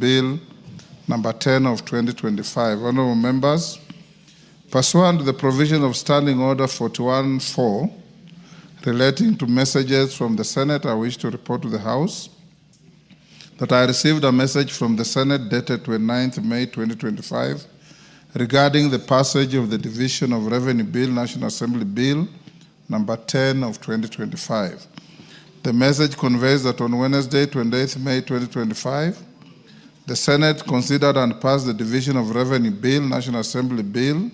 Bill number 10 of 2025. Honorable members, pursuant to the provision of Standing Order 41-4 relating to messages from the Senate, I wish to report to the House that I received a message from the Senate dated 29th May 2025 regarding the passage of the Division of Revenue Bill, National Assembly Bill number 10 of 2025. The message conveys that on Wednesday, 28th May 2025, the Senate considered and passed the Division of Revenue Bill, National Assembly Bill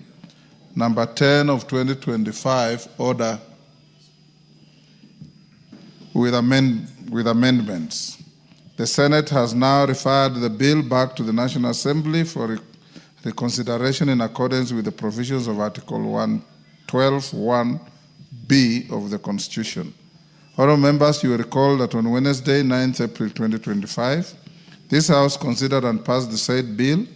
number 10 of 2025, order with amendments. The Senate has now referred the bill back to the National Assembly for reconsideration in accordance with the provisions of Article 112(1)(b) of the Constitution. Honourable members, you will recall that on Wednesday, 9th April 2025, this House considered and passed the said bill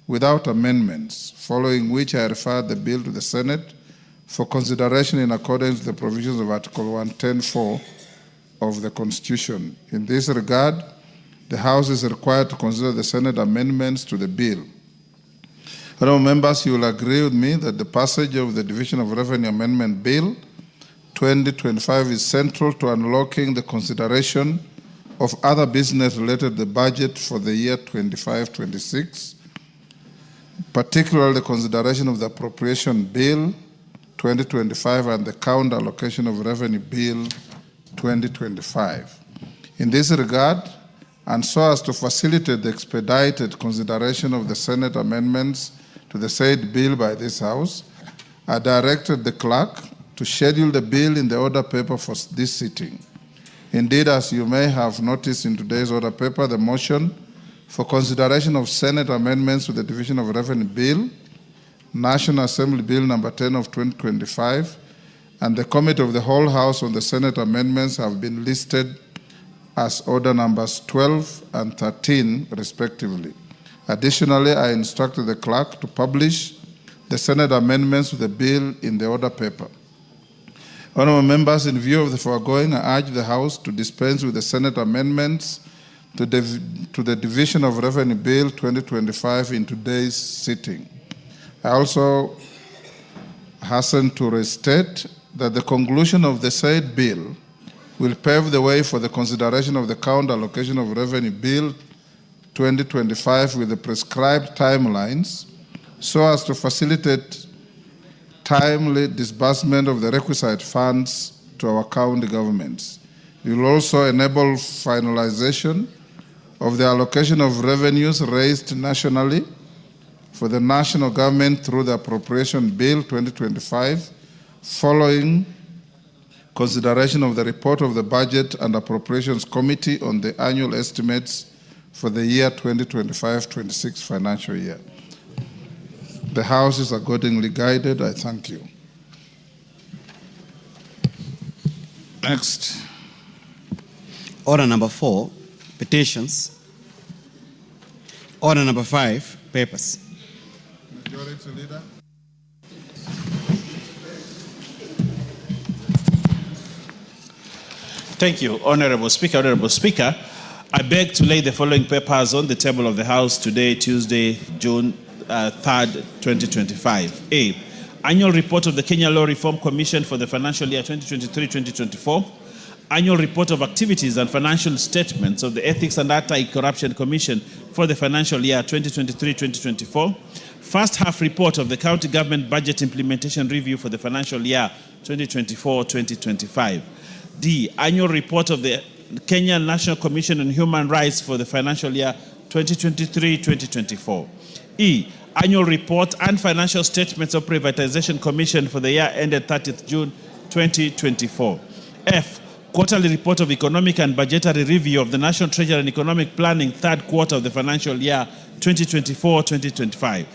without amendments, following which I referred the bill to the Senate for consideration in accordance with the provisions of Article 110(4) of the Constitution. In this regard, the House is required to consider the Senate amendments to the bill. Honourable members, you will agree with me that the passage of the Division of Revenue Amendment Bill 2025 is central to unlocking the consideration of other business related to the budget for the year 25-26, particularly the consideration of the Appropriation Bill 2025 and the Counter Allocation of Revenue Bill 2025. In this regard, and so as to facilitate the expedited consideration of the Senate amendments to the said bill by this House, I directed the clerk to schedule the bill in the order paper for this sitting. Indeed, as you may have noticed in today's order paper, the motion for consideration of Senate amendments to the Division of Revenue Bill, National Assembly Bill number 10 of 2025, and the Committee of the Whole House on the Senate amendments have been listed as order numbers 12 and 13, respectively. Additionally, I instructed the clerk to publish the Senate amendments to the bill in the order paper. Honourable members, in view of the foregoing, I urge the House to dispense with the Senate amendments to the Division of Revenue Bill 2025 in today's sitting. I also hasten to restate that the conclusion of the said bill will pave the way for the consideration of the Counter Allocation of Revenue Bill 2025 with the prescribed timelines so as to facilitate timely disbursement of the requisite funds to our county governments. It will also enable finalization of the allocation of revenues raised nationally for the national government through the Appropriation Bill 2025 following consideration of the report of the Budget and Appropriations Committee on the annual estimates for the year 2025-26 financial year. The House is accordingly guided. I thank you. Next. Order number 4, petitions. Order number 5, papers. Majority Leader. Thank you, Honorable Speaker. Honorable Speaker, I beg to lay the following papers on the table of the House today, Tuesday, June 3rd, 2025. A. Annual Report of the Kenya Law Reform Commission for the financial year 2023-2024. Annual Report of Activities and Financial Statements of the Ethics and Anti-Corruption Commission for the financial year 2023-2024. First half report of the County Government Budget Implementation Review for the financial year 2024-2025. D. Annual Report of the Kenyan National Commission on Human Rights for the financial year 2023-2024. E. Annual Report and Financial Statements of Privatization Commission for the year ended 30th June 2024. F. Quarterly Report of Economic and Budgetary Review of the National Treasury and Economic Planning third quarter of the financial year 2024-2025.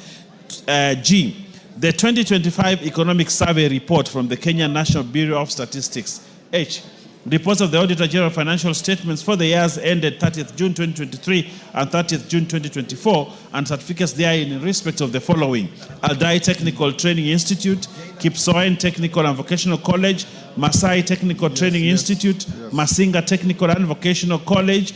G. The 2025 Economic Survey Report from the Kenyan National Bureau of Statistics. H. Reports of the Auditor General Financial Statements for the years ended 30th June 2023 and 30th June 2024, and certificates therein in respect of the following: Aldai Technical Training Institute, Kipsoen Technical and Vocational College, Masai Technical Training Institute, Masinga Technical and Vocational College,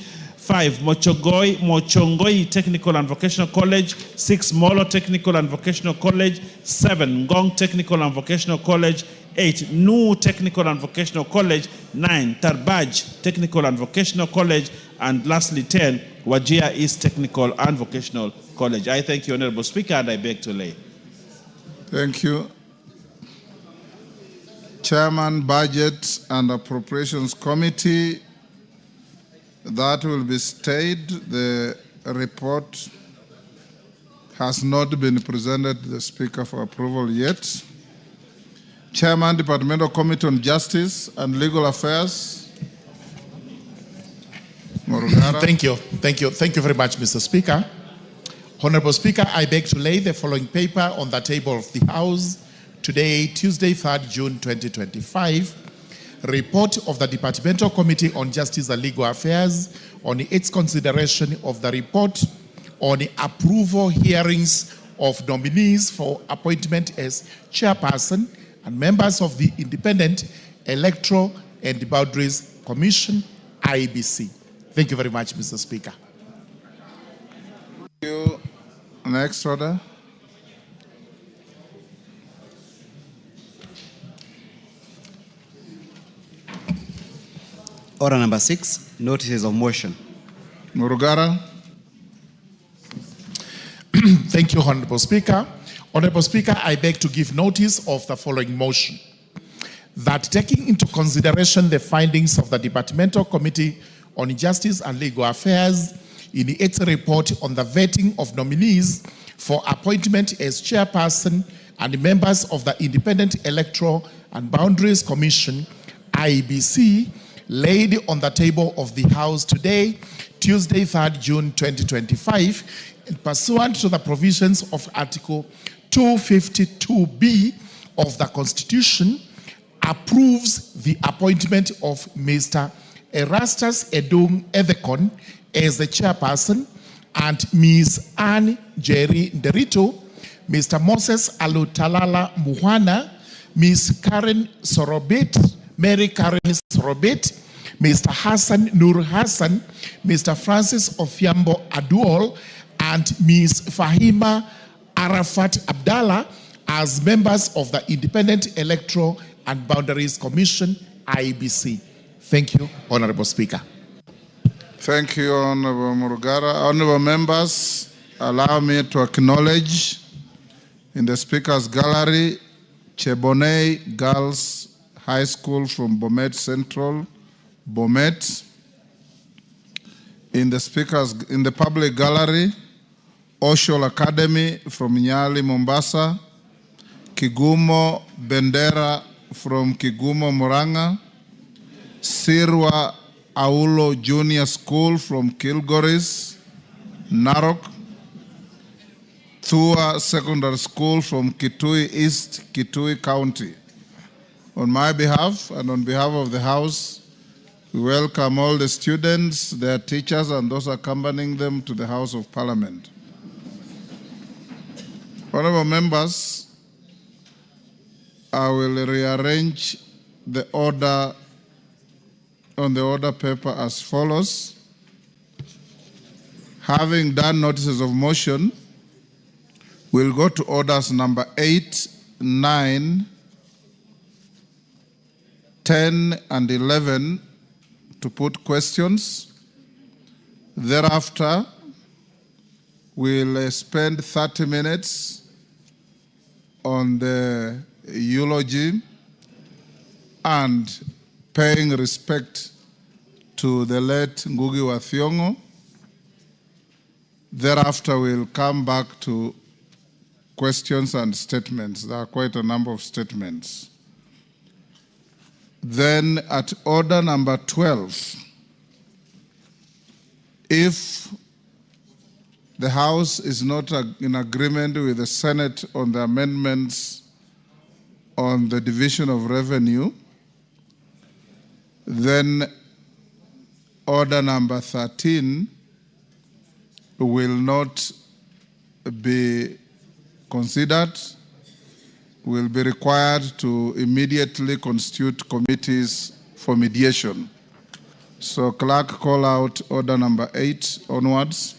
5, Mochongoi Technical and Vocational College. 6, Molo Technical and Vocational College. 7, Ngong Technical and Vocational College. 8, Nu Technical and Vocational College. 9, Tarbaj Technical and Vocational College. And lastly, 10, Wajir East Technical and Vocational College. I thank you, Honorable Speaker, and I beg to lay. Thank you. Chairman, Budget and Appropriations Committee, that will be stayed. The report has not been presented to the Speaker for approval yet. Chairman, Departmental Committee on Justice and Legal Affairs. Murugara. Thank you very much, Mr. Speaker. Honorable Speaker, I beg to lay the following paper on the table of the House today, Tuesday, 3rd June 2025. Report of the Departmental Committee on Justice and Legal Affairs on its consideration of the report on the approval hearings of nominees for appointment as chairperson and members of the Independent Electoral and Boundaries Commission, IEBC. Thank you very much, Mr. Speaker. Thank you. Next order. Order number 6, notices of motion. Murugara. Thank you, Honorable Speaker. Honorable Speaker, I beg to give notice of the following motion. That taking into consideration the findings of the Departmental Committee on Justice and Legal Affairs in its report on the vetting of nominees for appointment as chairperson and members of the Independent Electoral and Boundaries Commission, IEBC, laid on the table of the House today, Tuesday, 3rd June 2025, and pursuant to the provisions of Article 252B of the Constitution, approves the appointment of Mr. Erastus Edung Ethekon as the chairperson and Ms. Anne Jerry Nderito, Mr. Moses Alutalala Muhwana, Ms. Karen Sorobet, Mary Karen Sorobet, Mr. Hassan Nur Hassan, Mr. Francis Ofiambo Aduol, and Ms. Fahima Arafat Abdallah as members of the Independent Electoral and Boundaries Commission, IEBC. Thank you, Honorable Speaker. Thank you, Honorable Murugara. Honorable members, allow me to acknowledge in the Speaker's gallery Chebonei Girls High School from Bomet Central, Bomet. In the public gallery, Oshol Academy from Nyali, Mombasa, Kigumo Bendera from Kigumo, Muranga, Sirwa Aulo Junior School from Kilgoris, Narok, Thua Secondary School from Kitui East, Kitui County. On my behalf and on behalf of the House, we welcome all the students, their teachers, and those accompanying them to the House of Parliament. Honorable members, I will rearrange the order on the order paper as follows. Having done notices of motion, we'll go to orders number 8, 9, 10, and 11 to put questions. Thereafter, we'll spend 30 minutes on the eulogy and paying respect to the late Ngugi wa Thiong'o. Thereafter, we'll come back to questions and statements. There are quite a number of statements. Then at order number 12, if the House is not in agreement with the Senate on the amendments on the division of revenue, then order number 13 will not be considered, will be required to immediately constitute committees for mediation. So clerk, call out order number 8 onwards.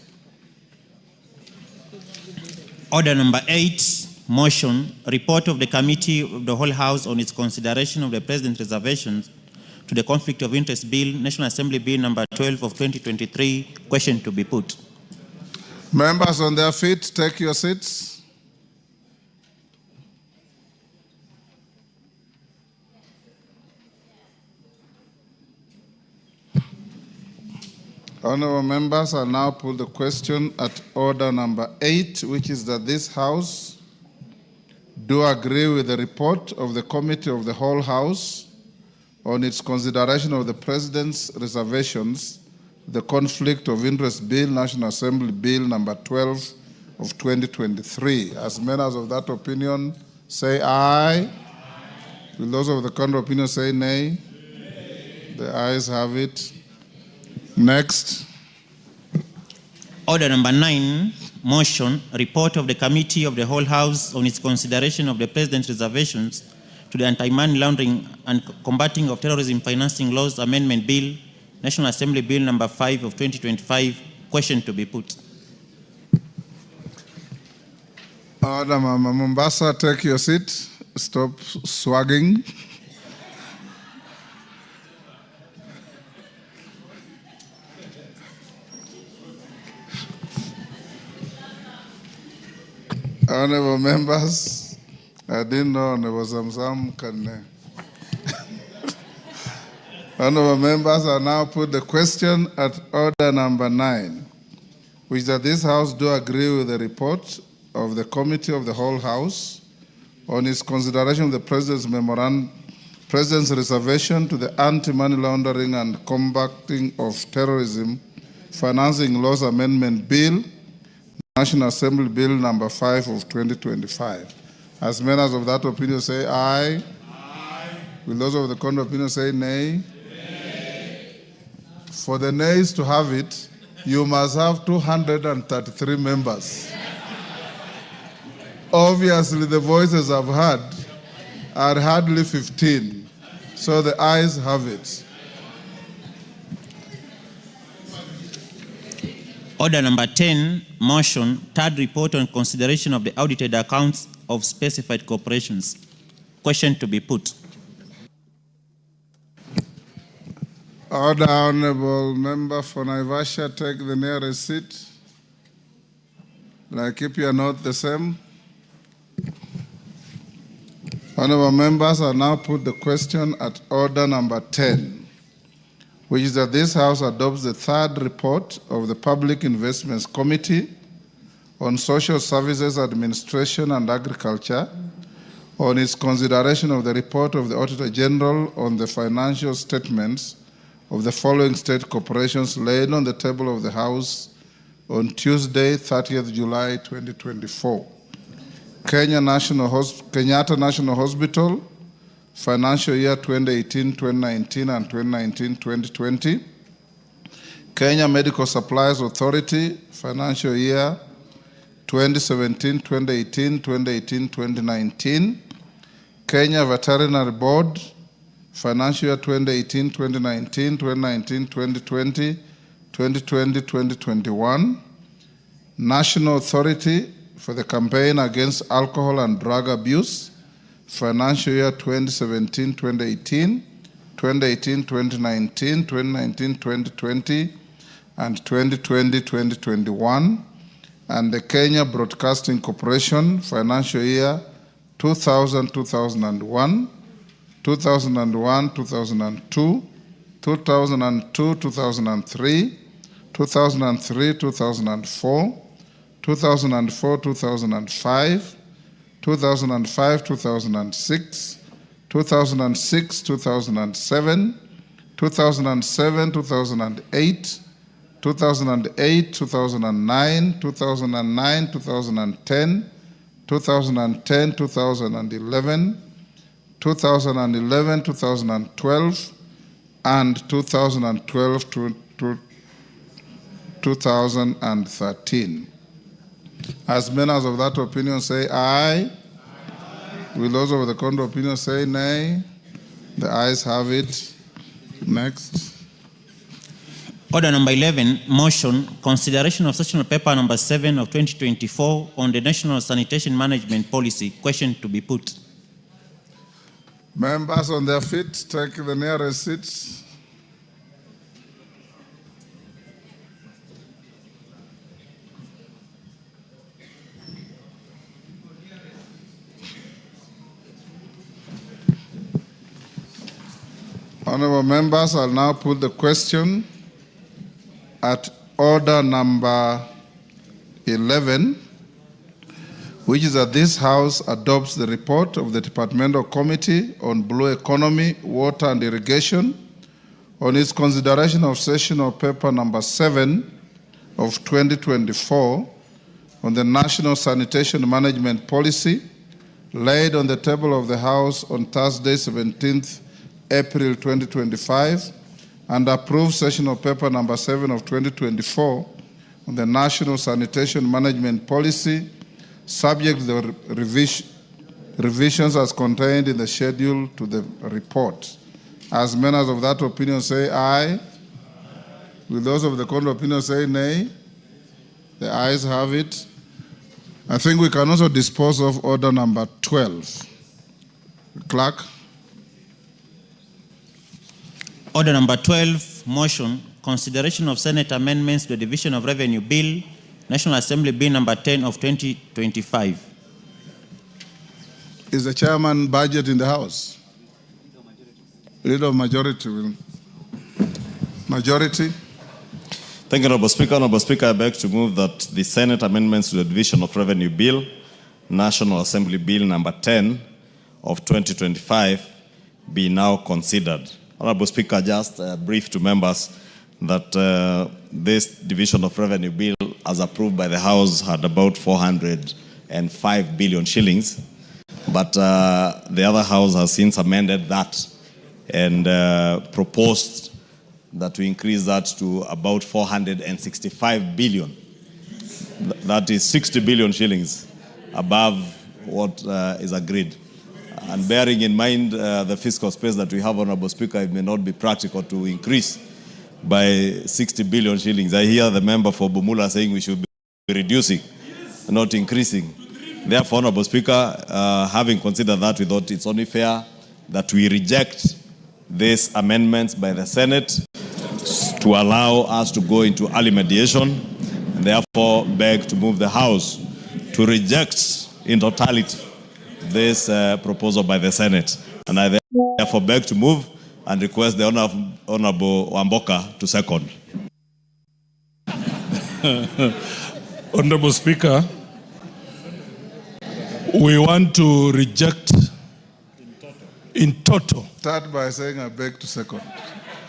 Order number 8, motion, report of the Committee of the Whole House on its consideration of the President's reservations to the Conflict of Interest Bill, National Assembly Bill number 12 of 2023, question to be put. Members on their feet, take your seats. Honorable members, I now put the question at order number 8, which is that this House do agree with the report of the Committee of the Whole House on its consideration of the President's reservations, the Conflict of Interest Bill, National Assembly Bill number 12 of 2023. As members of that opinion say aye. Will those of the contrary opinion say nay? The ayes have it. Next. Order number 9, motion, report of the Committee of the Whole House on its consideration of the President's reservations to the Anti-Money Laundering and Combating of Terrorism Financing Laws Amendment Bill, National Assembly Bill number 5 of 2025, question to be put. Order, Mama Mombasa, take your seat. Stop swagging. Honorable members, I didn't know there was some can. Honorable members, I now put the question at order number 9, which that this House do agree with the report of the Committee of the Whole House on its consideration of the President's reservation to the Anti-Money Laundering and Combating of Terrorism Financing Laws Amendment Bill, National Assembly Bill number 5 of 2025. As members of that opinion say aye. Aye. Will those of the contrary opinion say nay? Nay. For the nays to have it, you must have 233 members. Obviously, the voices I've heard are hardly 15, so the ayes have it. Order number 10, motion, third report on consideration of the audited accounts of specified corporations. Question to be put. Order, Honorable Member for Naivasha, take the nearest seat. Like if you are not the same. Honorable members, I now put the question at order number 10. Which is that this House adopts the third report of the Public Investments Committee on Social Services Administration and Agriculture on its consideration of the report of the Auditor General on the financial statements of the following state corporations laid on the table of the House on Tuesday, 30th July 2024. Kenyatta National Hospital, financial year 2018-2019 and 2019-2020. Kenya Medical Supplies Authority, financial year 2017-2018, 2018-2019. Kenya Veterinary Board, financial year 2018-2019, 2019-2020, 2020-2021. National Authority for the Campaign Against Alcohol and Drug Abuse, financial year 2017-2018, 2018-2019, 2019-2020, and 2020-2021, and the Kenya Broadcasting Corporation, financial year 2000-2001, 2001-2002, 2002-2003, 2003-2004, 2004-2005, 2005-2006, 2006-2007, 2007-2008, 2008-2009, 2009-2010, 2010-2011, 2011-2012, and 2012-2013. As members of that opinion say aye. Will those of the contrary opinion say nay? The ayes have it. Next. Order number 11, motion, consideration of sessional paper number 7 of 2024 on the National Sanitation Management Policy. Question to be put. Members on their feet, take the nearest seats. Honorable members, I'll now put the question at order number 11, which is that this House adopts the report of the Departmental Committee on Blue Economy, Water and Irrigation on its consideration of sessional paper number 7 of 2024 on the National Sanitation Management Policy, laid on the table of the House on Thursday, 17th April 2025, and approved sessional paper number 7 of 2024 on the National Sanitation Management Policy, subject to the revisions as contained in the schedule to the report. As members of that opinion say aye. Will those of the contrary opinion say nay? The ayes have it. I think we can also dispose of order number 12. Clerk. Order number 12, motion, consideration of Senate amendments to the Division of Revenue Bill, National Assembly Bill number 10 of 2025. Is the chairman budget in the House? Leader of majority will. Majority. Thank you, Honorable Speaker. Honorable Speaker, I beg to move that the Senate amendments to the Division of Revenue Bill, National Assembly Bill number 10 of 2025 be now considered. Honorable Speaker, just brief to members that this Division of Revenue Bill, as approved by the House, had about 405 billion shillings. But the other House has since amended that and proposed that we increase that to about 465 billion. That is 60 billion shillings above what is agreed. And bearing in mind the fiscal space that we have, Honorable Speaker, it may not be practical to increase by 60 billion shillings. I hear the member for Bumula saying we should be reducing, not increasing. Therefore, Honorable Speaker, having considered that, we thought it's only fair that we reject these amendments by the Senate to allow us to go into early mediation, and therefore beg to move the House to reject in totality this proposal by the Senate. And I therefore beg to move and request the Honorable Wamboka to second. Honorable Speaker, we want to reject in total. Start by saying I beg to second.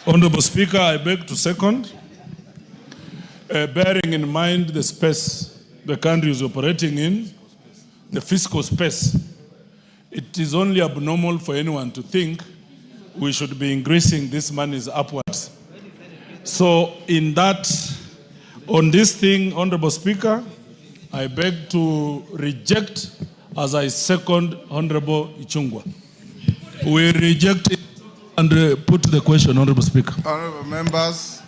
Honorable Speaker, I beg to second. Bearing in mind the space the country is operating in, the fiscal space, it is only abnormal for anyone to think we should be increasing this monies upwards. So in that, on this thing, Honorable Speaker, I beg to reject as I second Honorable Ichung'wa. We reject it and put the question, Honorable Speaker. Honorable members,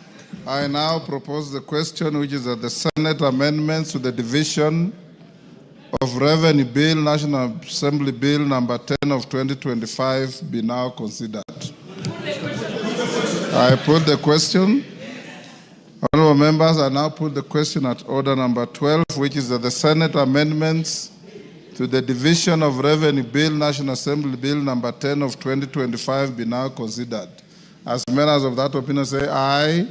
I now propose the question, which is that the Senate amendments to the Division of Revenue Bill, National Assembly Bill number 10 of 2025 be now considered. I put the question. Honorable members, I now put the question at order number 12, which is that the Senate amendments to the Division of Revenue Bill, National Assembly Bill number 10 of 2025 be now considered. As members of that opinion say aye.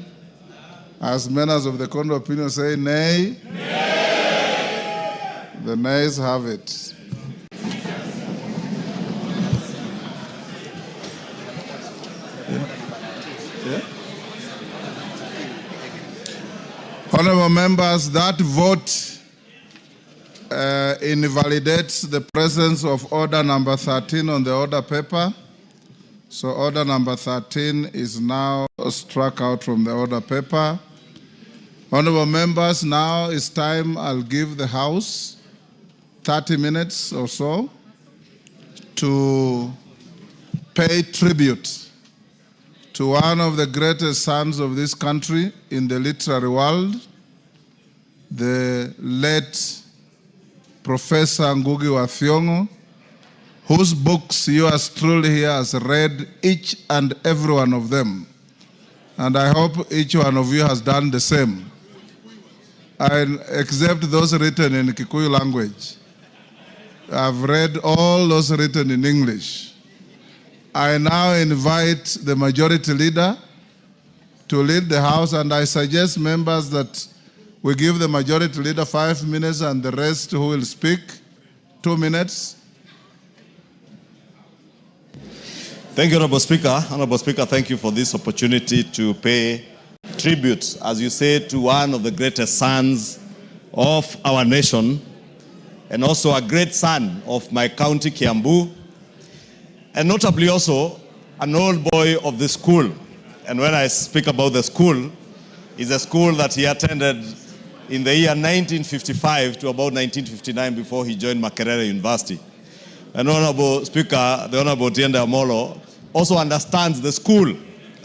As members of the contrary opinion say nay. Nay. The nays have it. Honorable members, that vote invalidates the presence of order number 13 on the order paper. So order number 13 is now struck out from the order paper. Honorable members, now it's time I'll give the House 30 minutes or so to pay tribute to one of the greatest sons of this country in the literary world, the late Professor Ngugi wa Thiong'o, whose books yours truly here has read each and every one of them. And I hope each one of you has done the same. Except those written in Kikuyu language. I've read all those written in English. I now invite the majority leader to lead the House, and I suggest members that we give the majority leader 5 minutes and the rest who will speak 2 minutes. Thank you, Honorable Speaker. Honorable Speaker, thank you for this opportunity to pay tribute, as you say, to one of the greatest sons of our nation, and also a great son of my county, Kiambu, and notably also an old boy of the school. And when I speak about the school, it's a school that he attended in the year 1955 to about 1959 before he joined Makerere University. And Honorable Speaker, the Honorable Tiende Amolo, also understands the school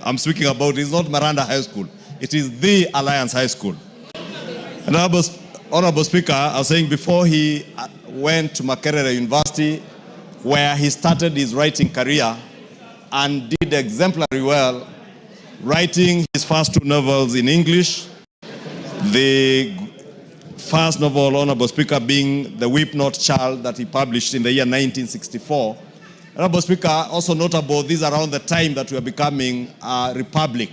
I'm speaking about is not Miranda High School. It is the Alliance High School. And Honorable Speaker, I was saying before he went to Makerere University, where he started his writing career and did exemplary well, writing his first 2 novels in English. The first novel, Honorable Speaker, being The Weep Not Child, that he published in the year 1964. Honorable Speaker, also notable, these are around the time that we are becoming a republic.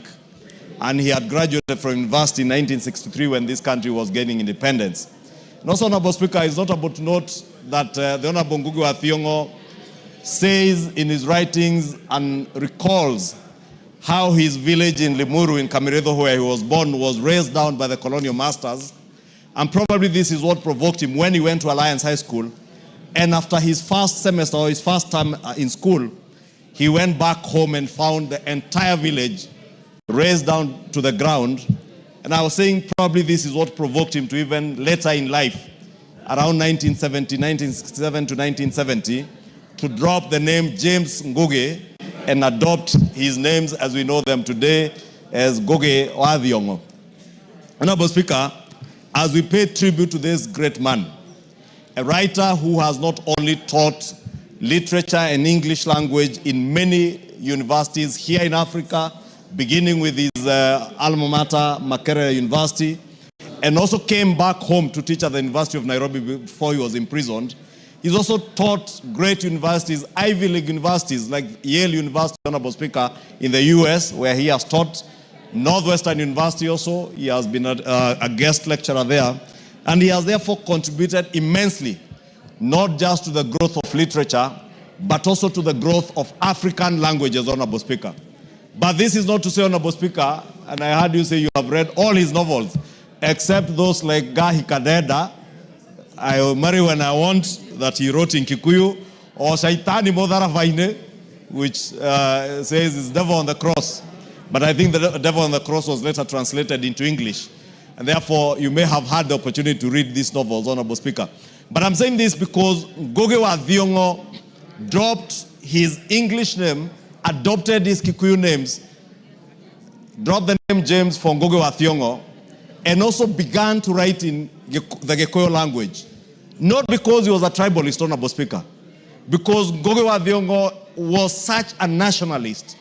And he had graduated from university in 1963 when this country was gaining independence. And also, Honorable Speaker, it's notable to note that the Honorable Ngugi wa Thiong'o says in his writings and recalls how his village in Limuru in Kamiredo, where he was born, was raised down by the colonial masters. And probably this is what provoked him when he went to Alliance High School. And after his first semester or his first term in school, he went back home and found the entire village raised down to the ground. And I was saying probably this is what provoked him to even later in life, around 1967 to 1970, to drop the name James Ngugi and adopt his names as we know them today as Ngugi wa Thiong'o. Honorable Speaker, as we pay tribute to this great man, a writer who has not only taught literature and English language in many universities here in Africa, beginning with his alma mater, Makerere University, and also came back home to teach at the University of Nairobi before he was imprisoned. He's also taught great universities, Ivy League universities like Yale University, Honorable Speaker, in the US, where he has taught. Northwestern University also, he has been a guest lecturer there. And he has therefore contributed immensely, not just to the growth of literature, but also to the growth of African languages, Honorable Speaker. But this is not to say, Honorable Speaker, and I heard you say you have read all his novels, except those like Gahi Kadeda, I Will Marry When I Want, that he wrote in Kikuyu, or Shaitani Modara Vaine, which says it's Devil on the Cross. But I think the Devil on the Cross was later translated into English. And therefore, you may have had the opportunity to read these novels, Honorable Speaker. But I'm saying this because Ngugi wa Thiong'o dropped his English name, adopted his Kikuyu names, dropped the name James for Ngugi wa Thiong'o, and also began to write in the Gikuyu language. Not because he was a tribalist, Honorable Speaker, because Ngugi wa Thiong'o was such a nationalist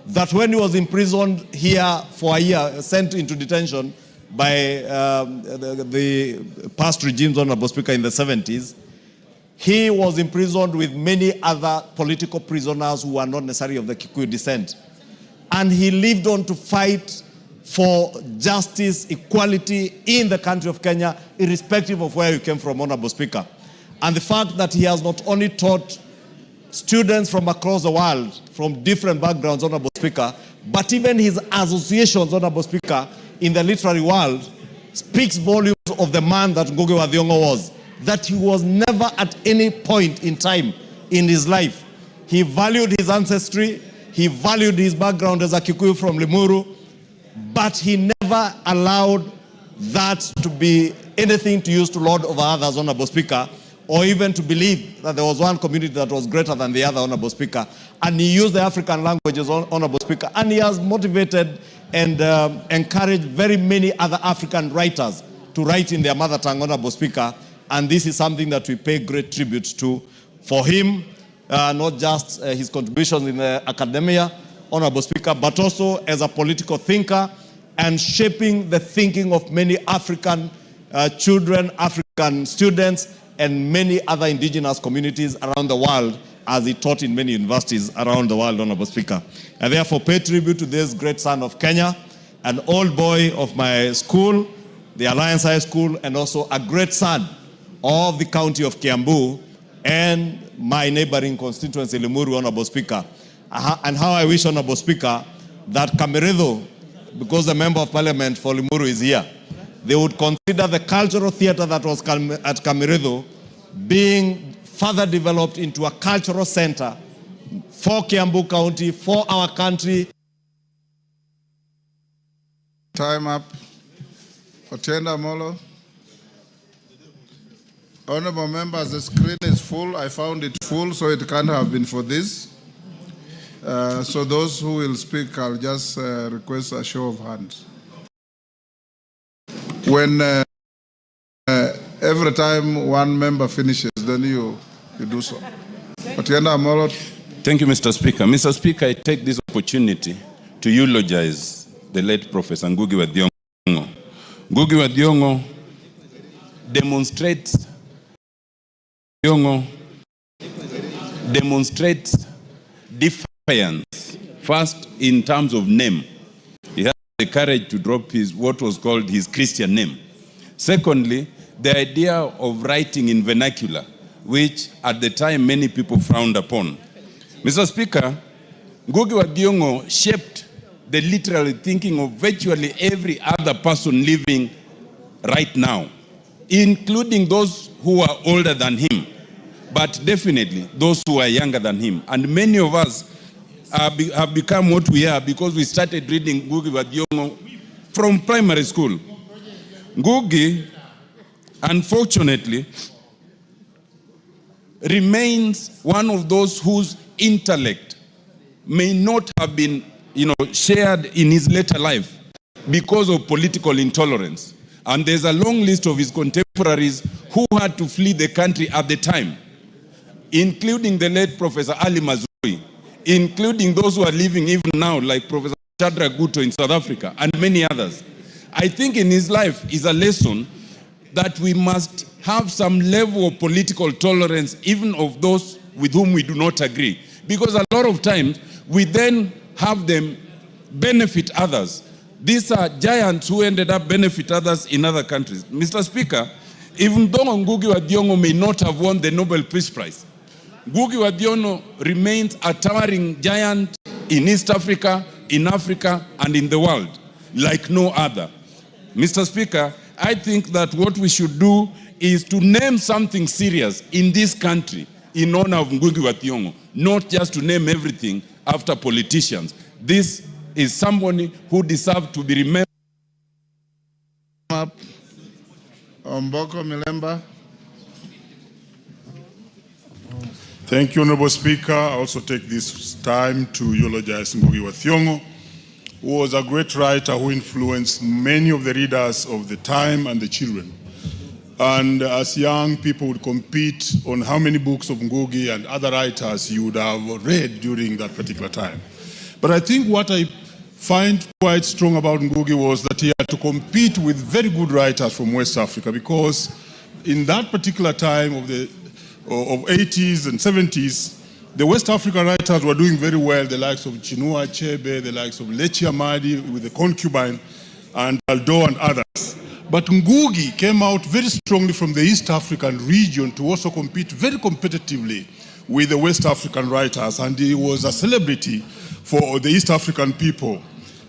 that when he was imprisoned here for a year, sent into detention by the past regimes, Honorable Speaker, in the 70s, he was imprisoned with many other political prisoners who were not necessarily of the Kikuyu descent. And he lived on to fight for justice, equality in the country of Kenya, irrespective of where you came from, Honorable Speaker. And the fact that he has not only taught students from across the world, from different backgrounds, Honorable Speaker, but even his associations, Honorable Speaker, in the literary world, speaks volumes of the man that Ngugi wa Thiong'o was, that he was never at any point in time in his life. He valued his ancestry, he valued his background as a Kikuyu from Limuru, but he never allowed that to be anything to use to lord over others, Honorable Speaker, or even to believe that there was one community that was greater than the other, Honorable Speaker. And he used the African languages, Honorable Speaker, and he has motivated and encouraged very many other African writers to write in their mother tongue, Honorable Speaker. And this is something that we pay great tribute to for him, not just his contributions in the academia, Honorable Speaker, but also as a political thinker and shaping the thinking of many African children, African students, and many other indigenous communities around the world, as he taught in many universities around the world, Honorable Speaker. And therefore pay tribute to this great son of Kenya, an old boy of my school, the Alliance High School, and also a great son of the county of Kiambu and my neighboring constituency, Limuru, Honorable Speaker. And how I wish, Honorable Speaker, that Kameredo, because the Member of Parliament for Limuru is here, they would consider the cultural theater that was at Kameredo being further developed into a cultural center for Kiambu County, for our country. Time up. Otienda Molo. Honorable members, the screen is full. I found it full, so it can't have been for this. So those who will speak, I'll just request a show of hands. When every time one member finishes, then you do so. Otienda Molo. Thank you, Mr. Speaker. Mr. Speaker, I take this opportunity to eulogize the late Professor Ngugi wa Thiong'o. Ngugi wa Thiong'o demonstrates defiance, first in terms of name. He had the courage to drop what was called his Christian name. Secondly, the idea of writing in vernacular, which at the time many people frowned upon. Mr. Speaker, Ngugi wa Thiong'o shaped the literary thinking of virtually every other person living right now, including those who are older than him, but definitely those who are younger than him. And many of us have become what we are because we started reading Ngugi wa Thiong'o from primary school. Ngugi, unfortunately, remains one of those whose intellect may not have been, shared in his later life because of political intolerance. And there's a long list of his contemporaries who had to flee the country at the time, including the late Professor Ali Mazrui, including those who are living even now, like Professor Chadra Guto in South Africa, and many others. I think in his life is a lesson that we must have some level of political tolerance, even of those with whom we do not agree. Because a lot of times, we then have them benefit others. These are giants who ended up benefit others in other countries. Mr. Speaker, even though Ngugi wa Thiong'o may not have won the Nobel Peace Prize, Ngugi wa Thiong'o remains a towering giant in East Africa, in Africa, and in the world, like no other. Mr. Speaker, I think that what we should do is to name something serious in this country in honor of Ngugi wa Thiong'o, not just to name everything after politicians. This is somebody who deserves to be remembered. Omboko Milemba. Thank you, Honorable Speaker. I also take this time to eulogize Ngugi wa Thiong'o, who was a great writer who influenced many of the readers of the time and the children. And as young people would compete on how many books of Ngugi and other writers you would have read during that particular time. But I think what I find quite strong about Ngugi was that he had to compete with very good writers from West Africa, because in that particular time of the 80s and 70s, the West African writers were doing very well, the likes of Chinua Achebe, the likes of Lechi Amadi with the Concubine, and Aldo and others. But Ngugi came out very strongly from the East African region to also compete very competitively with the West African writers, and he was a celebrity for the East African people.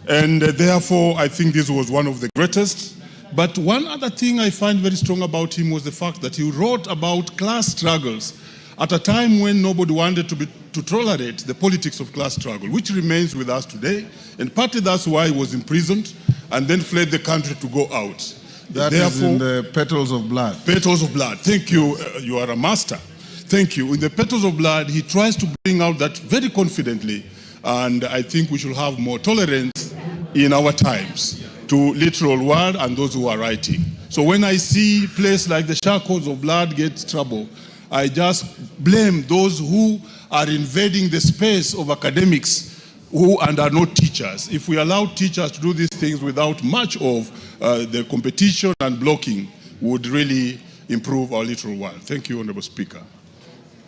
And therefore, I think this was one of the greatest. But one other thing I find very strong about him was the fact that he wrote about class struggles at a time when nobody wanted to tolerate the politics of class struggle, which remains with us today. And partly that's why he was imprisoned and then fled the country to go out. That is in the Petals of Blood. Petals of Blood. Thank you. You are a master. Thank you. In the Petals of Blood, he tries to bring out that very confidently, and I think we should have more tolerance in our times to literal word and those who are writing. So when I see a place like the Shackles of Blood get trouble, I just blame those who are invading the space of academics and are not teachers. If we allow teachers to do these things without much of the competition and blocking, would really improve our literal world. Thank you, Honorable Speaker.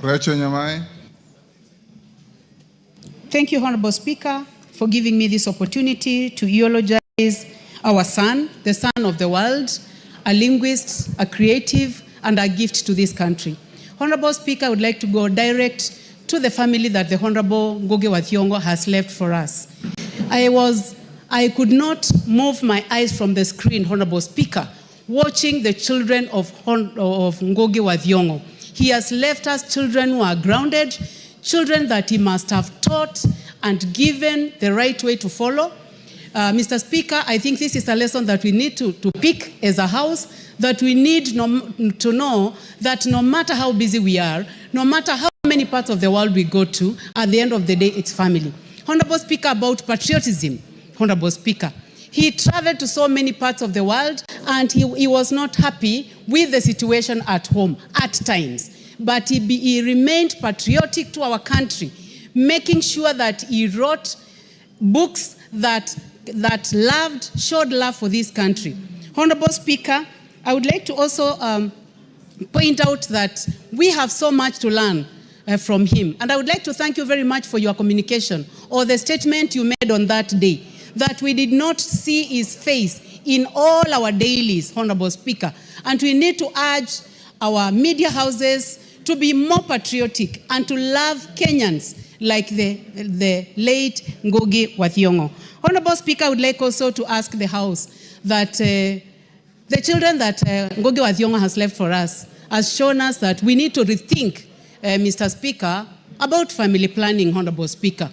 Rachel Nyamai. Thank you, Honorable Speaker, for giving me this opportunity to eulogize our son, the son of the world, a linguist, a creative, and a gift to this country. Honorable Speaker, I would like to go direct to the family that the Honorable Ngugi wa Thiong'o has left for us. I could not move my eyes from the screen, Honorable Speaker, watching the children of Ngugi wa Thiong'o. He has left us children who are grounded, children that he must have taught and given the right way to follow. Mr. Speaker, I think this is a lesson that we need to pick as a house, that we need to know that no matter how busy we are, no matter how many parts of the world we go to, at the end of the day, it's family. Honorable Speaker, about patriotism, Honorable Speaker, he traveled to so many parts of the world and he was not happy with the situation at home at times. But he remained patriotic to our country, making sure that he wrote books that showed love for this country. Honorable Speaker, I would like to also point out that we have so much to learn from him. And I would like to thank you very much for your communication or the statement you made on that day, that we did not see his face in all our dailies, Honorable Speaker. And we need to urge our media houses to be more patriotic and to love Kenyans like the late Ngugi wa Thiong'o. Honorable Speaker, I would like also to ask the House that the children that Ngugi wa Thiong'o has left for us has shown us that we need to rethink, Mr. Speaker, about family planning, Honorable Speaker.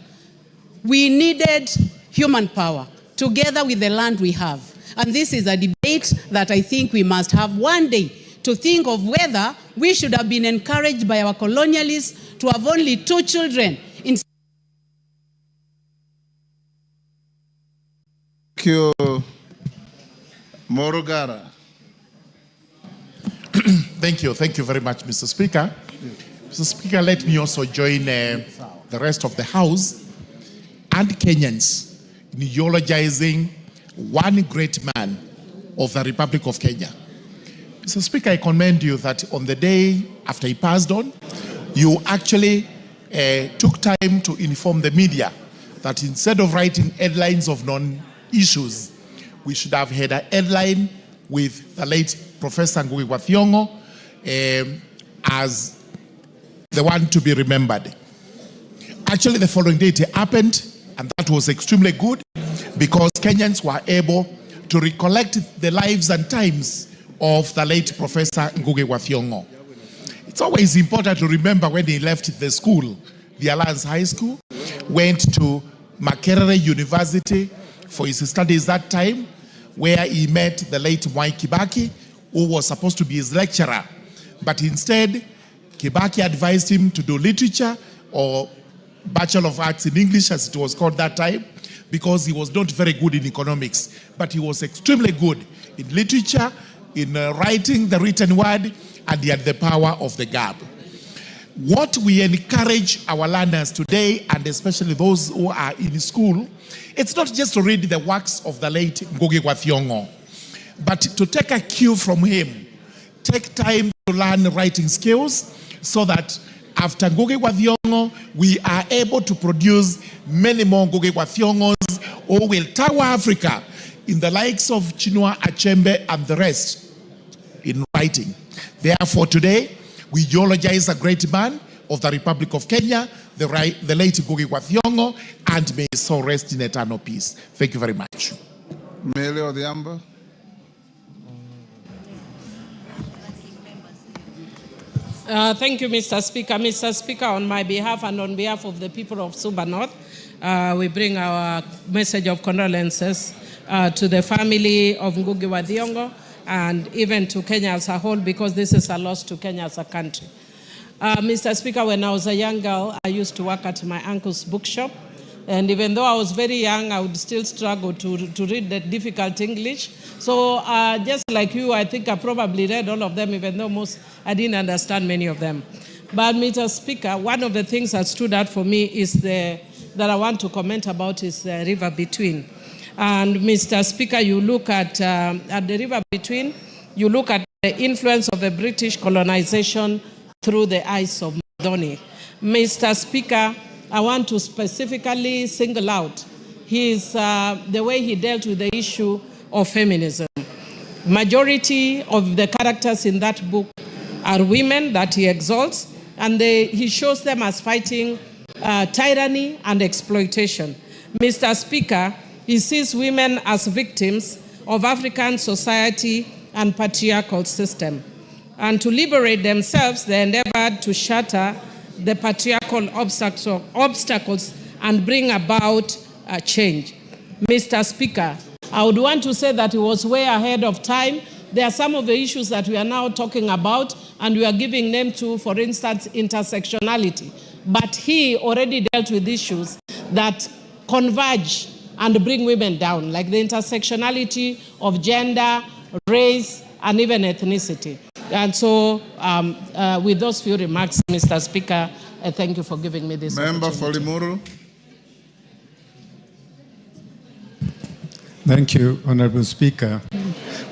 We needed human power together with the land we have. And this is a debate that I think we must have one day to think of whether we should have been encouraged by our colonialists to have only 2 children. Thank you. Morugara. Thank you very much, Mr. Speaker. Mr. Speaker, let me also join the rest of the House and Kenyans in eulogizing one great man of the Republic of Kenya. Mr. Speaker, I commend you that on the day after he passed on, you actually took time to inform the media that instead of writing headlines of non-issues, we should have had a headline with the late Professor Ngugi wa Thiong'o as the one to be remembered. Actually, the following day it happened, and that was extremely good because Kenyans were able to recollect the lives and times of the late Professor Ngugi wa Thiong'o. It's always important to remember when he left the school, the Alliance High School, went to Makerere University for his studies that time, where he met the late Mwai Kibaki, who was supposed to be his lecturer. But instead, Kibaki advised him to do literature or Bachelor of Arts in English, as it was called that time, because he was not very good in economics. But he was extremely good in literature, in writing the written word, and he had the power of the gab. What we encourage our learners today, and especially those who are in school, it's not just to read the works of the late Ngugi wa Thiong'o, but to take a cue from him. Take time to learn writing skills so that after Ngugi wa Thiong'o, we are able to produce many more Ngugi wa Thiong'os who will tower Africa in the likes of Chinua Achembe and the rest in writing. Therefore, today, we eulogize a great man of the Republic of Kenya, the late Ngugi wa Thiong'o, and may his soul rest in eternal peace. Thank you very much. Mele Odhiambo. Thank you, Mr. Speaker. Mr. Speaker, on my behalf and on behalf of the people of Suba North, we bring our message of condolences to the family of Ngugi wa Thiong'o and even to Kenya as a whole, because this is a loss to Kenya as a country. Mr. Speaker, when I was a young girl, I used to work at my uncle's bookshop. And even though I was very young, I would still struggle to read the difficult English. So just like you, I think I probably read all of them, even though I didn't understand many of them. But Mr. Speaker, one of the things that stood out for me is that I want to comment about is the River Between. And Mr. Speaker, you look at the River Between, you look at the influence of the British colonization through the eyes of Modoni. Mr. Speaker, I want to specifically single out the way he dealt with the issue of feminism. Majority of the characters in that book are women that he exalts, and he shows them as fighting tyranny and exploitation. Mr. Speaker, he sees women as victims of African society and patriarchal system. And to liberate themselves, they endeavored to shatter the patriarchal obstacles and bring about change. Mr. Speaker, I would want to say that he was way ahead of time. There are some of the issues that we are now talking about, and we are giving name to, for instance, intersectionality. But he already dealt with issues that converge and bring women down, like the intersectionality of gender, race, and even ethnicity. And so, with those few remarks, Mr. Speaker, I thank you for giving me this Member opportunity. for Limuru. Thank you, Honorable Speaker,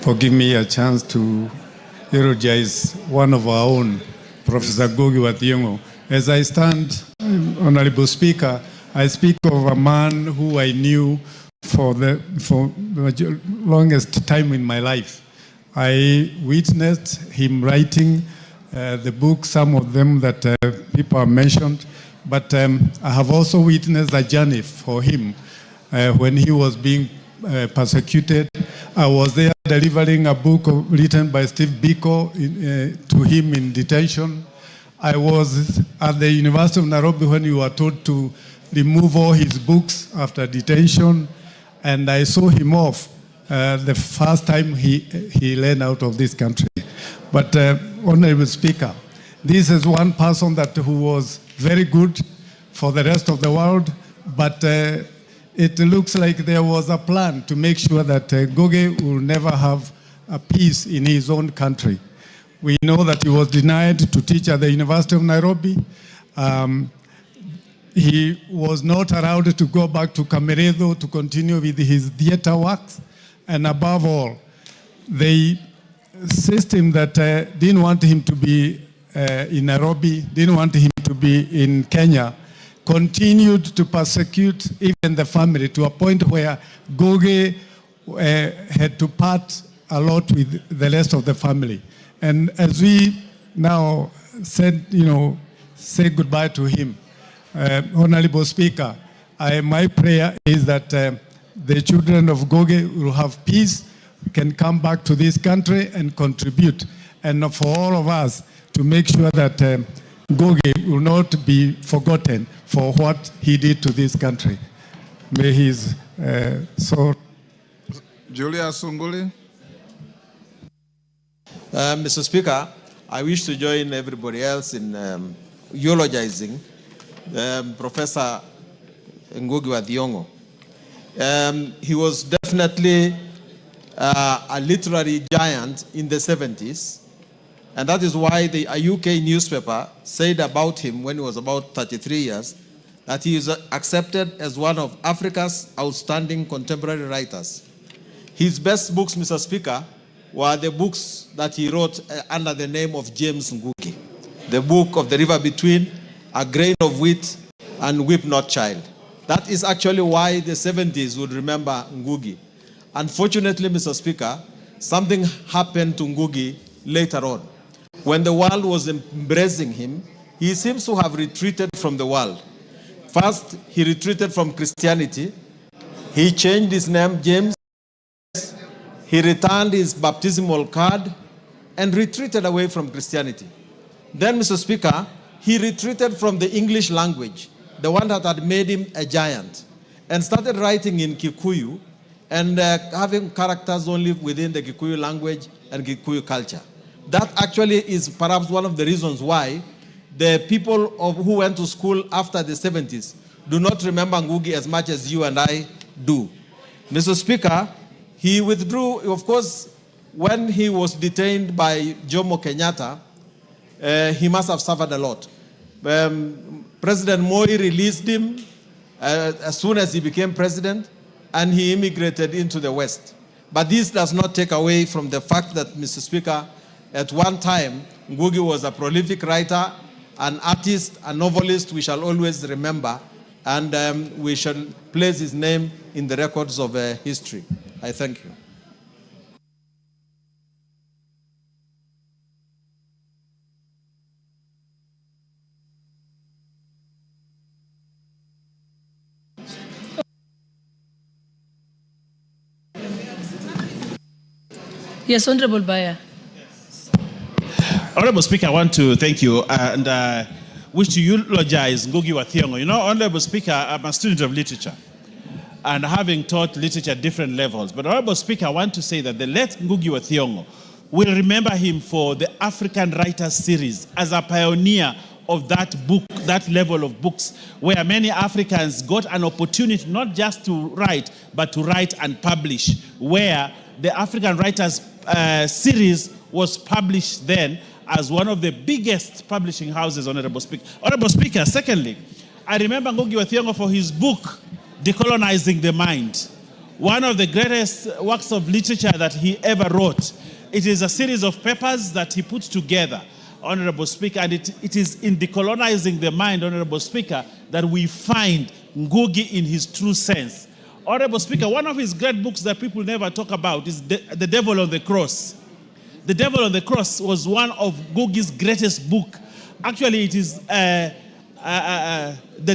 for giving me a chance to eulogize one of our own, Professor Ngugi wa Thiong'o. As I stand, Honorable Speaker, I speak of a man who I knew for the longest time in my life. I witnessed him writing the book, some of them that people have mentioned, but I have also witnessed a journey for him when he was being persecuted. I was there delivering a book written by Steve Biko to him in detention. I was at the University of Nairobi when we were told to remove all his books after detention, and I saw him off the first time he led out of this country. But Honorable Speaker, this is one person who was very good for the rest of the world, but it looks like there was a plan to make sure that Ngugi will never have a peace in his own country. We know that he was denied to teach at the University of Nairobi. He was not allowed to go back to Kameredo to continue with his theater works. And above all, the system that didn't want him to be in Nairobi, didn't want him to be in Kenya, continued to persecute even the family to a point where Ngugi had to part a lot with the rest of the family. And as we now said, say goodbye to him, Honorable Speaker, my prayer is that the children of Ngugi will have peace, can come back to this country and contribute. And for all of us to make sure that Ngugi will not be forgotten for what he did to this country. May his soul. Julia Sunguli. Mr. Speaker, I wish to join everybody else in eulogizing Professor Ngugi wa Thiong'o. He was definitely a literary giant in the 70s, and that is why a UK newspaper said about him when he was about 33 years that he is accepted as one of Africa's outstanding contemporary writers. His best books, Mr. Speaker, were the books that he wrote under the name of James Ngugi. The book of The River Between, A Grain of Wheat, and Weep Not Child. That is actually why the 70s would remember Ngugi. Unfortunately, Mr. Speaker, something happened to Ngugi later on. When the world was embracing him, he seems to have retreated from the world. First, he retreated from Christianity. He changed his name, James. He returned his baptismal card and retreated away from Christianity. Then, Mr. Speaker, he retreated from the English language, the one that had made him a giant, and started writing in Kikuyu and having characters only within the Kikuyu language and Gikuyu culture. That actually is perhaps one of the reasons why the people who went to school after the 70s do not remember Ngugi as much as you and I do. Mr. Speaker, he withdrew, of course, when he was detained by Jomo Kenyatta, he must have suffered a lot. President Moi released him as soon as he became president, and he immigrated into the West. But this does not take away from the fact that, Mr. Speaker, at one time, Ngugi was a prolific writer, an artist, a novelist we shall always remember, and we shall place his name in the records of history. I thank you. Yes, Honorable Bayer. Honorable Speaker, I want to thank you and wish to eulogize Ngugi wa Thiong'o. You know, Honorable Speaker, I'm a student of literature and having taught literature at different levels. But Honorable Speaker, I want to say that the late Ngugi wa Thiong'o will remember him for the African Writers Series as a pioneer of that book, that level of books, where many Africans got an opportunity not just to write, but to write and publish, where the African Writers Series was published then as one of the biggest publishing houses, Honorable Speaker. Honorable Speaker, secondly, I remember Ngugi wa Thiong'o for his book, Decolonizing the Mind, one of the greatest works of literature that he ever wrote. It is a series of papers that he put together, Honorable Speaker, and it is in Decolonizing the Mind, Honorable Speaker, that we find Ngugi in his true sense. Honorable Speaker, one of his great books that people never talk about is The Devil on the Cross. The Devil on the Cross was one of Ngugi's greatest book. Actually, it is The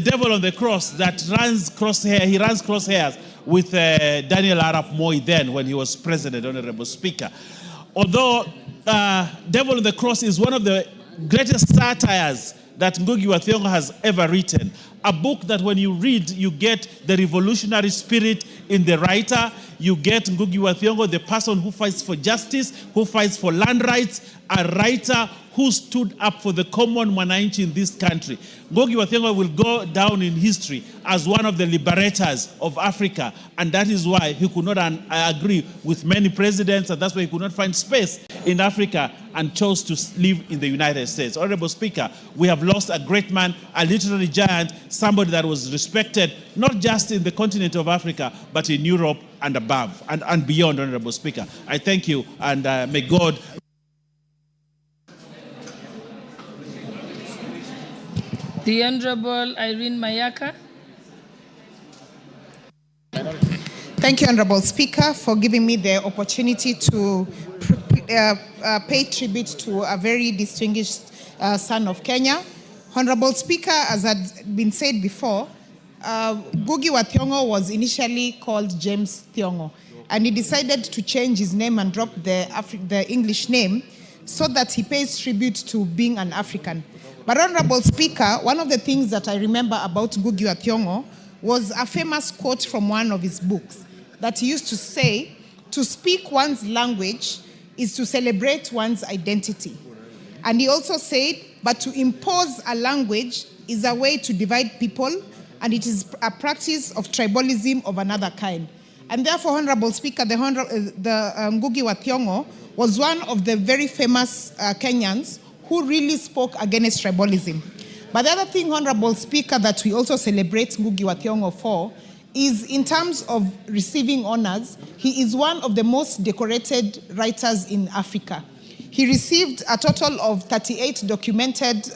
Devil on the Cross that runs crosshairs with Daniel Arap Moi then when he was president, Honorable Speaker. Although Devil on the Cross is one of the greatest satires that Ngugi wa Thiong'o has ever written. A book that when you read, you get the revolutionary spirit in the writer. You get Ngugi wa Thiong'o, the person who fights for justice, who fights for land rights, a writer who stood up for the common mwananchi in this country. Ngugi wa Thiong'o will go down in history as one of the liberators of Africa, and that is why he could not agree with many presidents, and that's why he could not find space in Africa and chose to live in the United States. Honorable Speaker, we have lost a great man, a literary giant, somebody that was respected not just in the continent of Africa, but in Europe and above and beyond, Honorable Speaker. I thank you, and may God... The Honorable Irene Mayaka. Thank you, Honorable Speaker, for giving me the opportunity to pay tribute to a very distinguished son of Kenya. Honorable Speaker, as had been said before, Ngugi wa Thiong'o was initially called James Thiong'o, and he decided to change his name and drop the English name so that he pays tribute to being an African. But Honorable Speaker, one of the things that I remember about Ngugi wa Thiong'o was a famous quote from one of his books that he used to say, "To speak one's language is to celebrate one's identity." And he also said, "But to impose a language is a way to divide people, and it is a practice of tribalism of another kind." And therefore, Honorable Speaker, the Ngugi wa Thiong'o was one of the very famous Kenyans who really spoke against tribalism. But the other thing, Honorable Speaker, that we also celebrate Ngugi wa Thiong'o for is in terms of receiving honors, he is one of the most decorated writers in Africa. He received a total of 38 documented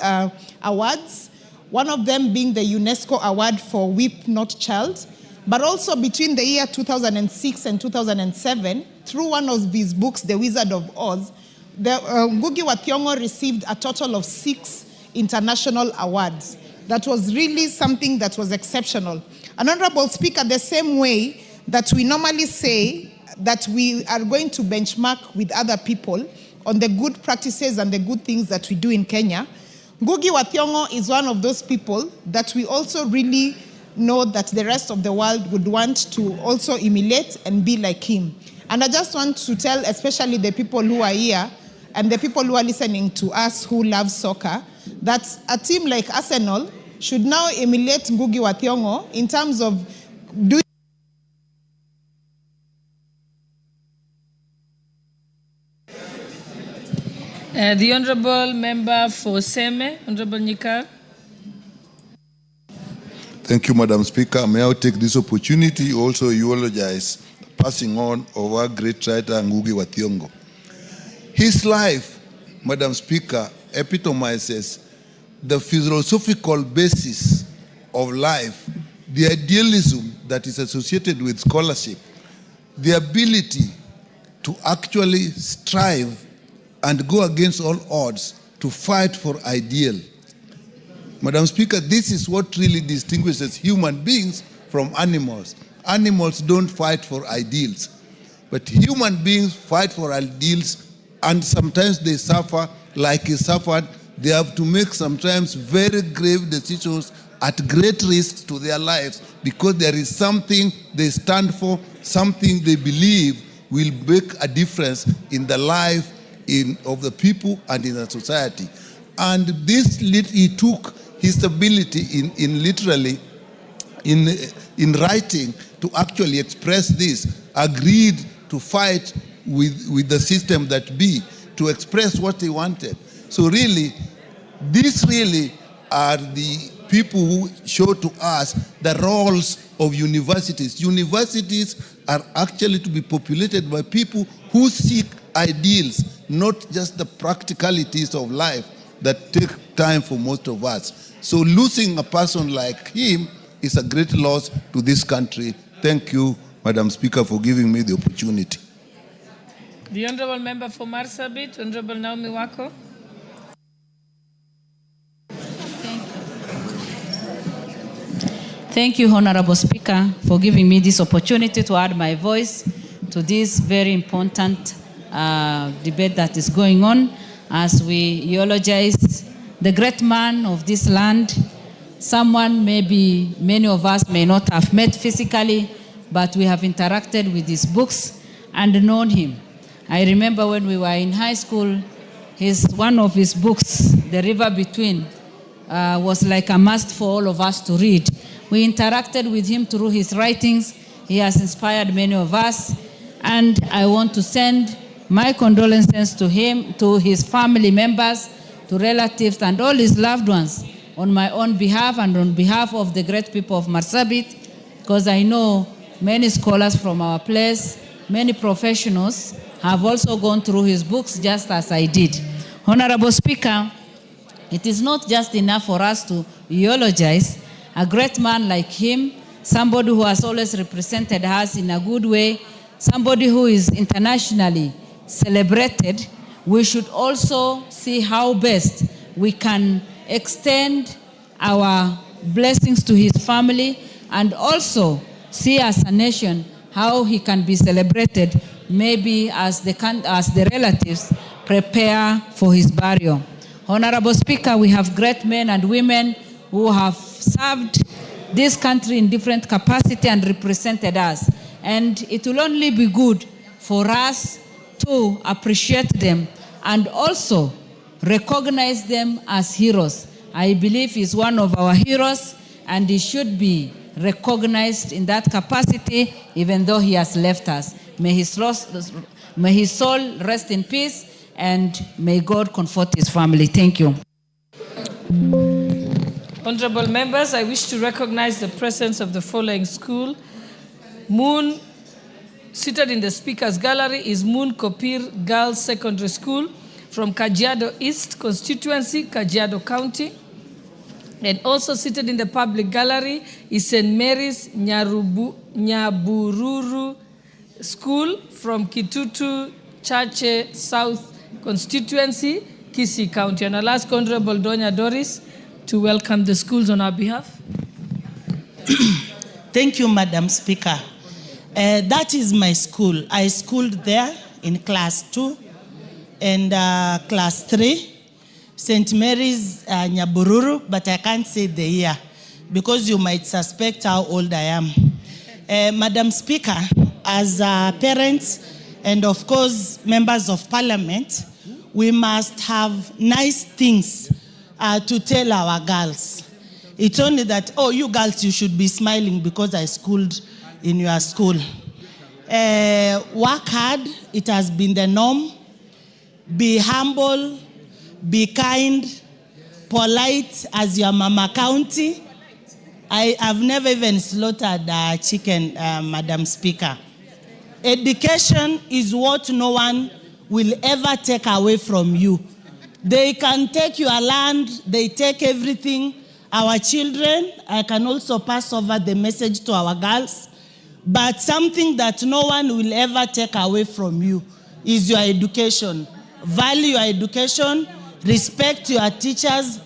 awards, one of them being the UNESCO Award for Weep Not Child. But also between the year 2006 and 2007, through one of his books, The Wizard of Oz, Ngugi wa Thiong'o received a total of 6 international awards. That was really something that was exceptional. And Honorable Speaker, the same way that we normally say that we are going to benchmark with other people on the good practices and the good things that we do in Kenya, Ngugi wa Thiong'o is one of those people that we also really know that the rest of the world would want to also emulate and be like him. And I just want to tell, especially the people who are here and the people who are listening to us who love soccer, that a team like Arsenal should now emulate Ngugi wa Thiong'o in terms of doing The Honorable Member for Seme, Honorable Nyika. Thank you, Madam Speaker. May I take this opportunity also eulogize the passing on of our great writer Ngugi wa Thiong'o. His life, Madam Speaker, epitomizes the philosophical basis of life, the idealism that is associated with scholarship, the ability to actually strive and go against all odds to fight for ideal. Madam Speaker, this is what really distinguishes human beings from animals. Animals don't fight for ideals, but human beings fight for ideals, and sometimes they suffer like he suffered. They have to make sometimes very grave decisions at great risk to their lives because there is something they stand for, something they believe will make a difference in the life of the people and in the society. And this, he took his ability in writing to actually express this, agreed to fight with the system that be, to express what he wanted. So really, these really are the people who show to us the roles of universities. Universities are actually to be populated by people who seek ideals, not just the practicalities of life that take time for most of us. So losing a person like him is a great loss to this country. Thank you, Madam Speaker, for giving me the opportunity. The Honorable Member for Marsabit, Honorable Naomi Wako. Thank you, Honorable Speaker, for giving me this opportunity to add my voice to this very important debate that is going on as we eulogize the great man of this land, someone maybe many of us may not have met physically, but we have interacted with his books and known him. I remember when we were in high school, one of his books, The River Between, was like a must for all of us to read. We interacted with him through his writings. He has inspired many of us, and I want to send my condolences to him, to his family members, to relatives, and all his loved ones on my own behalf and on behalf of the great people of Marsabit, because I know many scholars from our place, many professionals have also gone through his books just as I did. Honorable Speaker, it is not just enough for us to eulogize a great man like him, somebody who has always represented us in a good way, somebody who is internationally celebrated. We should also see how best we can extend our blessings to his family and also see as a nation how he can be celebrated, maybe as the relatives prepare for his burial. Honorable Speaker, we have great men and women who have served this country in different capacity and represented us. And it will only be good for us to appreciate them and also recognize them as heroes. I believe he's one of our heroes and he should be recognized in that capacity even though he has left us. May his soul rest in peace and may God comfort his family. Thank you. Honorable members, I wish to recognize the presence of the following school. Moon, seated in the Speaker's Gallery, is Moon Kopir Girls Secondary School from Kajiado East Constituency, Kajiado County. And also seated in the public gallery is St. Mary's Nyabururu School from Kitutu Chache South Constituency, Kisii County. And I'll ask Honorable Donya Doris to welcome the schools on our behalf. Thank you, Madam Speaker. That is my school. I schooled there in class 2 and class 3, St. Mary's Nyabururu, but I can't say the year because you might suspect how old I am. Madam Speaker, as parents, And of course, members of parliament, we must have nice things to tell our girls. It's only that, oh, you girls, you should be smiling because I schooled in your school. Work hard, it has been the norm. Be humble, be kind, polite as your mama county. I've never even slaughtered a chicken, Madam Speaker. Education is what no one will ever take away from you. They can take your land, they take everything. Our children, I can also pass over the message to our girls, but something that no one will ever take away from you is your education. Value your education, respect your teachers,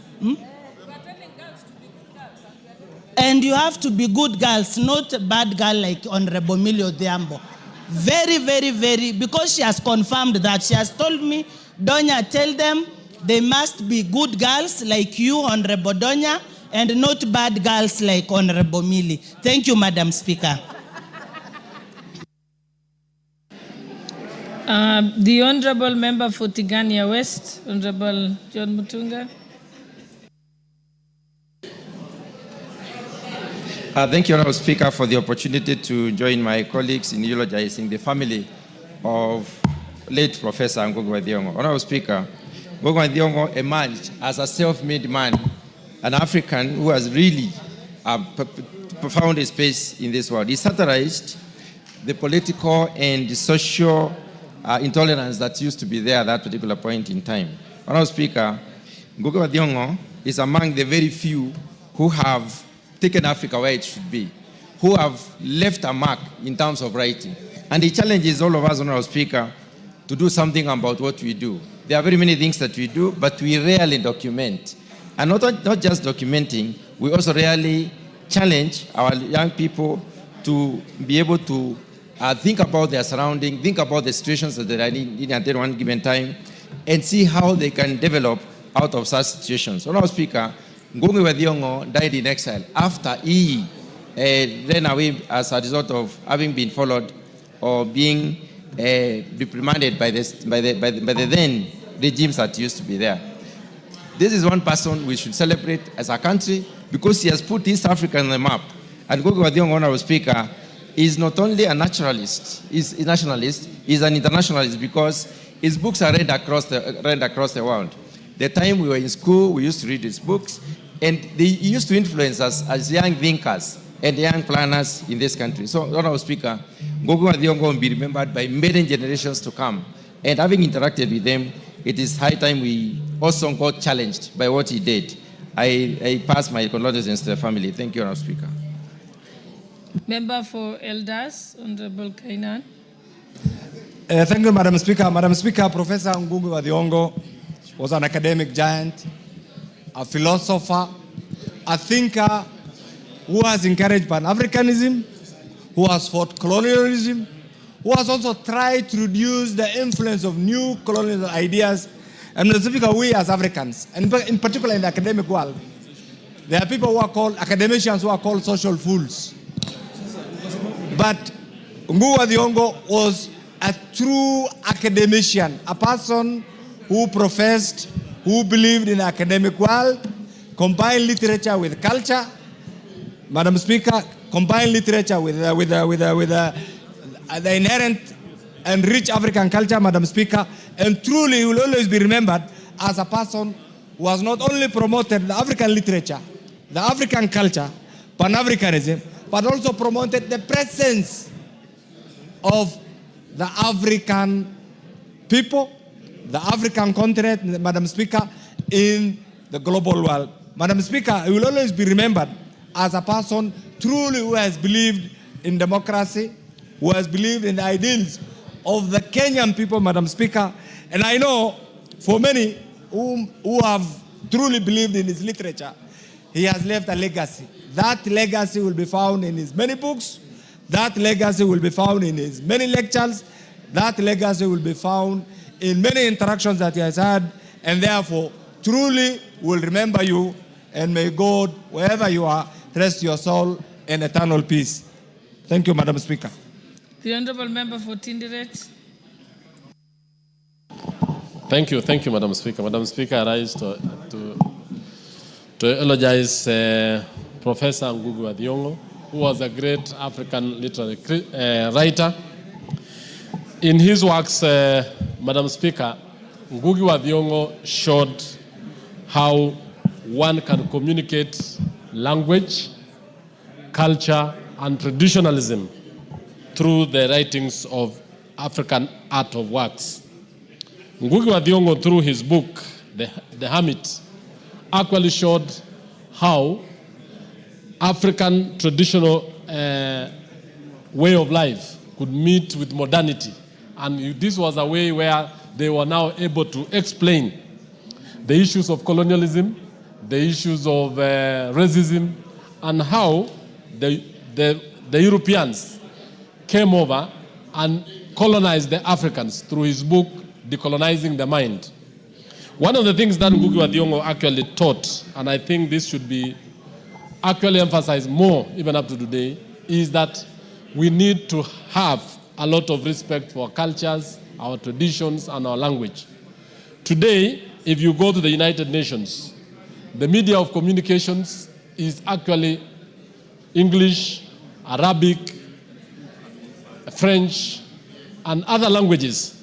and you have to be good girls, not a bad girl like Honorable Millie Odhiambo. Very, very, very, because she has confirmed that. She has told me, Donya, tell them they must be good girls like you, Honorable Donya, and not bad girls like Honorable Millie. Thank you, Madam Speaker. The Honorable Member for Tigania West, Honorable John Mutunga. Thank you, Honorable Speaker, for the opportunity to join my colleagues in eulogizing the family of late Professor Ngugi wa Thiong'o. Honorable Speaker, Ngugi wa Thiong'o emerged as a self-made man, an African who has really found a space in this world. He satirized the political and the social intolerance that used to be there at that particular point in time. Honorable Speaker, Ngugi wa Thiong'o is among the very few who have taken Africa where it should be, who have left a mark in terms of writing. And he challenges all of us, Honorable Speaker, to do something about what we do. There are very many things that we do, but we rarely document. And not just documenting, we also rarely challenge our young people to be able to think about their surroundings, think about the situations that they are in at one given time, and see how they can develop out of such situations. Honorable Speaker, Ngugi wa Thiong'o died in exile after he ran away as a result of having been followed or being reprimanded by the then regimes that used to be there. This is one person we should celebrate as a country because he has put East Africa on the map. And Ngugi wa Thiong'o, Honorable Speaker, is not only a naturalist, he's a nationalist, he's an internationalist because his books are read across the world. The time we were in school, we used to read his books, and they used to influence us as young thinkers and young planners in this country. So, Honorable Speaker, Ngugi wa Thiong'o will be remembered by many generations to come. And having interacted with them, it is high time we also got challenged by what he did. I pass my condolences to the family. Thank you, Honorable Speaker. Member for Elders, Honorable Kainan. Thank you, Madam Speaker. Madam Speaker, Professor Ngugi wa Thiong'o was an academic giant, a philosopher, a thinker who has encouraged Pan-Africanism, who has fought colonialism, who has also tried to reduce the influence of new colonial ideas. And Mr. Speaker, we as Africans, and in particular in the academic world, there are people who are called, academicians who are called social fools. But Ngugi wa Thiong'o was a true academician, a person who professed, who believed in the academic world, combined literature with culture. Madam Speaker, combined literature with the inherent and rich African culture, Madam Speaker, and truly will always be remembered as a person who has not only promoted the African literature, the African culture, Pan-Africanism, but also promoted the presence of the African people, the African continent, Madam Speaker, in the global world. Madam Speaker, he will always be remembered as a person truly who has believed in democracy, who has believed in the ideals of the Kenyan people, Madam Speaker. And I know for many who have truly believed in his literature, he has left a legacy. That legacy will be found in his many books. That legacy will be found in his many lectures. That legacy will be found in many interactions that he has had. And therefore, truly will remember you. And may God, wherever you are, rest your soul in eternal peace. Thank you, Madam Speaker. The Honourable Member for Tinderet. Thank you, Madam Speaker. Madam Speaker, I rise to eulogize Professor Ngugi wa Thiong'o, who was a great African literary writer. In his works, Madam Speaker, Ngugi wa Thiong'o showed how one can communicate language, culture, and traditionalism through the writings of African art of works. Ngugi wa Thiong'o, through his book, The Hermit, actually showed how African traditional way of life could meet with modernity. And this was a way where they were now able to explain the issues of colonialism, the issues of racism, and how the Europeans came over and colonized the Africans through his book, Decolonizing the Mind. One of the things that Ngugi wa Thiong'o actually taught, and I think this should be actually emphasized more even up to today, is that we need to have a lot of respect for our cultures, our traditions, and our language. Today, if you go to the United Nations, the media of communications is actually English, Arabic, French, and other languages.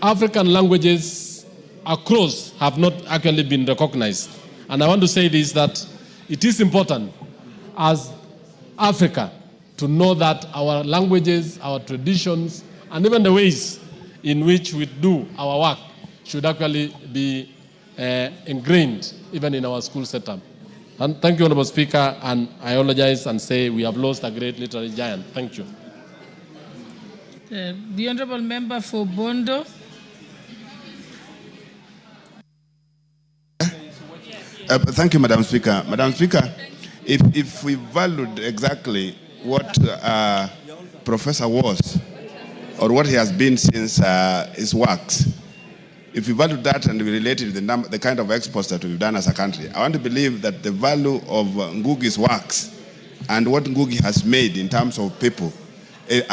African languages across have not actually been recognized. And I want to say this, that it is important as Africa to know that our languages, our traditions, and even the ways in which we do our work should actually be ingrained even in our school setup. And thank you, Honorable Speaker, and I apologize and say we have lost a great literary giant. Thank you. The Honorable Member for Bondo. Thank you, Madam Speaker. Madam Speaker, if we valued exactly what Professor was, or what he has been since his works, if we value that and we relate it to the kind of exports that we've done as a country, I want to believe that the value of Ngugi's works and what Ngugi has made in terms of people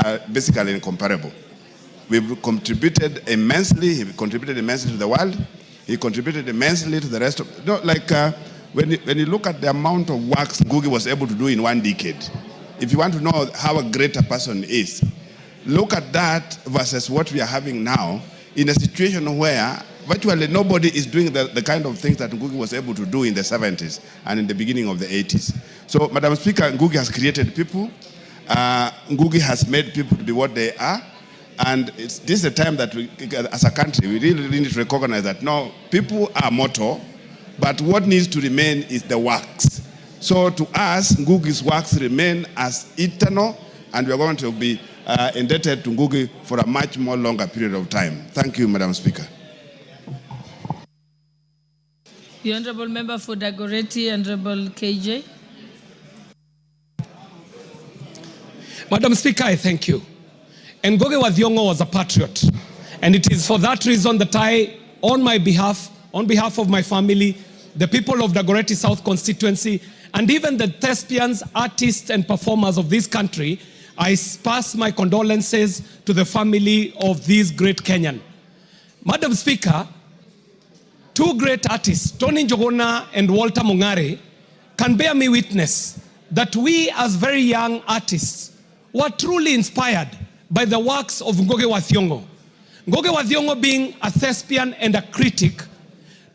are basically incomparable. We've contributed immensely. He contributed immensely to the world. He contributed immensely to the rest of, when you look at the amount of works Ngugi was able to do in 1 decade, if you want to know how a great a person is, look at that versus what we are having now in a situation where virtually nobody is doing the kind of things that Ngugi was able to do in the 70s and in the beginning of the 80s. So, Madam Speaker, Ngugi has created people. Ngugi has made people to be what they are. And this is a time that we, as a country, we really need to recognize that no, people are mortal, but what needs to remain is the works. So to us, Ngugi's works remain as eternal, and we are going to be indebted to Ngugi for a much more longer period of time. Thank you, Madam Speaker. The Honorable Member for Dagoretti, Honorable KJ. Madam Speaker, I thank you. Ngugi wa Thiong'o was a patriot, and it is for that reason that I, on behalf of my family, the people of Dagoretti South constituency, and even the thespians, artists, and performers of this country, I pass my condolences to the family of this great Kenyan. Madam Speaker, two great artists, Tony Njogona and Walter Mung'are, can bear me witness that we as very young artists were truly inspired by the works of Ngugi wa Thiong'o. Ngugi wa Thiong'o, being a thespian and a critic,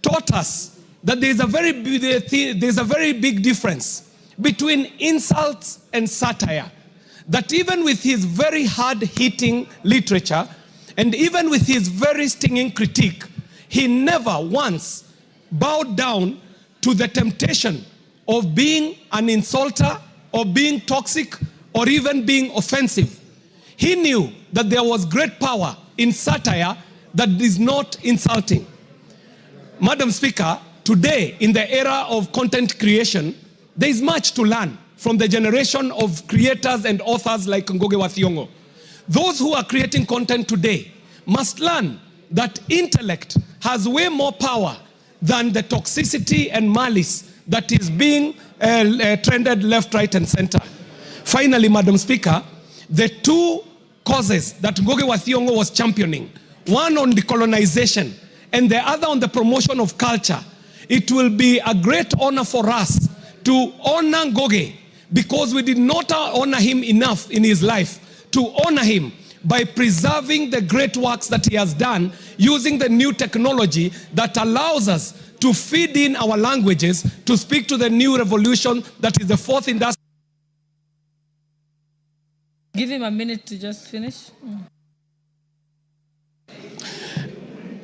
taught us that there's a very big difference between insults and satire. That even with his very hard-hitting literature, and even with his very stinging critique, he never once bowed down to the temptation of being an insulter, or being toxic, or even being offensive. He knew that there was great power in satire that is not insulting. Madam Speaker, today, in the era of content creation, there is much to learn from the generation of creators and authors like Ngugi wa Thiong'o. Those who are creating content today must learn that intellect has way more power than the toxicity and malice that is being trended left, right, and center. Finally, Madam Speaker, the two causes that Ngugi wa Thiong'o was championing, one on decolonization and the other on the promotion of culture. It will be a great honor for us to honor Ngugi, because we did not honor him enough in his life, to honor him by preserving the great works that he has done using the new technology that allows us to feed in our languages to speak to the new revolution that is the fourth industry. Give him a minute to just finish.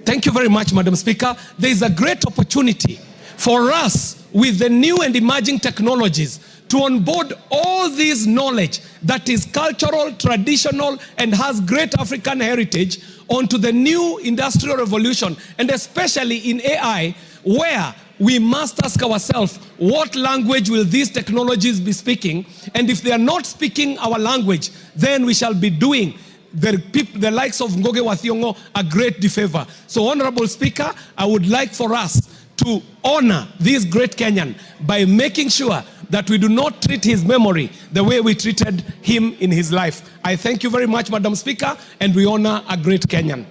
Thank you very much, Madam Speaker. There is a great opportunity for us with the new and emerging technologies to onboard all this knowledge that is cultural, traditional, and has great African heritage onto the new industrial revolution, and especially in AI, where we must ask ourselves, what language will these technologies be speaking? And if they are not speaking our language, then we shall be doing the likes of Ngugi wa Thiong'o a great disfavor. So, Honorable Speaker, I would like for us to honor this great Kenyan by making sure that we do not treat his memory the way we treated him in his life. I thank you very much, Madam Speaker, and we honor a great Kenyan.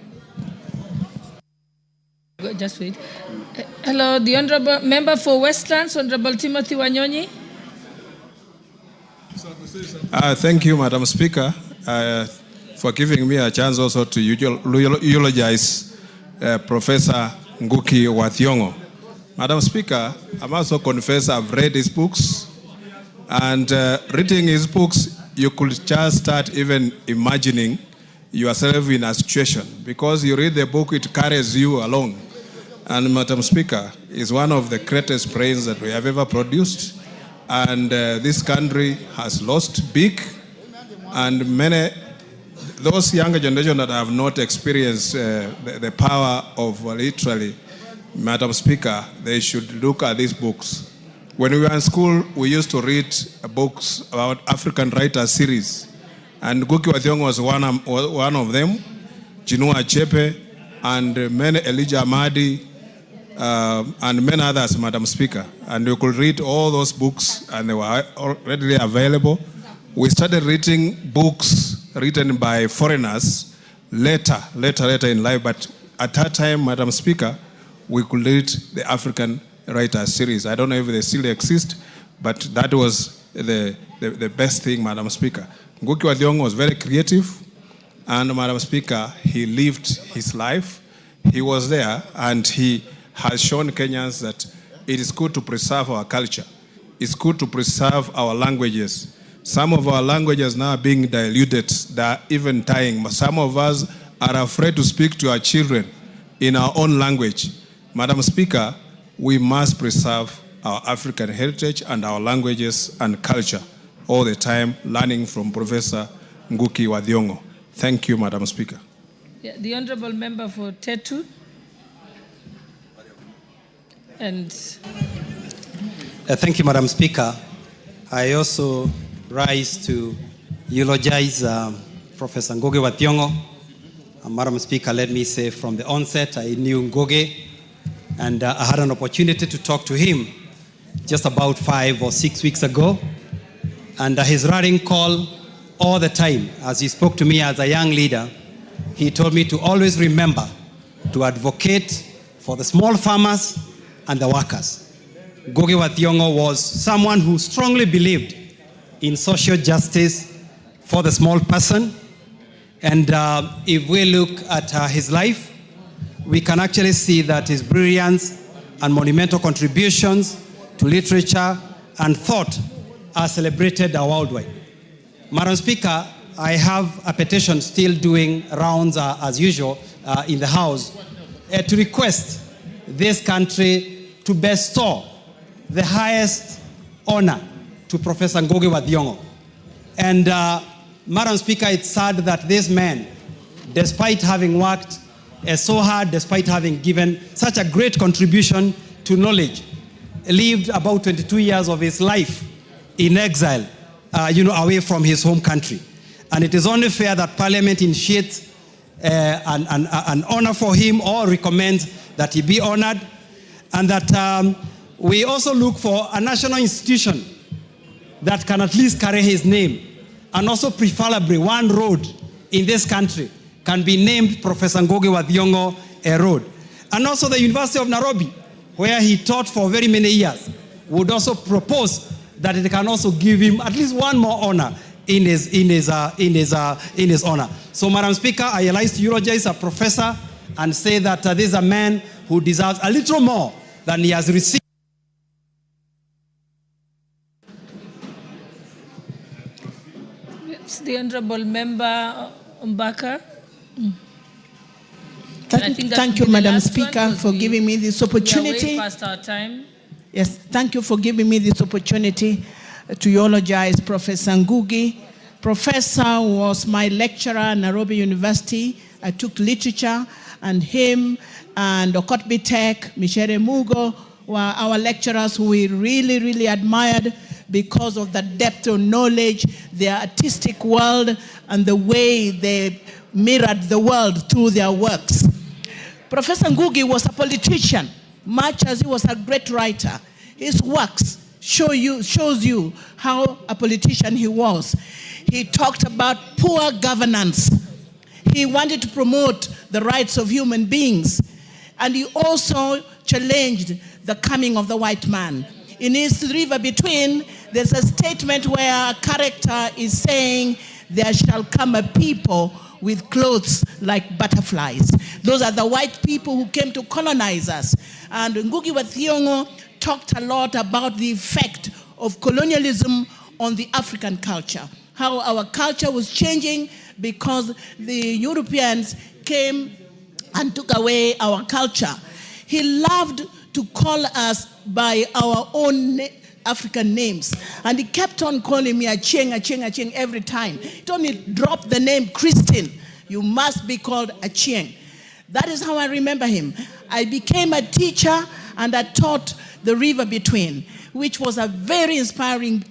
Just wait. Hello, the Honorable Member for Westlands, Honorable Timothy Wanyonyi. Thank you, Madam Speaker, for giving me a chance also to eulogize Professor Ngugi wa Thiong'o. Madam Speaker, I must also confess I've read his books, and reading his books, you could just start even imagining yourself in a situation, because you read the book, it carries you along. And Madam Speaker, is one of the greatest brains that we have ever produced, and this country has lost big, and many, those younger generation that have not experienced the power of literally, Madam Speaker, they should look at these books. When we were in school, we used to read books about African writers series, and Ngugi wa Thiong'o was one of them, Chinua Achebe, and many Elijah Amadi, and many others, Madam Speaker. And you could read all those books, and they were readily available. We started reading books written by foreigners later in life, but at that time, Madam Speaker, we could read the African writers series. I don't know if they still exist, but that was the best thing, Madam Speaker. Ngugi wa Thiong'o was very creative, and Madam Speaker, he lived his life. He was there, and he has shown Kenyans that it is good to preserve our culture. It's good to preserve our languages. Some of our languages now are being diluted. They are even dying. Some of us are afraid to speak to our children in our own language. Madam Speaker, we must preserve our African heritage and our languages and culture all the time, learning from Professor Ngugi wa Thiong'o. Thank you, Madam Speaker. Yeah, the Honorable Member for Tetu. And thank you, Madam Speaker. I also rise to eulogize Professor Ngugi wa Thiong'o. Madam Speaker, let me say from the onset, I knew Ngugi, and I had an opportunity to talk to him just about 5 or 6 weeks ago. And his rallying call all the time, as he spoke to me as a young leader, he told me to always remember to advocate for the small farmers and the workers. Ngugi wa Thiong'o was someone who strongly believed in social justice for the small person. And if we look at his life, we can actually see that his brilliance and monumental contributions to literature and thought are celebrated worldwide. Madam Speaker, I have a petition still doing rounds as usual in the House to request this country to bestow the highest honor to Professor Ngugi wa Thiong'o. And Madam Speaker, it's sad that this man, despite having worked so hard, despite having given such a great contribution to knowledge, lived about 22 years of his life in exile, away from his home country. And it is only fair that Parliament initiates an honor for him or recommends that he be honored, and that we also look for a national institution that can at least carry his name. And also preferably one road in this country can be named Professor Ngugi wa Thiong'o a road. And also the University of Nairobi, where he taught for very many years, would also propose that it can also give him at least one more honor in his honor. So, Madam Speaker, I like to eulogize a professor and say that this is a man who deserves a little more than he has received. It's the Honorable Member Mbaka. Thank you, Madam Speaker, for giving me this opportunity. We are way past our time. Yes, thank you for giving me this opportunity to eulogize Professor Ngugi. Professor was my lecturer at Nairobi University. I took literature, and him and Okotbi Tech, Michere Mugo were our lecturers who we really, really admired because of the depth of knowledge, their artistic world, and the way they mirrored the world through their works. Professor Ngugi was a politician, much as he was a great writer. His works shows you how a politician he was. He talked about poor governance. He wanted to promote the rights of human beings. And he also challenged the coming of the white man. In his River Between, there's a statement where a character is saying, "There shall come a people with clothes like butterflies." Those are the white people who came to colonize us. And Ngugi wa Thiong'o talked a lot about the effect of colonialism on the African culture, how our culture was changing because the Europeans came and took away our culture. He loved to call us by our own African names. And he kept on calling me Achieng, Achieng, Achieng every time. He told me, drop the name Christine. You must be called Achieng. That is how I remember him. I became a teacher and I taught The River Between, which was a very inspiring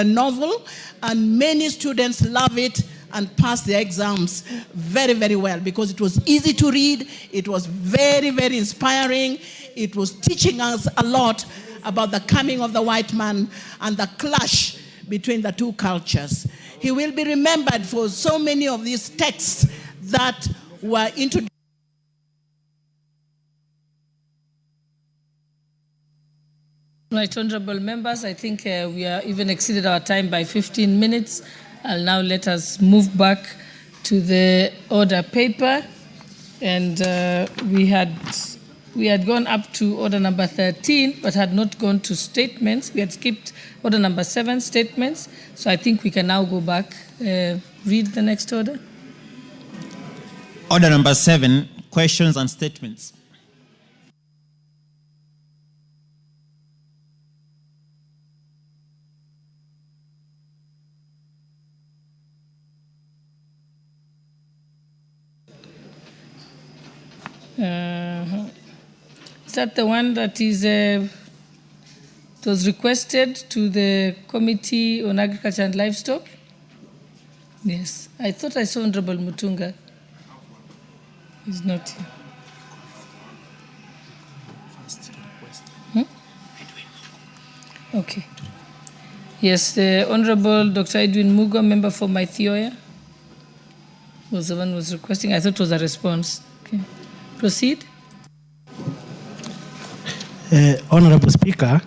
novel, and many students love it and pass their exams very, very well because it was easy to read. It was very, very inspiring. It was teaching us a lot about the coming of the white man and the clash between the two cultures. He will be remembered for so many of these texts that were introduced. Right, honorable members, I think we are even exceeded our time by 15 minutes. I'll now let us move back to the order paper. And we had gone up to order number 13, but had not gone to statements. We had skipped order number 7, statements. So I think we can now go back. Read the next order. Order number 7, questions and statements. Is that the one that is was requested to the Committee on Agriculture and Livestock? Yes, I thought I saw Honorable Mutunga. He's not here. Okay. Yes, the Honorable Dr. Edwin Mugo, member for Maithioya, was the one who was requesting. I thought it was a response. Okay. Proceed. Honorable Speaker,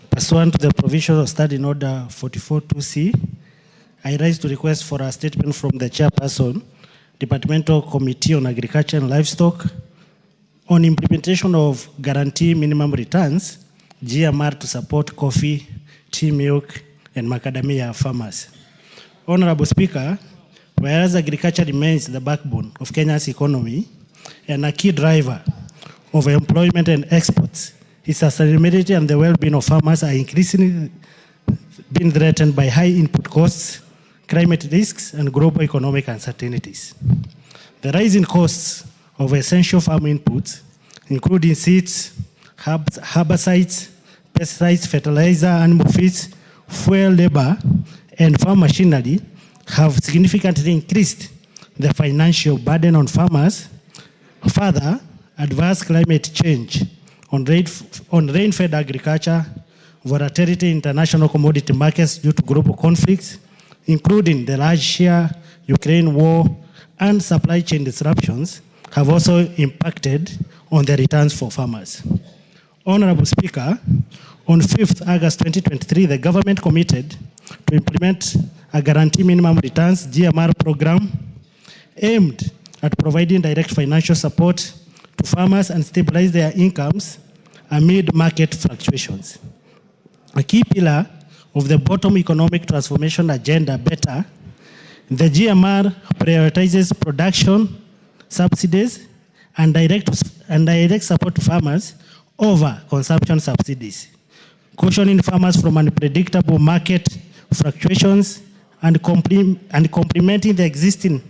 pursuant to the provision of Standing Order 44.2c, I rise to request for a statement from the Chairperson, Departmental Committee on Agriculture and Livestock, on implementation of Guarantee Minimum Returns, GMR, to support coffee, tea, milk, and macadamia farmers. Honorable Speaker, whereas agriculture remains the backbone of Kenya's economy and a key driver of employment and exports, its sustainability and the well-being of farmers are increasingly being threatened by high input costs, climate risks, and global economic uncertainties. The rising costs of essential farm inputs, including seeds, herbicides, pesticides, fertilizer, animal feeds, fuel, labor, and farm machinery, have significantly increased the financial burden on farmers. Further, adverse climate change on rain-fed agriculture, volatility in international commodity markets due to global conflicts, including the Russia-Ukraine war and supply chain disruptions, have also impacted on the returns for farmers. Honorable Speaker, on 5th August 2023, the government committed to implement a guarantee minimum returns GMR program aimed at providing direct financial support to farmers and stabilize their incomes amid market fluctuations. A key pillar of the bottom economic transformation agenda, BETTER, the GMR prioritizes production, subsidies, and direct support to farmers over consumption subsidies, cautioning farmers from unpredictable market fluctuations and complementing the existing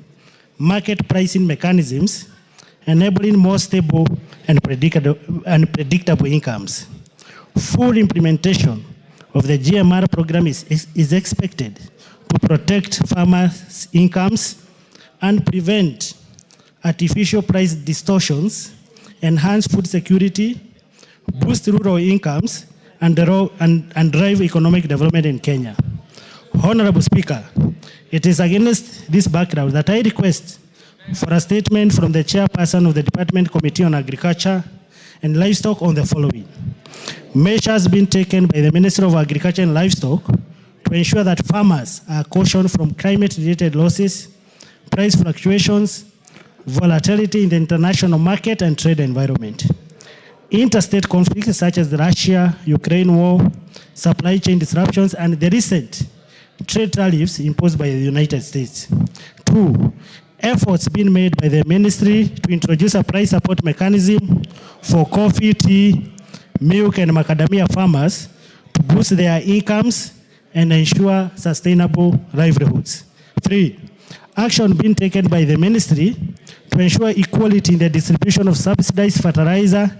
market pricing mechanisms, enabling more stable and predictable incomes. Full implementation of the GMR program is expected to protect farmers' incomes and prevent artificial price distortions, enhance food security, boost rural incomes, and drive economic development in Kenya. Honorable Speaker, it is against this background that I request for a statement from the chairperson of the Department Committee on Agriculture and Livestock on the following. Measures being taken by the Ministry of Agriculture and Livestock to ensure that farmers are cautioned from climate-related losses, price fluctuations, volatility in the international market and trade environment. Interstate conflicts such as the Russia-Ukraine war, supply chain disruptions, and the recent trade tariffs imposed by the United States. 2, efforts being made by the ministry to introduce a price support mechanism for coffee, tea, milk, and macadamia farmers to boost their incomes and ensure sustainable livelihoods. 3, action being taken by the ministry to ensure equality in the distribution of subsidized fertilizer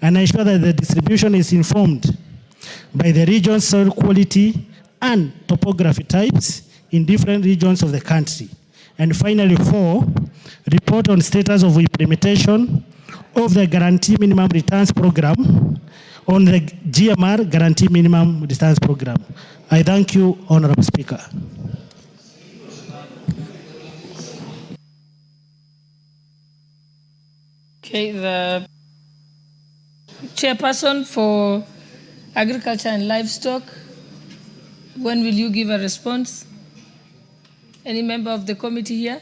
and ensure that the distribution is informed by the region's soil quality and topography types in different regions of the country. And finally, 4, report on status of implementation of the Guarantee Minimum Returns Program on the GMR Guarantee Minimum Returns Program. I thank you, Honorable Speaker. Okay, the chairperson for Agriculture and Livestock, when will you give a response? Any member of the committee here?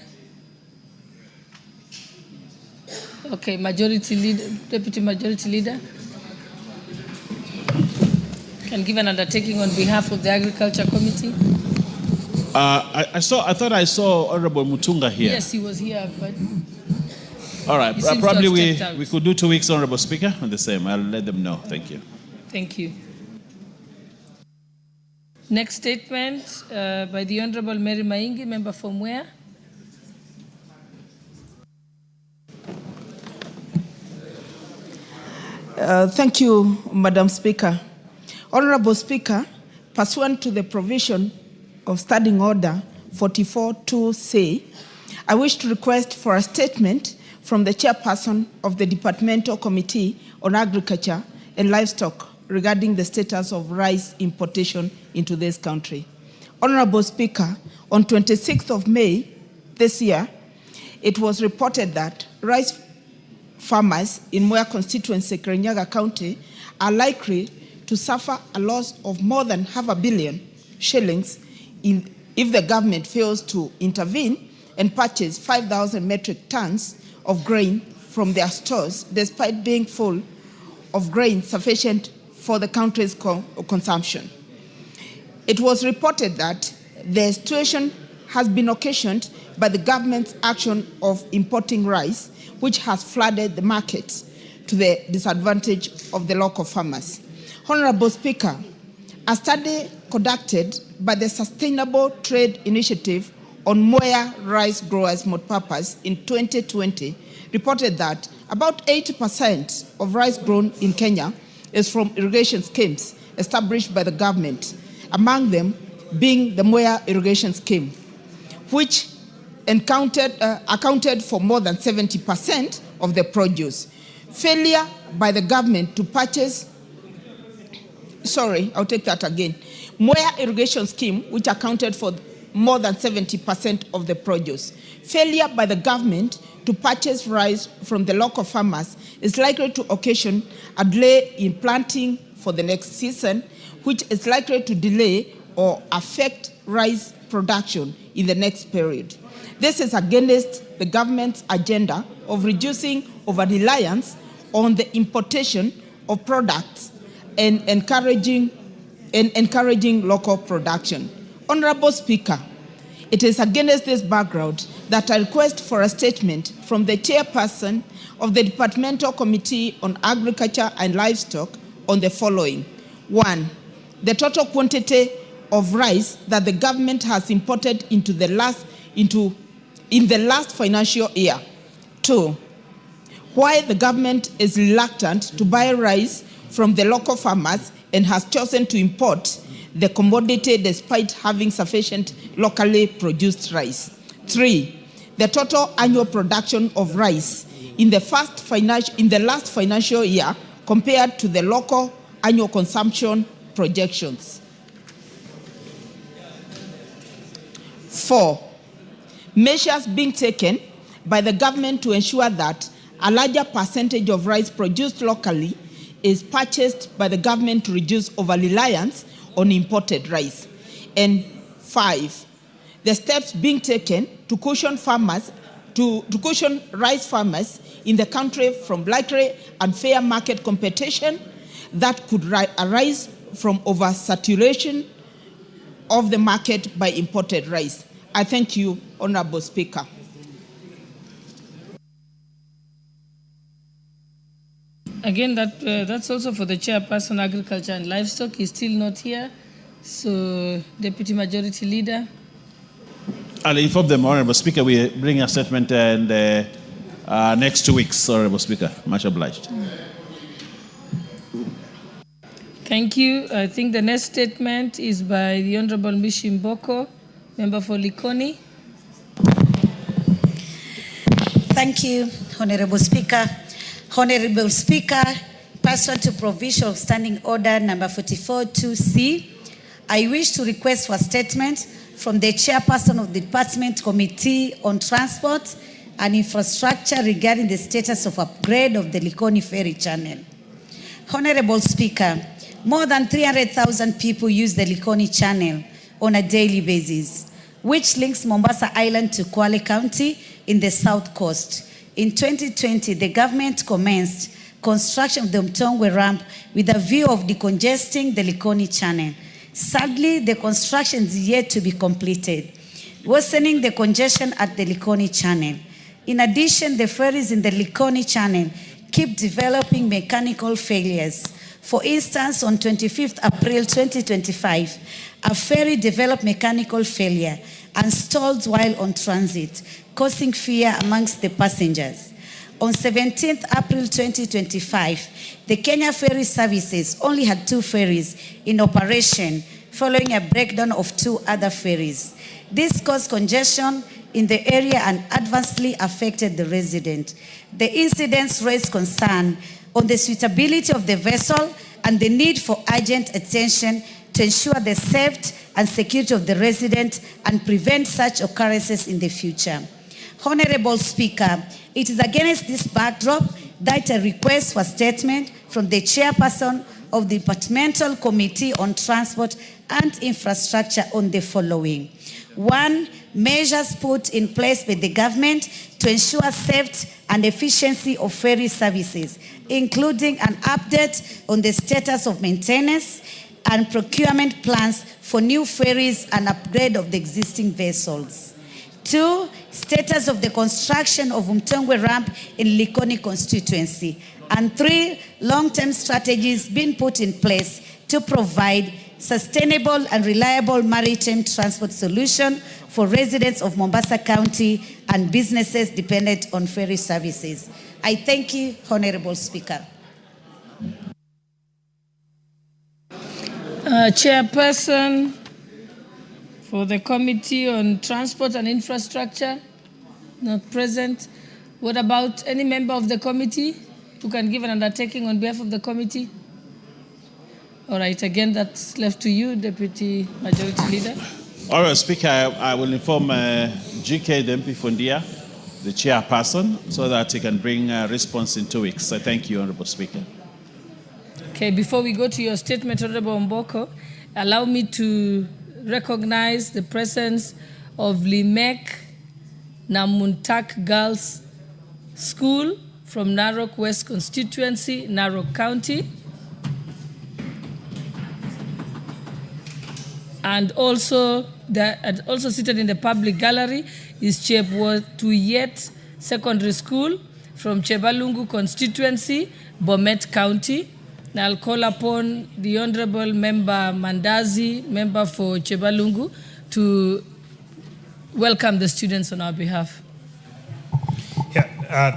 Okay, Majority Leader, Deputy Majority Leader. Can give an undertaking on behalf of the Agriculture Committee. I thought I saw Honorable Mutunga here. Yes, he was here, but all right, he seems to probably have stepped out. we could do 2 weeks, Honorable Speaker, on the same. I'll let them know. Thank you. Thank you. Next statement by the Honorable Mary Maingi, member from where? Thank you, Madam Speaker. Honorable Speaker, pursuant to the provision of Standing Order 44.2c, I wish to request for a statement from the chairperson of the Departmental Committee on Agriculture and Livestock regarding the status of rice importation into this country. Honorable Speaker, on 26th of May this year, it was reported that rice farmers in Mwea constituency, Kirinyaga County, are likely to suffer a loss of more than $500 million shillings if the government fails to intervene and purchase 5,000 metric tons of grain from their stores, despite being full of grain sufficient for the country's consumption. It was reported that the situation has been occasioned by the government's action of importing rice, which has flooded the market to the disadvantage of the local farmers. Honorable Speaker, a study conducted by the Sustainable Trade Initiative on Mwea rice growers' multipurpose in 2020 reported that about 80% of rice grown in Kenya is from irrigation schemes established by the government, among them being the Mwea irrigation scheme, which accounted for more than 70% of the produce. Failure by the government to purchase, Mwea irrigation scheme, which accounted for more than 70% of the produce. Failure by the government to purchase rice from the local farmers is likely to occasion a delay in planting for the next season, which is likely to delay or affect rice production in the next period. This is against the government's agenda of reducing over-reliance on the importation of products and encouraging local production. Honorable Speaker, it is against this background that I request for a statement from the chairperson of the Departmental Committee on Agriculture and Livestock on the following. 1. The total quantity of rice that the government has imported in the last financial year. 2. Why the government is reluctant to buy rice from the local farmers and has chosen to import the commodity despite having sufficient locally produced rice. 3. The total annual production of rice in the last financial year compared to the local annual consumption projections. 4. Measures being taken by the government to ensure that a larger percentage of rice produced locally is purchased by the government to reduce over-reliance on imported rice. And 5, the steps being taken to cushion rice farmers in the country from likely unfair market competition that could arise from oversaturation of the market by imported rice. I thank you, Honorable Speaker. Again, that's also for the chairperson, Agriculture and Livestock. He's still not here. So, Deputy Majority Leader. I'll inform them, Honorable Speaker, we bring a statement in the next 2 weeks, Honorable Speaker. Much obliged. Thank you. I think the next statement is by the Honorable Mishi Mboko, member for Likoni. Thank you, Honorable Speaker. Honorable Speaker, pursuant to provision of Standing Order number 44-2C, I wish to request for a statement from the chairperson of the Department Committee on Transport and Infrastructure regarding the status of upgrade of the Likoni Ferry Channel. Honorable Speaker, more than 300,000 people use the Likoni Channel on a daily basis, which links Mombasa Island to Kwale County in the South Coast. In 2020, the government commenced construction of the Thiong'o ramp with a view of decongesting the Likoni Channel. Sadly, the construction is yet to be completed, worsening the congestion at the Likoni Channel. In addition, the ferries in the Likoni Channel keep developing mechanical failures. For instance, on 25th April 2025, a ferry developed mechanical failure and stalled while on transit, causing fear amongst the passengers. On 17th April 2025, the Kenya Ferry Services only had 2 ferries in operation following a breakdown of 2 other ferries. This caused congestion in the area and adversely affected the residents. The incidents raised concern on the suitability of the vessel and the need for urgent attention to ensure the safety and security of the resident and prevent such occurrences in the future. Honorable Speaker, it is against this backdrop that I request for a statement from the chairperson of the Departmental Committee on Transport and Infrastructure on the following. 1. Measures put in place by the government to ensure safety and efficiency of ferry services, including an update on the status of maintenance and procurement plans for new ferries and upgrade of the existing vessels. 2. Status of the construction of Thiong'o ramp in Likoni constituency. And 3. Long-term strategies being put in place to provide sustainable and reliable maritime transport solution for residents of Mombasa County and businesses dependent on ferry services. I thank you, Honorable Speaker. Chairperson for the Committee on Transport and Infrastructure, not present. What about any member of the committee who can give an undertaking on behalf of the committee? All right, again, that's left to you, Deputy Majority Leader. All right, Speaker, I will inform GK, the MP for Ndia, the chairperson so that he can bring a response in 2 weeks. So thank you, Honorable Speaker. Okay, before we go to your statement, Honorable Mboko, allow me to recognize the presence of Limek Namuntak Girls School from Narok West Constituency, Narok County. And also seated in the public gallery is Chepwotuyet Secondary School from Chebalungu constituency, Bomet County. Now I'll call upon the Honorable Member Mandazi, member for Chebalungu, to welcome the students on our behalf.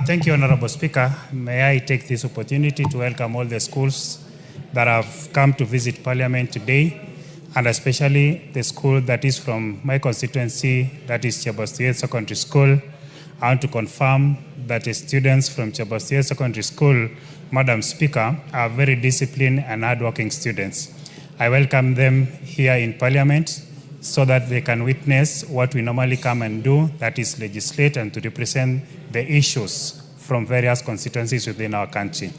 Thank you, Honorable Speaker. May I take this opportunity to welcome all the schools that have come to visit Parliament today, and especially the school that is from my constituency, that is Chebostuyet Secondary School. I want to confirm that the students from Chebostuyet Secondary School, Madam Speaker, are very disciplined and hardworking students. I welcome them here in Parliament so that they can witness what we normally come and do, that is legislate and to represent the issues from various constituencies within our country.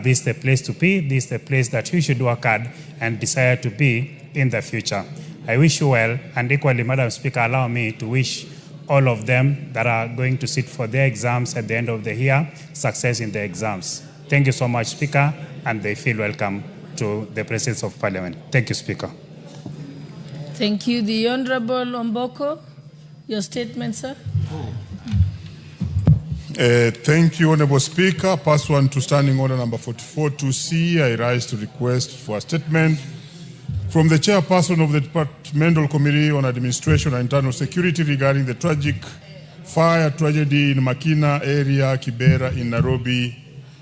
This is the place to be. This is the place that you should work hard and desire to be in the future. I wish you well, and equally, Madam Speaker, allow me to wish all of them that are going to sit for their exams at the end of the year success in their exams. Thank you so much, Speaker, and they feel welcome to the presence of Parliament. Thank you, Speaker. Thank you. The Honorable Mboko, your statement, sir. Thank you, Honorable Speaker. Pursuant to Standing Order number 44-2C, I rise to request for a statement from the Chairperson of the Departmental Committee on Administration and Internal Security regarding the tragic fire tragedy in Makina area, Kibera, in Nairobi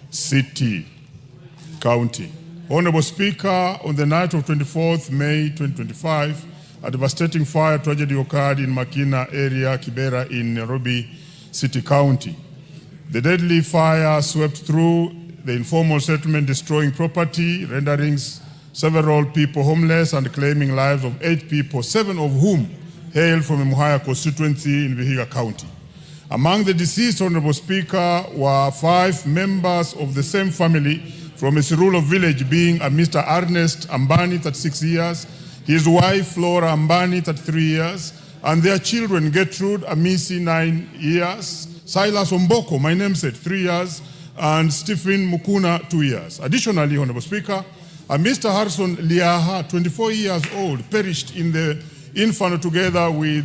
City, County. Honorable Speaker, on the night of 24th May 2025, a devastating fire tragedy occurred in Makina area, Kibera, in Nairobi City, County. The deadly fire swept through the informal settlement, destroying property, rendering several people homeless and claiming lives of 8 people, 7 of whom hail from the Muhaya constituency in Vihiga County. Among the deceased, Honorable Speaker, were 5 members of the same family from a Sirulo village, being a Mr. Ernest Ambani, 36 years, his wife Flora Ambani, 33 years, and their children Gertrude Amisi, 9 years, Silas Omboko, my namesake, 3 years, and Stephen Mukuna, 2 years. Additionally, Honorable Speaker, a Mr. Harrison Liaha, 24 years old, perished in the inferno together with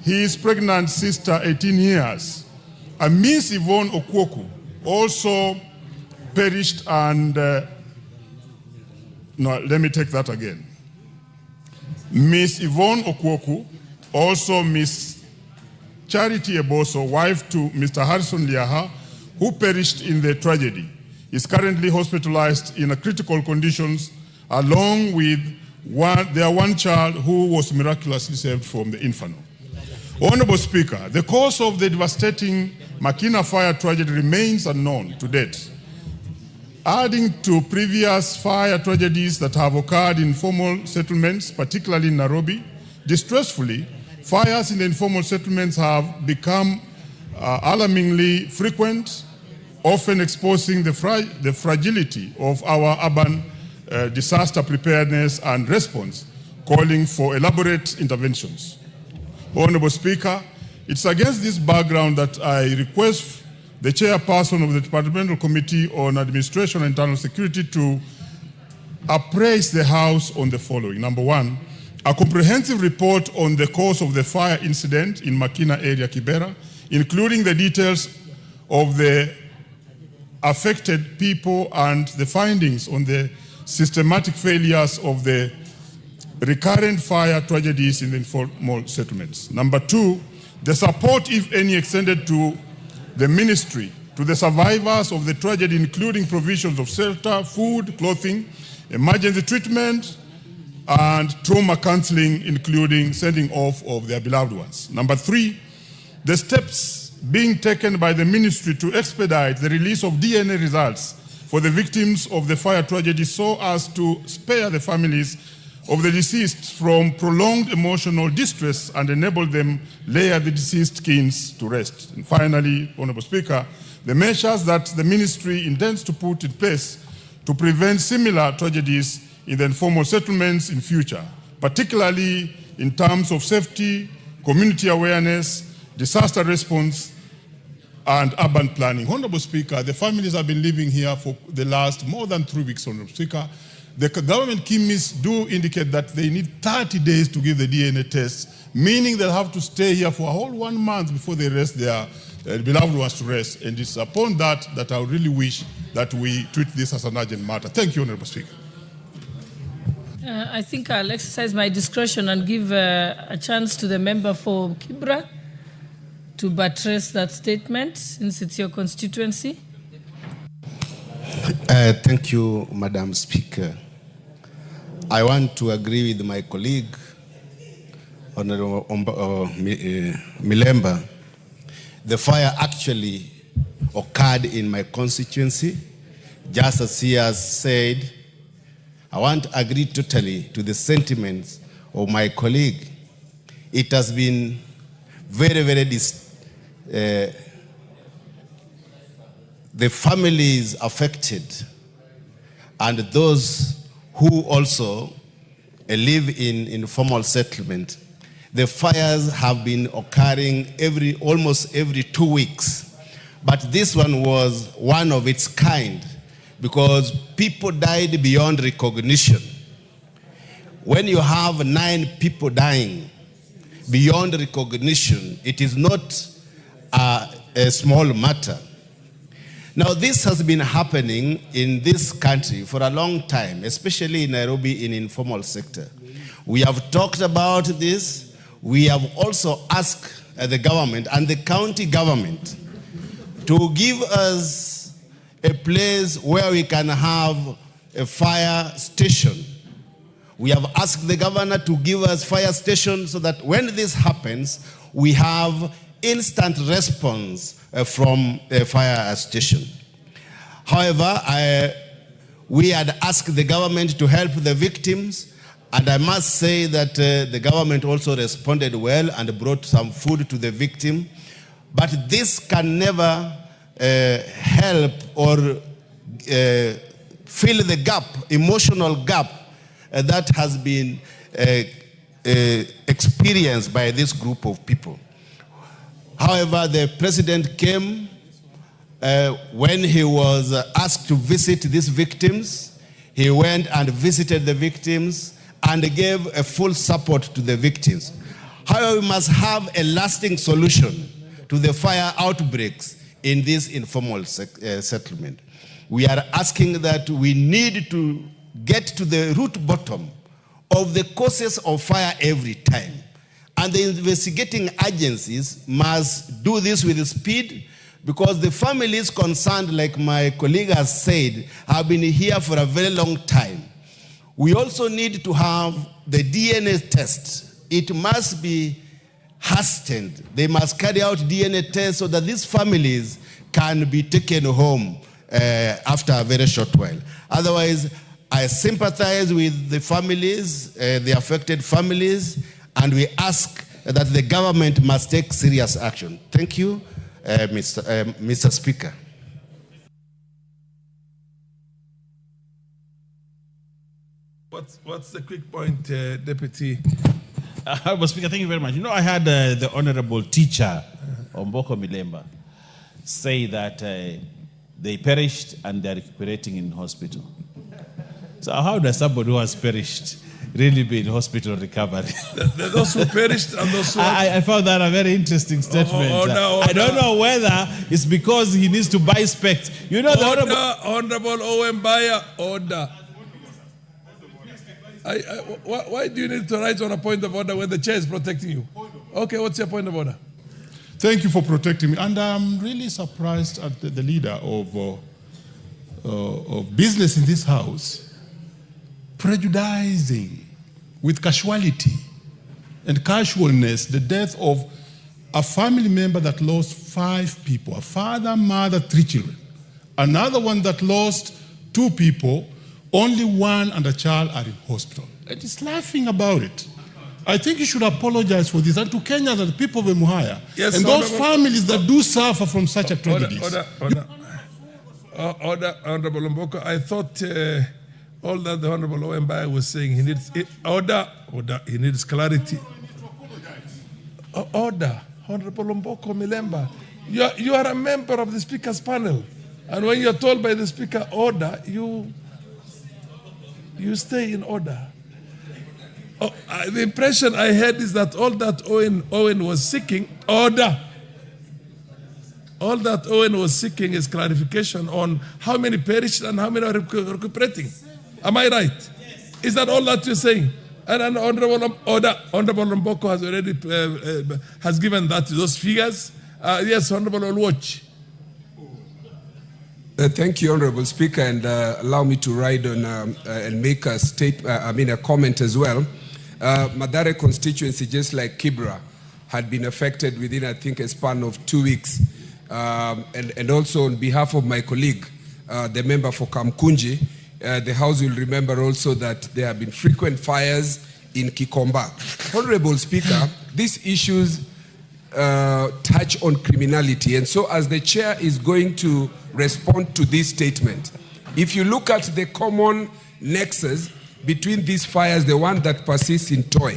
his pregnant sister, 18 years. A Miss Yvonne Okwoku also perished and, no, let me take that again. Miss Yvonne Okwoku, also Miss Charity Eboso, wife to Mr. Harrison Liaha, who perished in the tragedy, is currently hospitalized in a critical conditions, along with their one child who was miraculously saved from the inferno. Honorable Speaker, the cause of the devastating Makina fire tragedy remains unknown to date. Adding to previous fire tragedies that have occurred in informal settlements, particularly in Nairobi, distressfully, fires in the informal settlements have become alarmingly frequent, often exposing the fragility of our urban disaster preparedness and response, calling for elaborate interventions. Honorable Speaker, it's against this background that I request the chairperson of the Departmental Committee on Administration and Internal Security to appraise the House on the following. Number 1, a comprehensive report on the cause of the fire incident in Makina area, Kibera, including the details of the affected people and the findings on the systematic failures of the recurrent fire tragedies in the informal settlements. Number 2, the support, if any, extended to the ministry, to the survivors of the tragedy, including provisions of shelter, food, clothing, emergency treatment, and trauma counseling, including sending off of their beloved ones. Number 3, the steps being taken by the ministry to expedite the release of DNA results for the victims of the fire tragedy so as to spare the families of the deceased from prolonged emotional distress and enable them lay the deceased kins to rest. And finally, Honorable Speaker, the measures that the ministry intends to put in place to prevent similar tragedies in the informal settlements in future, particularly in terms of safety, community awareness, disaster response, and urban planning. Honorable Speaker, the families have been living here for the last more than 3 weeks, Honorable Speaker. The government chemists do indicate that they need 30 days to give the DNA test, meaning they'll have to stay here for a whole 1 month before they rest their beloved ones to rest. And it's upon that that I really wish that we treat this as an urgent matter. Thank you, Honorable Speaker. I think I'll exercise my discretion and give a chance to the member for Kibra to buttress that statement, since it's your constituency. Thank you, Madam Speaker. I want to agree with my colleague, Honorable Milemba. The fire actually occurred in my constituency, just as he has said. I want to agree totally to the sentiments of my colleague. It has been very, very the families affected and those who also live in informal settlement. The fires have been occurring almost every 2 weeks. But this one was one of its kind because people died beyond recognition. When you have 9 people dying beyond recognition, it is not a small matter. Now, this has been happening in this country for a long time, especially in Nairobi in informal sector. We have talked about this. We have also asked the government and the county government to give us a place where we can have a fire station. We have asked the governor to give us fire stations so that when this happens, we have instant response from a fire station. However, we had asked the government to help the victims, and I must say that the government also responded well and brought some food to the victim. But this can never help or fill the gap, emotional gap that has been experienced by this group of people. However, the president came when he was asked to visit these victims. He went and visited the victims and gave a full support to the victims. However, we must have a lasting solution to the fire outbreaks in this informal settlement. We are asking that we need to get to the root bottom of the causes of fire every time. And the investigating agencies must do this with speed because the families concerned, like my colleague has said, have been here for a very long time. We also need to have the DNA test. It must be hastened. They must carry out DNA tests so that these families can be taken home after a very short while. Otherwise, I sympathize with the families, the affected families, and we ask that the government must take serious action. Thank you, Mr. Speaker. What's the quick point, Deputy? Honorable Speaker, thank you very much. You know, I had the Honorable Teacher, Omboko Milemba, say that they perished and they're recuperating in hospital. So how does somebody who has perished really be in hospital recovery? Those who perished and those who... I found that a very interesting statement. I don't know whether it's because he needs to buy specs. You know, the Honorable Owen Baya, order. Why do you need to write on a point of order when the chair is protecting you? Okay, what's your point of order? Thank you for protecting me. And I'm really surprised at the leader of business in this house prejudicing with casualty and casualness the death of a family member that lost 5 people, a father, mother, 3 children. Another one that lost 2 people, only 1 and a child are in hospital. and is laughing about it. I think you should apologize for this, and to Kenya, and the people of Emuhaya, Yes, and those families that do suffer from such a tragedy. Honorable Mboko, I thought all that the Honorable Owenbai was saying, he needs order, he needs clarity. Order, Honorable Mboko Milemba, you are a member of the Speaker's panel, and when you are told by the Speaker order, you stay in order. The impression I had is that all that Owen was seeking, order. All that Owen was seeking is clarification on how many perished and how many are recuperating. Am I right? Yes. Is that all that you're saying? And Honorable Mboko has already has given that those figures. Yes, Honorable Olwoch. Thank you, Honorable Speaker, and allow me to ride on and make a a comment as well. Mathare constituency, just like Kibra, had been affected within, I think, a span of 2 weeks. And also on behalf of my colleague, the member for Kamkunji, the House will remember also that there have been frequent fires in Kikomba. Honorable Speaker, these issues touch on criminality, and so as the chair is going to respond to this statement, if you look at the common nexus between these fires, the one that persists in Toi,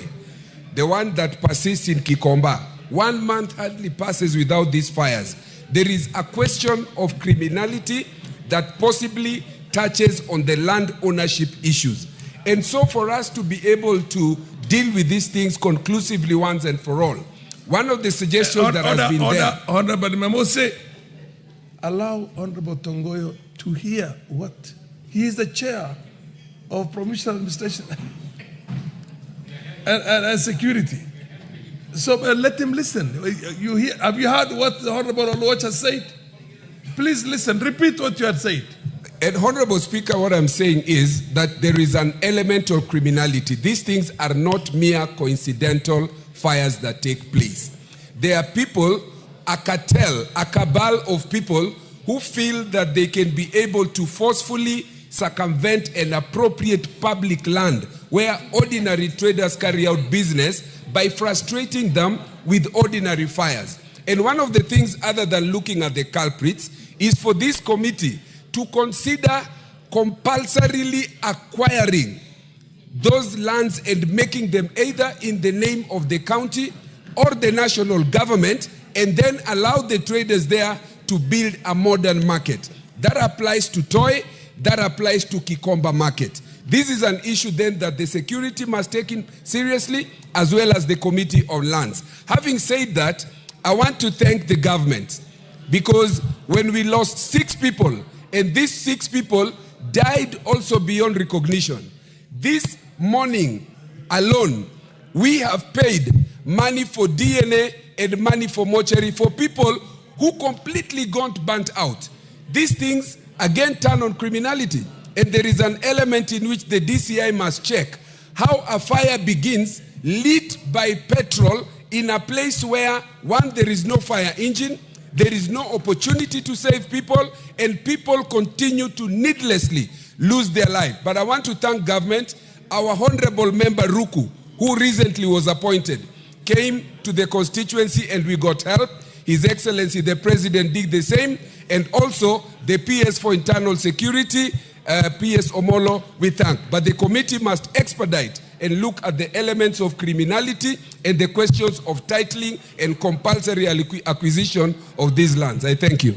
the one that persists in Kikomba, 1 month hardly passes without these fires. There is a question of criminality that possibly touches on the land ownership issues. And so for us to be able to deal with these things conclusively once and for all, one of the suggestions that has been there... Honorable Mamose, allow Honorable Tongoyo to hear what? He is the chair of provincial administration and security. So let him listen. Have you heard what the Honorable Olwoch has said? Please listen. Repeat what you had said. And Honorable Speaker, what I'm saying is that there is an element of criminality. These things are not mere coincidental fires that take place. There are people, a cartel, a cabal of people who feel that they can be able to forcefully circumvent an appropriate public land where ordinary traders carry out business by frustrating them with ordinary fires. And one of the things, other than looking at the culprits, is for this committee to consider compulsorily acquiring those lands and making them either in the name of the county or the national government, and then allow the traders there to build a modern market. That applies to Toi, that applies to Kikomba market. This is an issue then that the security must take in seriously, as well as the Committee on Lands. Having said that, I want to thank the government, because when we lost 6 people, and these 6 people died also beyond recognition, this morning alone, we have paid money for DNA and money for mortuary for people who completely got burnt out. These things again turn on criminality, and there is an element in which the DCI must check how a fire begins lit by petrol in a place where, one, there is no fire engine, there is no opportunity to save people, and people continue to needlessly lose their life. But I want to thank government. Our honorable member Ruku, who recently was appointed, came to the constituency and we got help. His Excellency the President did the same, and also the PS for Internal Security, PS Omolo, we thank. But the committee must expedite and look at the elements of criminality and the questions of titling and compulsory acquisition of these lands. I thank you.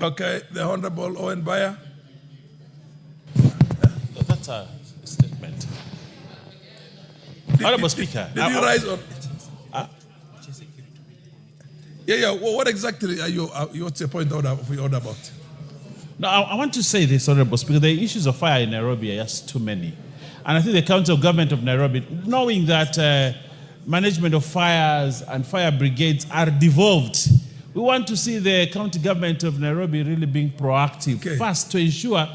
Okay, the Honorable Owen Bayer. That's a statement. Honorable Speaker. Did you rise on? Yeah. What exactly are you? What's your point of your order about? No, I want to say this, Honorable Speaker. The issues of fire in Nairobi are just too many, and I think the Council of Government of Nairobi, knowing that management of fires and fire brigades are devolved, we want to see the county government of Nairobi really being proactive first to ensure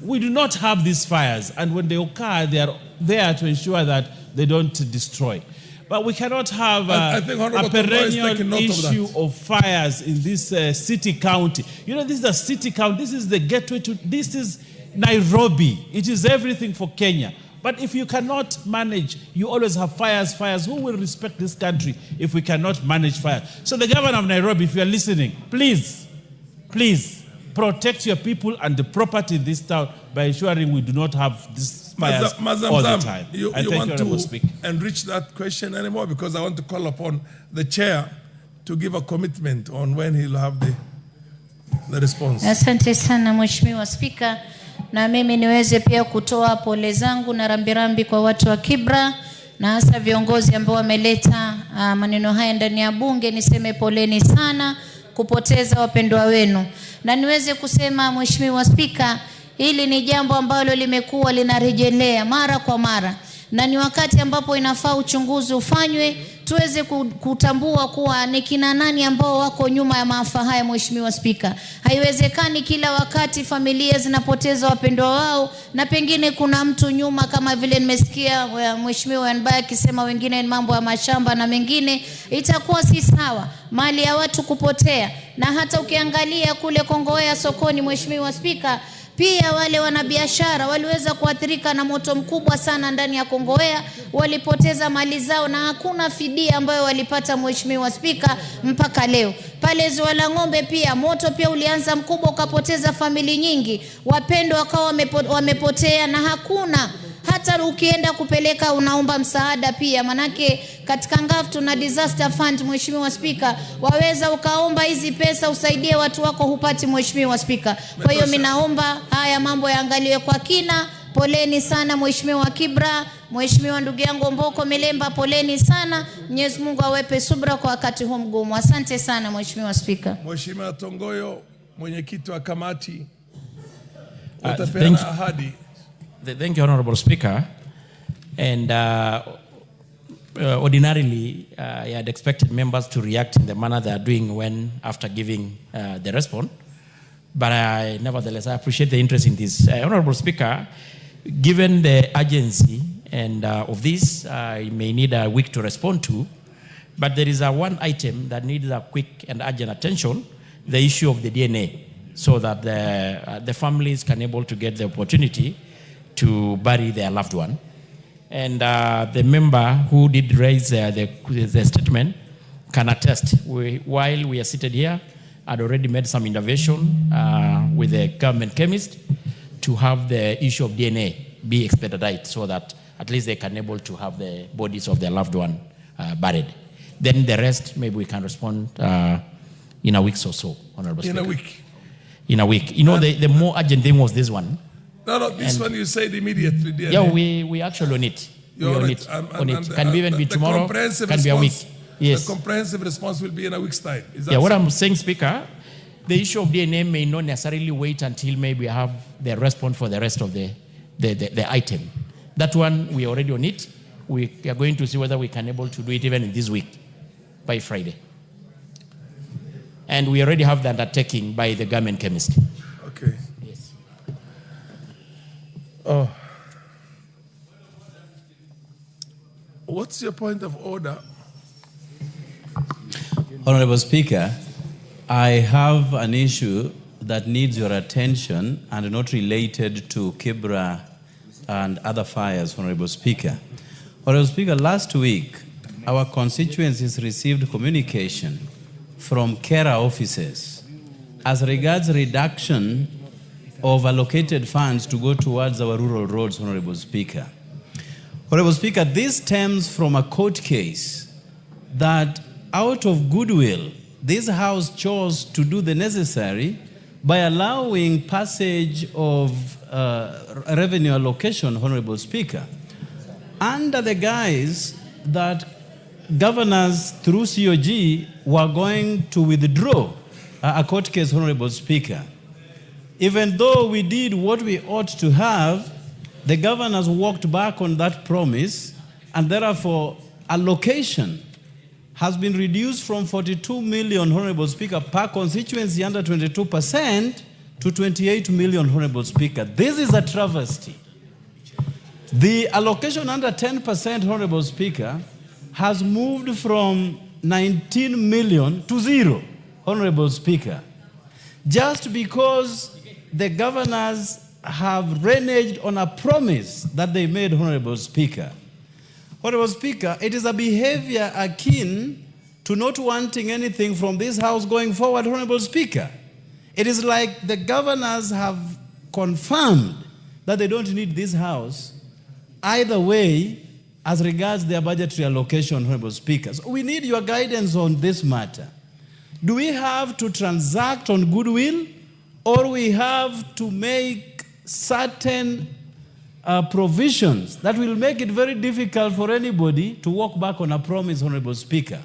we do not have these fires, and when they occur, they are there to ensure that they don't destroy. But we cannot have I think a perennial issue of fires in this city county. You know, this is a city county. This is the gateway to, this is Nairobi. It is everything for Kenya. But if you cannot manage, you always have fires. Who will respect this country if we cannot manage fire? So the governor of Nairobi, if you are listening, please protect your people and the property in this town by ensuring we do not have this fires all the time. You want to enrich that question anymore? Because I want to call upon the chair to give a commitment on when he'll have the response. Asante sana Mheshimiwa Spika, na mimi niweze pia kutoa pole zangu na rambirambi kwa watu wa Kibra na hasa viongozi ambao wameleta maneno haya ndani ya bunge. Niseme poleni sana kupoteza wapendwa wenu, na niweze kusema Mheshimiwa Spika, hili ni jambo ambalo limekuwa linarejelea mara kwa mara, na ni wakati ambapo inafaa uchunguzi ufanywe tuweze kutambua kuwa ni kina nani ambao wako nyuma ya maafa haya. Mheshimiwa Spika, haiwezekani kila wakati familia zinapoteza wapendwa wao na pengine kuna mtu nyuma, kama vile nimesikia Mheshimiwa Nbaya akisema wengine ni mambo ya mashamba na mengine. Itakuwa si sawa mali ya watu kupotea, na hata ukiangalia kule Kongowea sokoni, Mheshimiwa Spika, pia wale wanabiashara waliweza kuathirika na moto mkubwa sana ndani ya Kongowea, walipoteza mali zao na hakuna fidia ambayo walipata Mheshimiwa Spika mpaka leo. Pale Ziwa la Ng'ombe pia moto pia ulianza mkubwa ukapoteza famili nyingi, wapendwa wakawa wamepotea na hakuna hata ukienda kupeleka unaomba msaada pia, manake katika ngafu tuna disaster fund. Mheshimiwa Spika, waweza ukaomba hizi pesa usaidie watu wako, hupati Mheshimiwa Spika. Kwa hiyo mimi naomba haya mambo yaangaliwe kwa kina. Poleni sana Mheshimiwa Kibra, Mheshimiwa ndugu yangu Mboko Milemba, poleni sana. Mwenyezi Mungu awepe subra kwa wakati huu mgumu. Asante sana Mheshimiwa Spika. Mheshimiwa Tongoyo, mwenyekiti wa kamati, utapeana ahadi. Thank you, Honorable Speaker. And ordinarily, I had expected members to react in the manner they are doing when after giving the response. But nevertheless, I appreciate the interest in this. Honorable Speaker, given the urgency and of this, I may need a week to respond to. But there is one item that needs a quick and urgent attention: the issue of the DNA, so that the families can able to get the opportunity to bury their loved one. And the member who did raise the statement can attest. While we are seated here, I'd already made some intervention with the government chemist to have the issue of DNA be expedited, so that at least they can able to have the bodies of their loved one buried. Then the rest, maybe we can respond in a week or so, Honorable Speaker. In a week? In a week. You know, the more urgent thing was this one. No, this one you said immediately. DNA. Yeah, we actually on it. You're on it. Can be even be tomorrow, can be a week. Yes. The comprehensive response will be in a week's time. Is that yeah, what I'm saying, Speaker, the issue of DNA may not necessarily wait until maybe we have the response for the rest of the item. That one, we already on it. We are going to see whether we can able to do it even in this week, by Friday. And we already have the undertaking by the government chemist. Okay. Yes. Oh. What's your point of order? Honorable Speaker, I have an issue that needs your attention and not related to Kibra and other fires, Honorable Speaker. Honorable Speaker, last week, our constituencies received communication from CARA officers as regards reduction of allocated funds to go towards our rural roads, Honorable Speaker. Honorable Speaker, this stems from a court case that out of goodwill, this House chose to do the necessary by allowing passage of revenue allocation, Honorable Speaker, under the guise that governors through COG were going to withdraw a court case, Honorable Speaker. Even though we did what we ought to have, the governors walked back on that promise, and therefore allocation has been reduced from 42 million, Honorable Speaker, per constituency under 22% to 28 million, Honorable Speaker. This is a travesty. The allocation under 10%, Honorable Speaker, has moved from 19 million to 0, Honorable Speaker, just because the governors have reneged on a promise that they made, Honorable Speaker. Honorable Speaker, it is a behavior akin to not wanting anything from this House going forward, Honorable Speaker. It is like the governors have confirmed that they don't need this House either way as regards their budgetary allocation, Honorable Speaker. So we need your guidance on this matter. Do we have to transact on goodwill, or we have to make certain provisions that will make it very difficult for anybody to walk back on a promise, Honorable Speaker?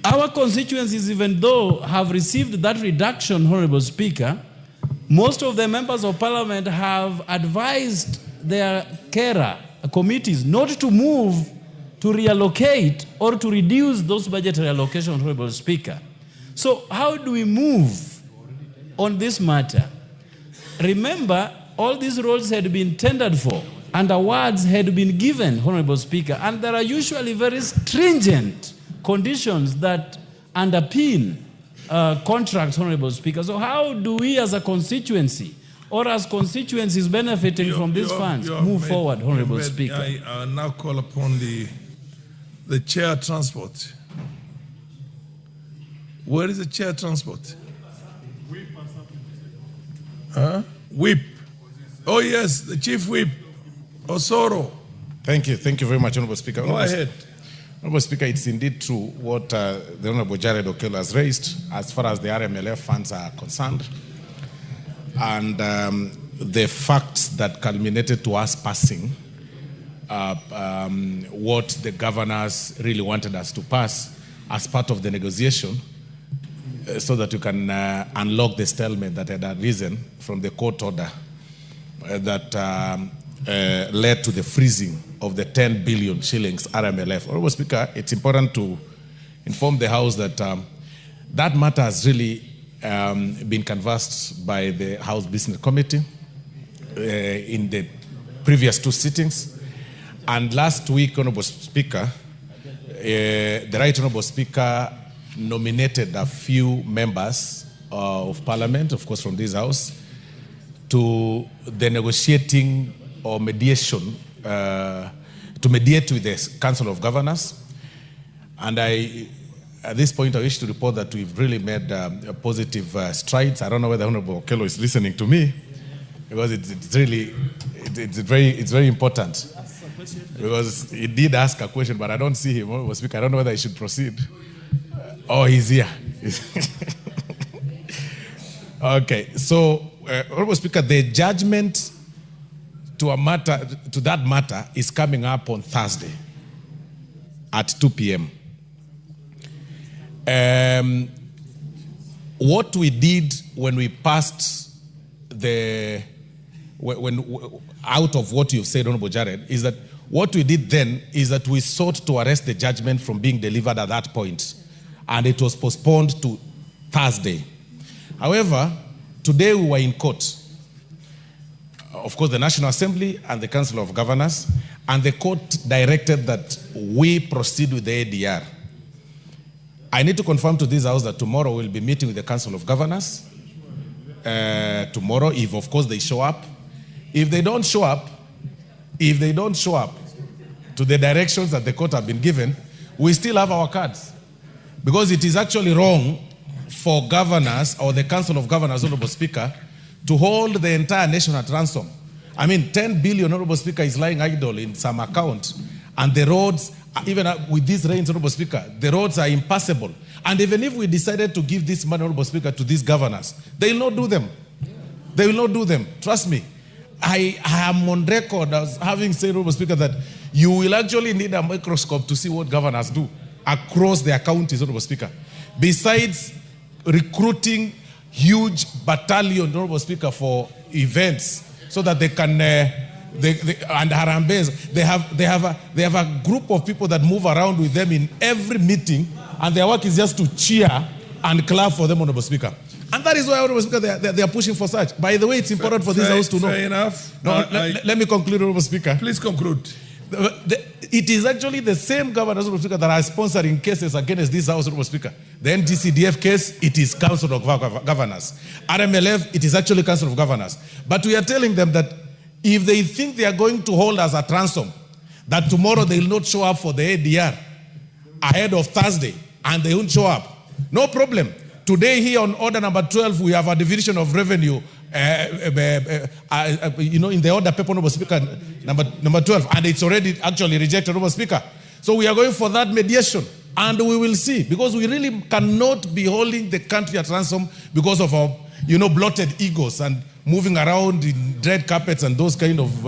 Our constituencies, even though have received that reduction, Honorable Speaker, most of the members of Parliament have advised their carer committees not to move to reallocate or to reduce those budgetary allocations, Honorable Speaker. So how do we move on this matter? Remember, all these roles had been tendered for and awards had been given, Honorable Speaker, and there are usually very stringent conditions that underpin contracts, Honorable Speaker. So how do we as a constituency or as constituencies benefiting from these funds move forward, Honorable Speaker? I now call upon the chair transport. Where is the chair transport? Whip. Oh yes, the chief whip, Osoro. Thank you very much, Honorable Speaker. Go ahead. Honorable Speaker, it's indeed true what the Honorable Jared Okello has raised as far as the RMLF funds are concerned. And the facts that culminated to us passing what the governors really wanted us to pass as part of the negotiation so that you can unlock the stalemate that had arisen from the court order that led to the freezing of the 10 billion shillings RMLF. Honorable Speaker, it's important to inform the House that that matter has really been canvassed by the House Business Committee in the previous two sittings. And last week, Honorable Speaker, the Right Honorable Speaker nominated a few members of Parliament, of course from this House, to the negotiating or mediation, to mediate with the Council of Governors. And at this point, I wish to report that we've really made positive strides. I don't know whether Honorable Okello is listening to me, because it's very important. Because he did ask a question, but I don't see him, Honorable Speaker. I don't know whether I should proceed. Oh, he's here. Okay, so Honorable Speaker, the judgment to that matter is coming up on Thursday at 2 p.m. What we did when we passed out of what you've said, Honorable Jared, is that what we did then is that we sought to arrest the judgment from being delivered at that point, and it was postponed to Thursday. However, today we were in court. Of course, the National Assembly and the Council of Governors, and the court directed that we proceed with the ADR. I need to confirm to this House that tomorrow we'll be meeting with the Council of Governors. Tomorrow, if of course they show up. If they don't show up to the directions that the court have been given, we still have our cards. Because it is actually wrong for governors or the Council of Governors, Honorable Speaker, to hold the entire nation at ransom. I mean, 10 billion, Honorable Speaker, is lying idle in some account. And the roads, even with these rains, Honorable Speaker, the roads are impassable. And even if we decided to give this money, Honorable Speaker, to these governors, they will not do them. They will not do them. Trust me. I am on record as having said, Honorable Speaker, that you will actually need a microscope to see what governors do across their counties, Honorable Speaker. Besides recruiting huge battalion, Honorable Speaker, for events so that they can, and Harambes, they have a group of people that move around with them in every meeting, and their work is just to cheer and clap for them, Honorable Speaker. And that is why, Honorable Speaker, they are pushing for such. By the way, it's important for this House to know. Fair enough. No, let me conclude, Honorable Speaker. Please conclude. it is actually the same governors, Honorable Speaker, that are sponsoring cases against this House, Honorable Speaker. The NDCDF case, it is Council of Governors. RMLF, it is actually Council of Governors. But we are telling them that if they think they are going to hold us at ransom, that tomorrow they will not show up for the ADR ahead of Thursday, and they won't show up. No problem. Today here on order number 12, we have a division of revenue, in the order paper, Honorable Speaker, number 12, and it's already actually rejected, Honorable Speaker. So we are going for that mediation, and we will see, because we really cannot be holding the country at ransom because of our, bloated egos and moving around in red carpets and those kind of...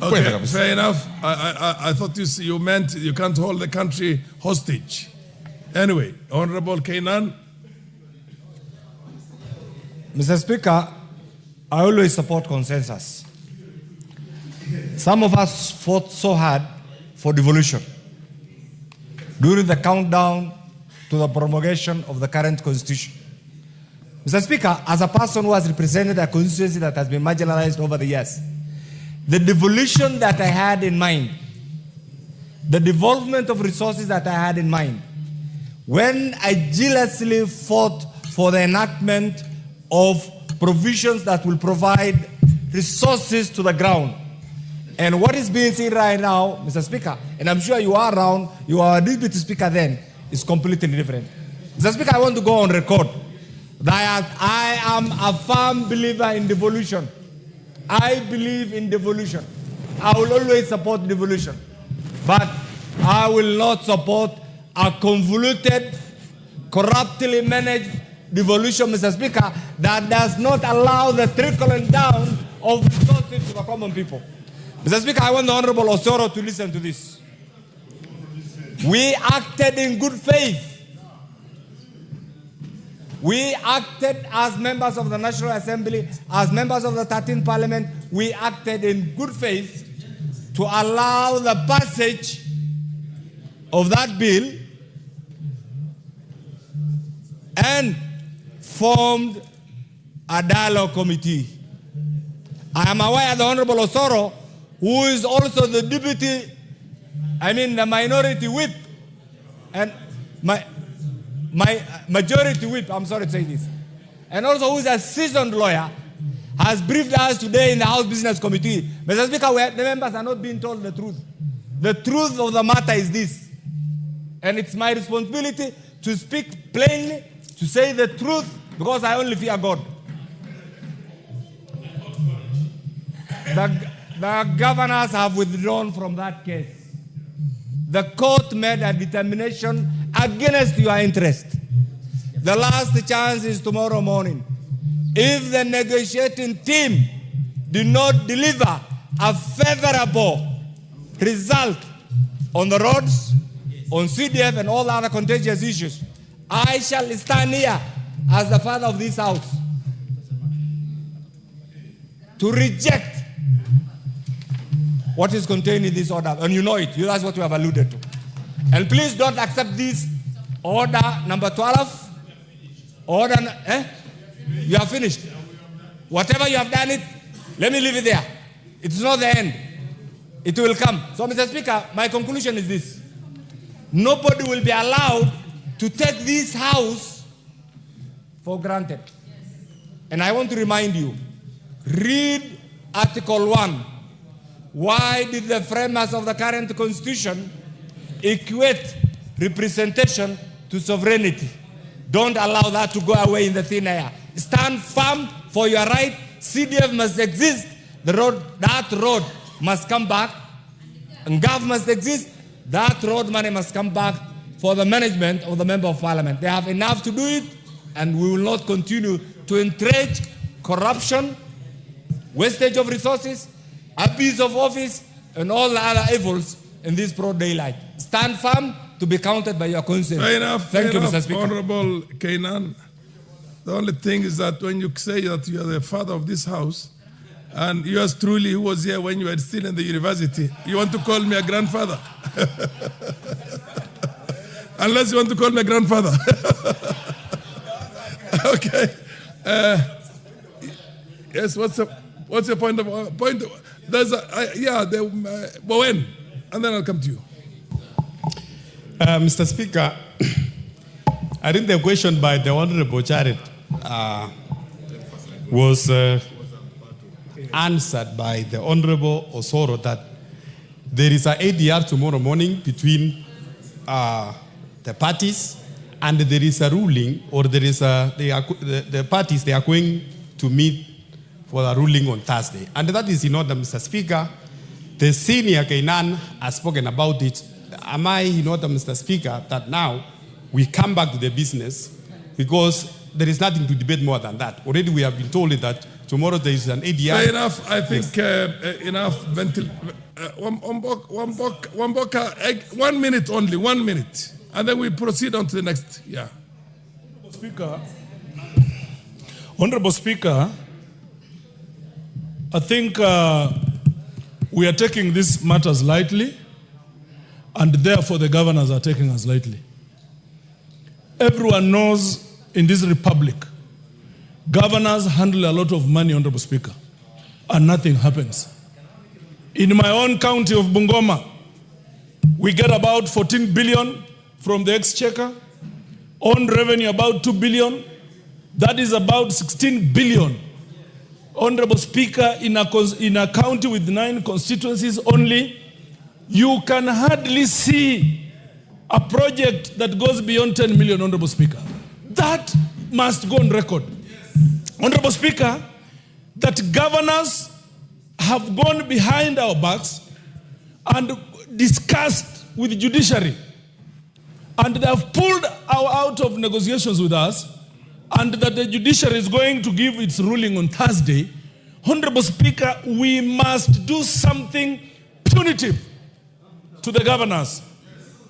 Okay, fair enough. I thought you meant you can't hold the country hostage. Anyway, Honorable Kenyan. Mr. Speaker, I always support consensus. Some of us fought so hard for devolution during the countdown to the promulgation of the current constitution. Mr. Speaker, as a person who has represented a constituency that has been marginalized over the years, the devolution that I had in mind, the devolvement of resources that I had in mind, when I jealously fought for the enactment of provisions that will provide resources to the ground. And what is being seen right now, Mr. Speaker, and I'm sure you are around, you are a deputy speaker then, is completely different. Mr. Speaker, I want to go on record that I am a firm believer in devolution. I believe in devolution. I will always support devolution. But I will not support a convoluted, corruptly managed devolution, Mr. Speaker, that does not allow the trickling down of resources to the common people. Mr. Speaker, I want the Honorable Osoro to listen to this. We acted in good faith. We acted as members of the National Assembly, as members of the 13th Parliament. We acted in good faith to allow the passage of that bill and formed a dialogue committee. I am aware the Honorable Osoro, who is also the the minority whip, and my majority whip, I'm sorry to say this, and also who is a seasoned lawyer, has briefed us today in the House Business Committee. Mr. Speaker, the members are not being told the truth. The truth of the matter is this, and it's my responsibility to speak plainly, to say the truth, because I only fear God. The governors have withdrawn from that case. The court made a determination against your interest. The last chance is tomorrow morning. If the negotiating team do not deliver a favorable result on the roads, on CDF and all other contentious issues, I shall stand here as the father of this house to reject what is contained in this order. And you know it. That's what you have alluded to. And please don't accept this order number 12. You have finished. Whatever you have done it, let me leave it there. It's not the end. It will come. So, Mr. Speaker, my conclusion is this. Nobody will be allowed to take this house for granted. And I want to remind you, read Article 1. Why did the framers of the current constitution equate representation to sovereignty? Don't allow that to go away in the thin air. Stand firm for your right. CDF must exist. That road must come back. And GAV must exist. That road money must come back for the management of the Member of Parliament. They have enough to do it, and we will not continue to entrench corruption, wastage of resources, abuse of office, and all the other evils in this broad daylight. Stand firm to be counted by your conscience. Fair enough. Thank you, Mr. Speaker. Honorable Kenyan, the only thing is that when you say that you are the father of this house, and yours truly, who was here when you were still in the university, you want to call me a grandfather? Unless you want to call me a grandfather. Okay. Yes, what's your point? There's when? and then I'll come to you. Mr. Speaker, I think the question by the Honorable Jared was answered by the Honorable Osoro that there is an ADR tomorrow morning between the parties, and there is a ruling, or there is the parties, they are going to meet for a ruling on Thursday. And that is in order, Mr. Speaker. The senior Kenyan has spoken about it. Am I in order, Mr. Speaker, that now we come back to the business, because there is nothing to debate more than that. Already we have been told that tomorrow there is an ADR. Fair enough. I think enough. 1 minute only, 1 minute. And then we proceed on to the next. Yeah. Honorable Speaker, I think we are taking these matters lightly, and therefore the governors are taking us lightly. Everyone knows in this republic, governors handle a lot of money, Honorable Speaker, and nothing happens. In my own county of Bungoma, we get about 14 billion from the exchequer, own revenue about 2 billion. That is about 16 billion. Honorable Speaker, in a county with 9 constituencies only, you can hardly see a project that goes beyond 10 million, Honorable Speaker. That must go on record. Honorable Speaker, that governors have gone behind our backs and discussed with the judiciary, and they have pulled out of negotiations with us, and that the judiciary is going to give its ruling on Thursday. Honorable Speaker, we must do something punitive to the governors.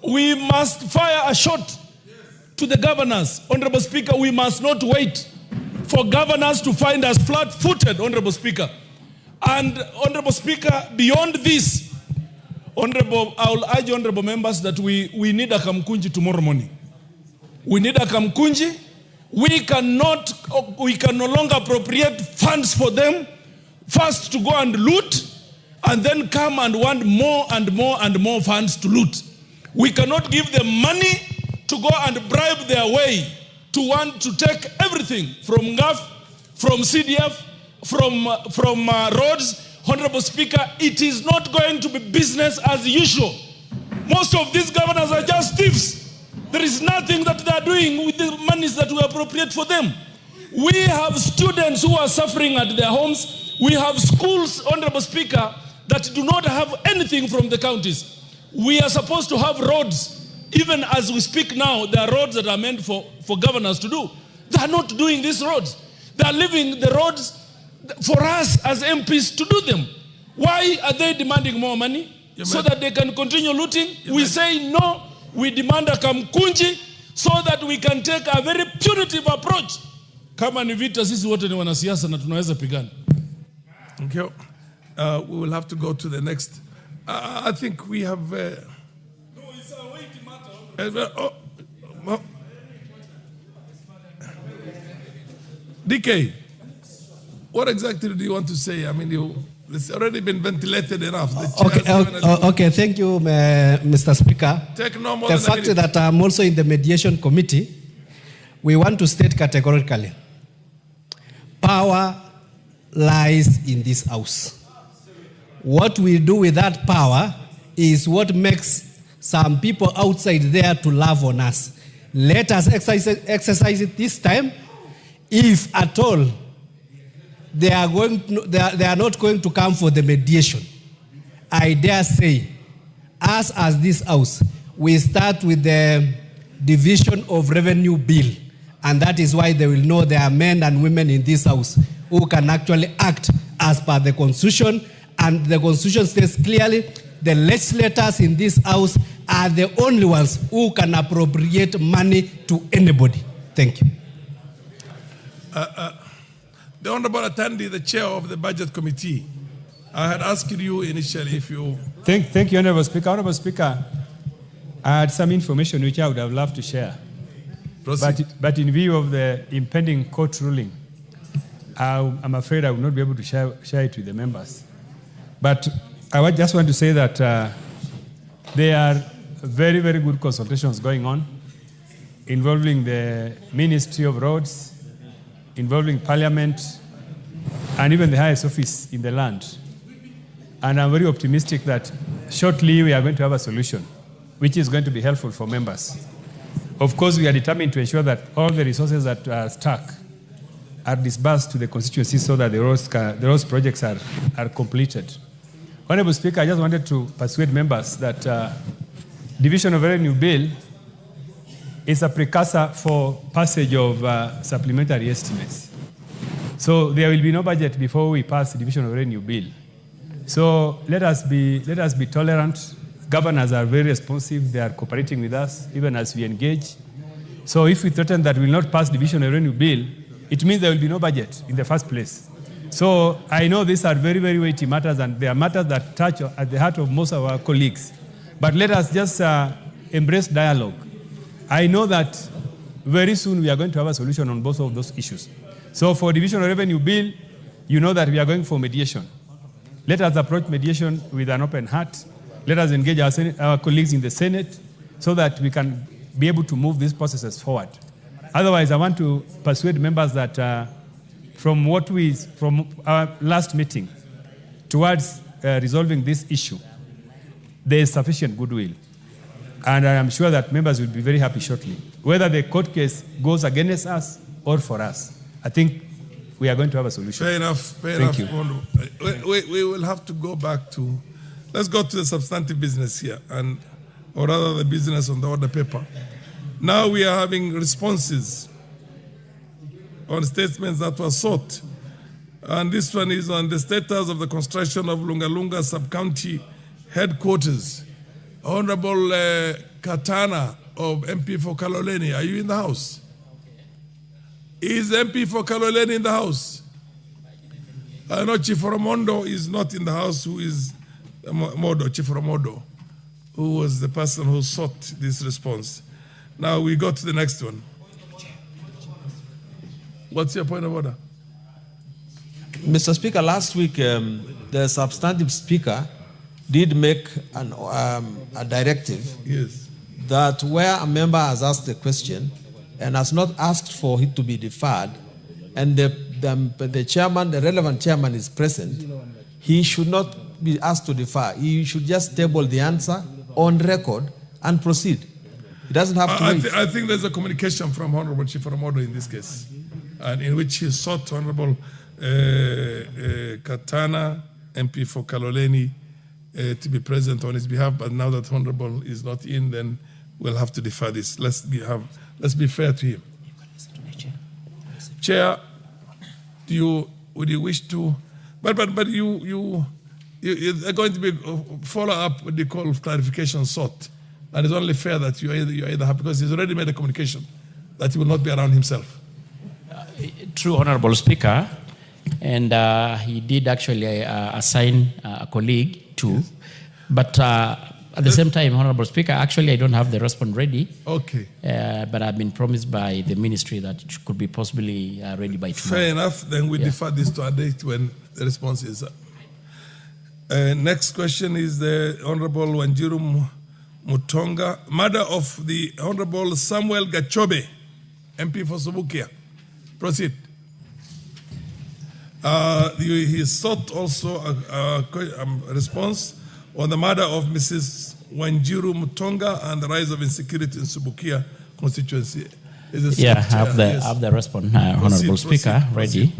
We must fire a shot to the governors. Honorable Speaker, we must not wait for governors to find us flat-footed, Honorable Speaker. And Honorable Speaker, beyond this, I will urge Honorable members that we need a Kamkunji tomorrow morning. We need a Kamkunji. We can no longer appropriate funds for them, first to go and loot, and then come and want more and more and more funds to loot. We cannot give them money to go and bribe their way to want to take everything from GAF, from CDF, from roads. Honorable Speaker, it is not going to be business as usual. Most of these governors are just thieves. There is nothing that they are doing with the monies that we appropriate for them. We have students who are suffering at their homes. We have schools, Honorable Speaker, that do not have anything from the counties. We are supposed to have roads. Even as we speak now, there are roads that are meant for governors to do. They are not doing these roads. They are leaving the roads for us as MPs to do them. Why are they demanding more money? So that they can continue looting? We say no. We demand a Kamkunji so that we can take a very punitive approach. Kama ni vita, sisi wote ni wanasiasa na tunaweza pigana. Thank you. We will have to go to the next. I think we have... no, it's a weighty matter. DK, what exactly do you want to say? I mean, it's already been ventilated enough. Okay, thank you, Mr. Speaker. Take no more the than fact that I'm also in the mediation committee, we want to state categorically, power lies in this house. What we do with that power is what makes some people outside there to laugh on us. Let us exercise it this time. If at all they are not going to come for the mediation, I dare say, us as this house, we start with the division of revenue bill. And that is why they will know there are men and women in this house who can actually act as per the Constitution. And the Constitution says clearly, the legislators in this house are the only ones who can appropriate money to anybody. Thank you. The Honorable Atandi, the chair of the Budget Committee, I had asked you initially if you... Thank you, Honorable Speaker. Honorable Speaker, I had some information which I would have loved to share. But in view of the impending court ruling, I'm afraid I will not be able to share it with the members. But I just want to say that There are very, very good consultations going on involving the Ministry of Roads, involving Parliament, and even the highest office in the land. And I'm very optimistic that shortly we are going to have a solution, which is going to be helpful for members. Of course, we are determined to ensure that all the resources that are stuck are disbursed to the constituency so that the roads projects are completed. Honorable Speaker, I just wanted to persuade members that Division of Revenue Bill is a precursor for passage of supplementary estimates. So there will be no budget before we pass the Division of Revenue Bill. So let us be tolerant. Governors are very responsive. They are cooperating with us, even as we engage. So if we threaten that we will not pass Division of Revenue Bill, it means there will be no budget in the first place. So I know these are very, very weighty matters, and they are matters that touch at the heart of most of our colleagues. But let us just embrace dialogue. I know that very soon we are going to have a solution on both of those issues. So for Division of Revenue Bill, you know that we are going for mediation. Let us approach mediation with an open heart. Let us engage our colleagues in the Senate so that we can be able to move these processes forward. Otherwise, I want to persuade members that from our last meeting towards resolving this issue, there is sufficient goodwill. And I am sure that members will be very happy shortly. Whether the court case goes against us or for us, I think we are going to have a solution. Fair enough. Thank you. We will have to go back to, let's go to the substantive business here, or rather the business on the order paper. Now we are having responses on statements that were sought. And this one is on the status of the construction of Lunga Lunga sub-county headquarters. Honorable Katana of MP for Kaloleni, are you in the house? Is MP for Kaloleni in the house? I know Chief Ramondo is not in the house, who is Chief Ramondo, who was the person who sought this response. Now we go to the next one. What's your point of order? Mr. Speaker, last week the substantive speaker did make a directive that where a member has asked a question and has not asked for it to be deferred, and the chairman, the relevant chairman is present, he should not be asked to defer. He should just table the answer on record and proceed. He doesn't have to wait. I think there's a communication from Honorable Chief Ramodo in this case, and in which he sought Honorable Katana, MP for Kaloleni, to be present on his behalf. But now that Honorable is not in, then we'll have to defer this. Let's be fair to him. Chair, would you wish to? But you are going to be follow up with the call of clarification sought. And it's only fair that you either have, because he's already made a communication that he will not be around himself. True, Honorable Speaker, and he did actually assign a colleague too. Yes. But at the same time, Honorable Speaker, actually I don't have the response ready. Okay. But I've been promised by the ministry that it could be possibly ready by tomorrow. Fair enough. Then we defer this to a date when the response is up. Next question is the Honorable Wanjiru Mutonga, mother of the Honorable Samuel Gachobe, MP for Subukia. Proceed. He sought also a response on the matter of Mrs. Wanjiru Mutonga and the rise of insecurity in Subukia constituency. I have the response, Honorable Speaker, ready.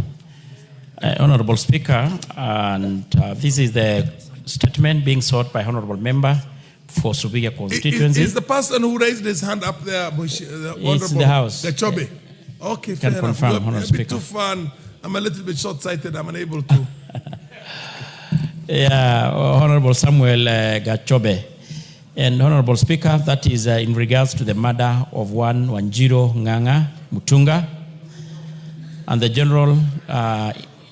Honorable Speaker, and this is the statement being sought by Honorable Member for Subukia constituency. Is the person who raised his hand up there, it's the House. Gachobe? Okay, fair enough. Confirm, You're a bit too fun. I'm a little bit short-sighted. I'm unable to. Honorable Samuel Gachobe. And Honorable Speaker, that is in regards to the murder of one Wanjiru Nganga Mutunga and the general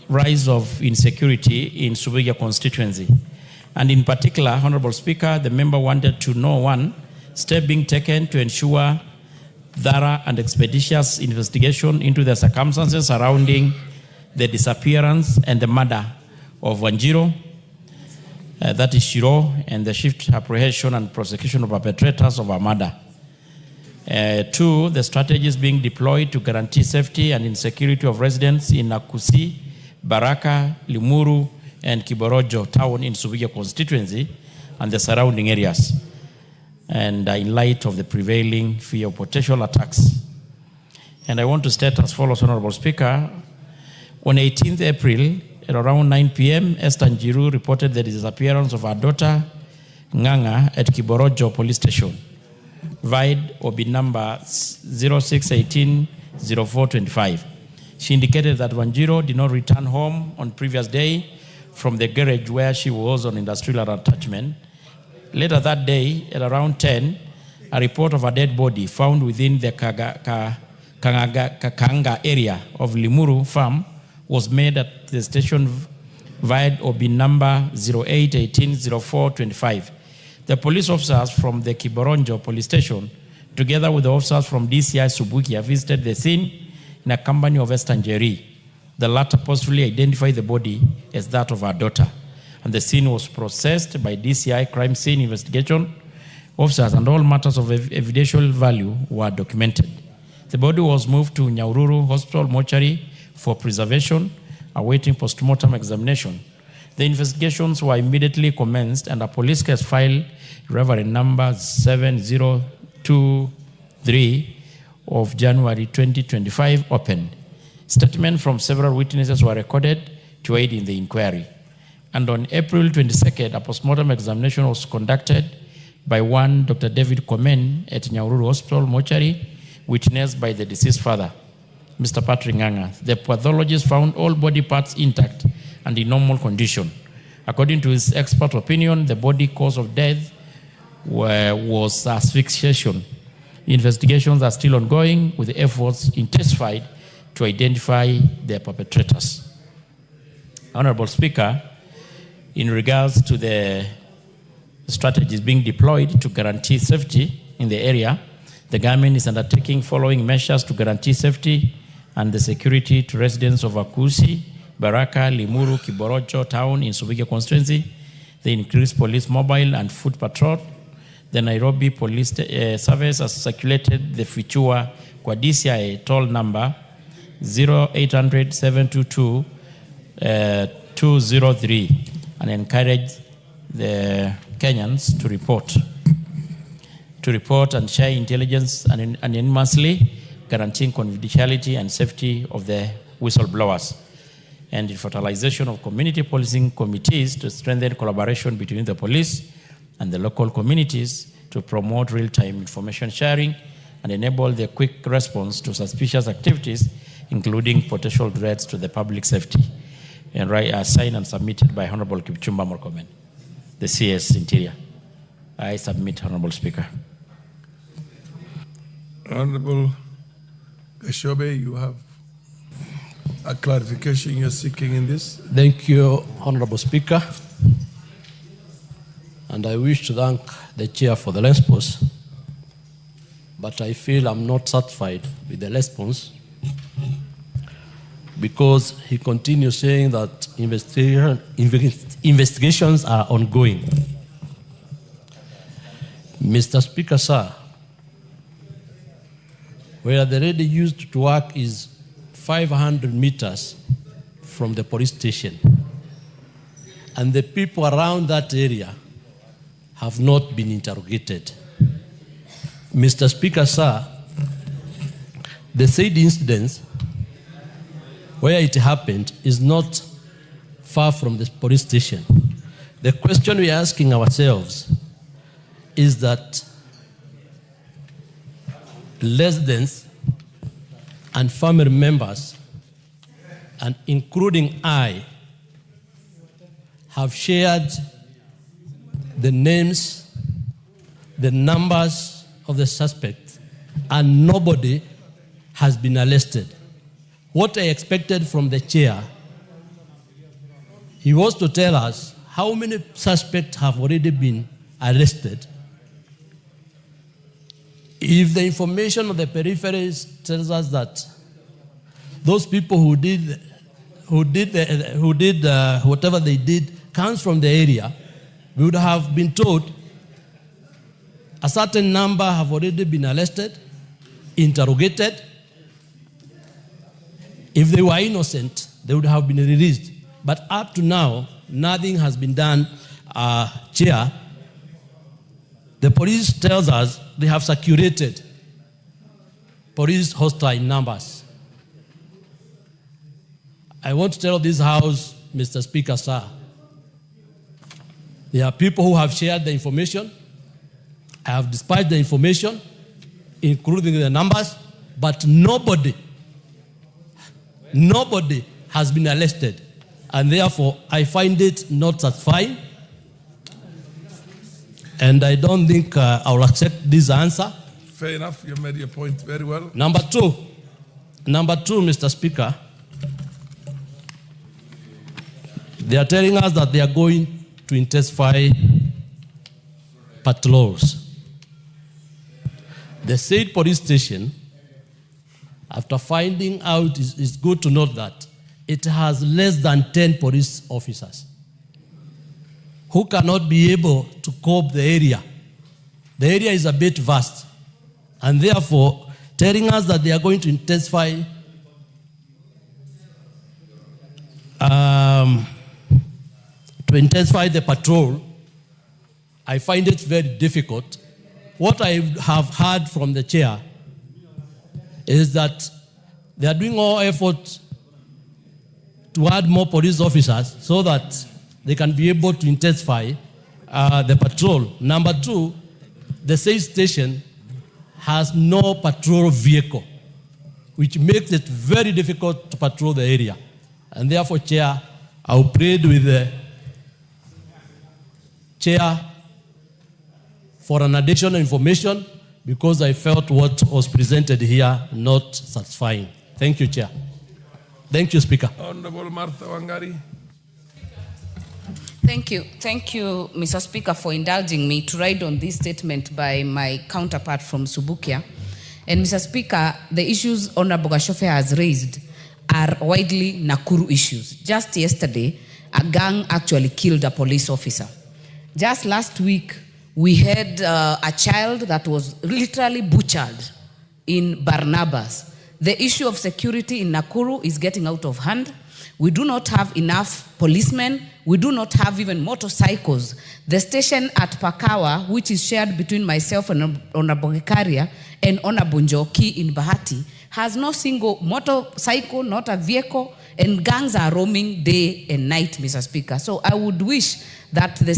rise of insecurity in Subukia constituency. And in particular, Honorable Speaker, the member wanted to know, one, step being taken to ensure thorough and expeditious investigation into the circumstances surrounding the disappearance and the murder of Wanjiru. that is Shiro, and the swift apprehension and prosecution of perpetrators of a murder. 2, the strategies being deployed to guarantee safety and insecurity of residents in Nakusi, Baraka, Limuru, and Kiborojo town in Subikia constituency and the surrounding areas, and in light of the prevailing fear of potential attacks. And I want to state as follows, Honorable Speaker. On 18th April, at around 9 p.m., Esther Njiru reported the disappearance of her daughter, Nganga, at Kiborojo Police Station, VIDE OB number 0618-0425. She indicated that Wanjiru did not return home on previous day from the garage where she was on industrial attachment. Later that day, at around 10, a report of a dead body found within the Kanga area of Limuru farm was made at the station VIDE OB number 0818-0425. The police officers from the Kiboronjo police station, together with the officers from DCI Subukia, visited the scene in a company of Esther Njeri. The latter positively identified the body as that of her daughter, and the scene was processed by DCI crime scene investigation officers, and all matters of evidential value were documented. The body was moved to Nyahururu Hospital mortuary for preservation, awaiting post-mortem examination. The investigations were immediately commenced, and a police case file, Reverend number 7023 of January 2025, opened. Statements from several witnesses were recorded to aid in the inquiry. And on April 22nd, a post-mortem examination was conducted by one Dr. David Komen at Nyahururu Hospital mortuary, witnessed by the deceased father, Mr. Patrick Nganga. The pathologist found all body parts intact and in normal condition. According to his expert opinion, the body cause of death was asphyxiation. Investigations are still ongoing, with efforts intensified to identify the perpetrators. Honorable Speaker, in regards to the strategies being deployed to guarantee safety in the area, the government is undertaking following measures to guarantee safety and the security to residents of Akusi, Baraka, Limuru, Kiborojo town in Subikia constituency. The increased police mobile and foot patrol. The Nairobi police service has circulated the Fichua kwa DCI toll number 0800-722-203 and encourage the Kenyans to report and share intelligence anonymously, guaranteeing confidentiality and safety of the whistleblowers, and the fertilization of community policing committees to strengthen collaboration between the police and the local communities to promote real-time information sharing and enable the quick response to suspicious activities, including potential threats to the public safety. And signed and submitted by Honorable Kipchumba Murkomen, the CS Interior. I submit, Honorable Speaker. Honorable Gashobe, you have a clarification you're seeking in this? Thank you, Honorable Speaker. And I wish to thank the chair for the response, but I feel I'm not satisfied with the response because he continues saying that investigations are ongoing. Mr. Speaker, sir, where the lady used to work is 500 meters from the police station, and the people around that area have not been interrogated. Mr. Speaker, sir, the said incident where it happened is not far from the police station. The question we are asking ourselves is that residents and family members, and including I, have shared the names, the numbers of the suspects, and nobody has been arrested. What I expected from the chair, he was to tell us how many suspects have already been arrested. If the information of the peripheries tells us that those people who did whatever they did comes from the area, we would have been told a certain number have already been arrested, interrogated. If they were innocent, they would have been released. But up to now, nothing has been done, Chair. The police tells us they have circulated police hostile numbers. I want to tell this House, Mr. Speaker, sir, there are people who have shared the information. I have dispatched the information, including the numbers, but nobody has been arrested. And therefore, I find it not satisfying. And I don't think I will accept this answer. Fair enough, you made your point very well. Number two, Mr. Speaker, they are telling us that they are going to intensify patrols. The said police station, after finding out, it's good to note that it has less than 10 police officers who cannot be able to cope the area. The area is a bit vast, and therefore telling us that they are going to intensify the patrol, I find it very difficult. What I have heard from the chair is that they are doing all efforts to add more police officers so that they can be able to intensify the patrol. Number two, the said station has no patrol vehicle, which makes it very difficult to patrol the area. And therefore, Chair, I will plead with the Chair for an additional information because I felt what was presented here not satisfying. Thank you, Chair. Thank you, Speaker. Honorable Martha Wangari. Thank you, Mr. Speaker, for indulging me to ride on this statement by my counterpart from Subukia. And Mr. Speaker, the issues Honorable Gashofe has raised are widely Nakuru issues. Just yesterday, a gang actually killed a police officer. Just last week, we had a child that was literally butchered in Barnabas. The issue of security in Nakuru is getting out of hand. We do not have enough policemen. We do not have even motorcycles. The station at Pakawa, which is shared between myself and Honorable Gikaria and Honorable Njoki in Bahati, has no single motorcycle, not a vehicle, and gangs are roaming day and night, Mr. Speaker. So I would wish that the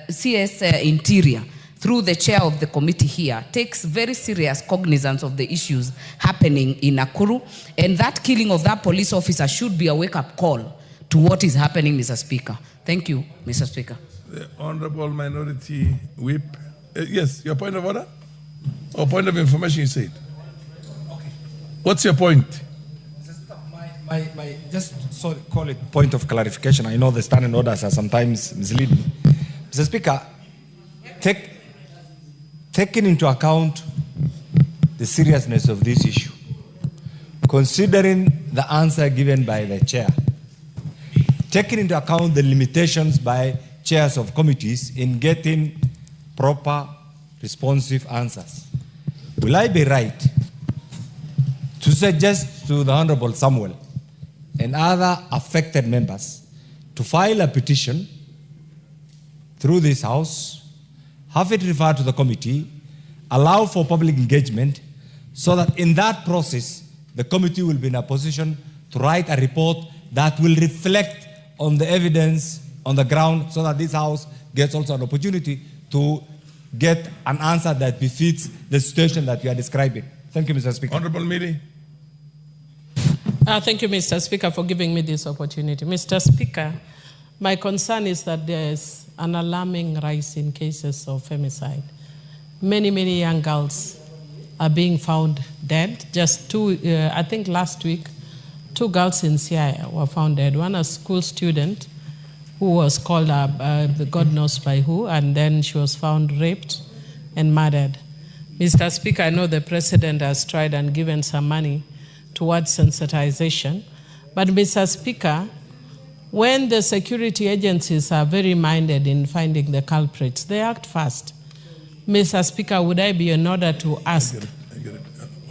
CS Interior, through the chair of the committee here, takes very serious cognizance of the issues happening in Nakuru, and that killing of that police officer should be a wake-up call to what is happening, Mr. Speaker. Thank you, Mr. Speaker. The Honorable Minority Whip. Yes, your point of order? Or point of information, you said? Okay. What's your point? Call it point of clarification. I know the standing orders are sometimes misleading. Mr. Speaker, taking into account the seriousness of this issue, considering the answer given by the chair, taking into account the limitations by chairs of committees in getting proper, responsive answers, will I be right to suggest to the Honorable Samuel and other affected members to file a petition through this House, have it referred to the committee, allow for public engagement, so that in that process, the committee will be in a position to write a report that will reflect on the evidence on the ground, so that this House gets also an opportunity to get an answer that befits the situation that we are describing. Thank you, Mr. Speaker. Honorable Miri. Thank you, Mr. Speaker, for giving me this opportunity. Mr. Speaker, my concern is that there is an alarming rise in cases of femicide. Many, many young girls are being found dead. Just I think last week, 2 girls in Siaya were found dead. One a school student who was called up, God knows by who, and then she was found raped and murdered. Mr. Speaker, I know the President has tried and given some money towards sensitization, but Mr. Speaker, when the security agencies are very minded in finding the culprits, they act fast. Mr. Speaker, would I be in order to ask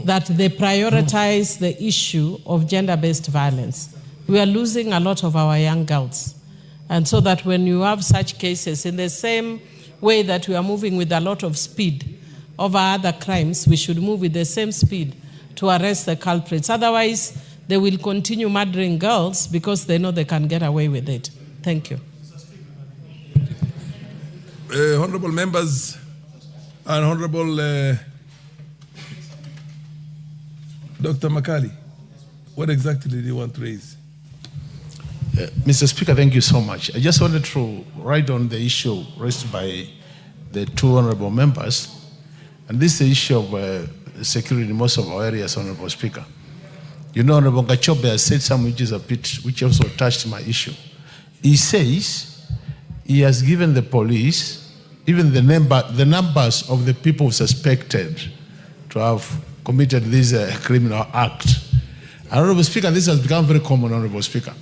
that they prioritize the issue of gender-based violence? We are losing a lot of our young girls. And so that when you have such cases, in the same way that we are moving with a lot of speed over other crimes, we should move with the same speed to arrest the culprits. Otherwise, they will continue murdering girls because they know they can get away with it. Thank you. Honorable members and Honorable Dr. Makali, what exactly do you want to raise? Mr. Speaker, thank you so much. I just wanted to write on the issue raised by the two honorable members, and this is the issue of security in most of our areas, Honorable Speaker. You know, Honorable Gachobe has said something which also touched my issue. He says he has given the police even the numbers of the people suspected to have committed this criminal act. Honorable Speaker, this has become very common, Honorable Speaker,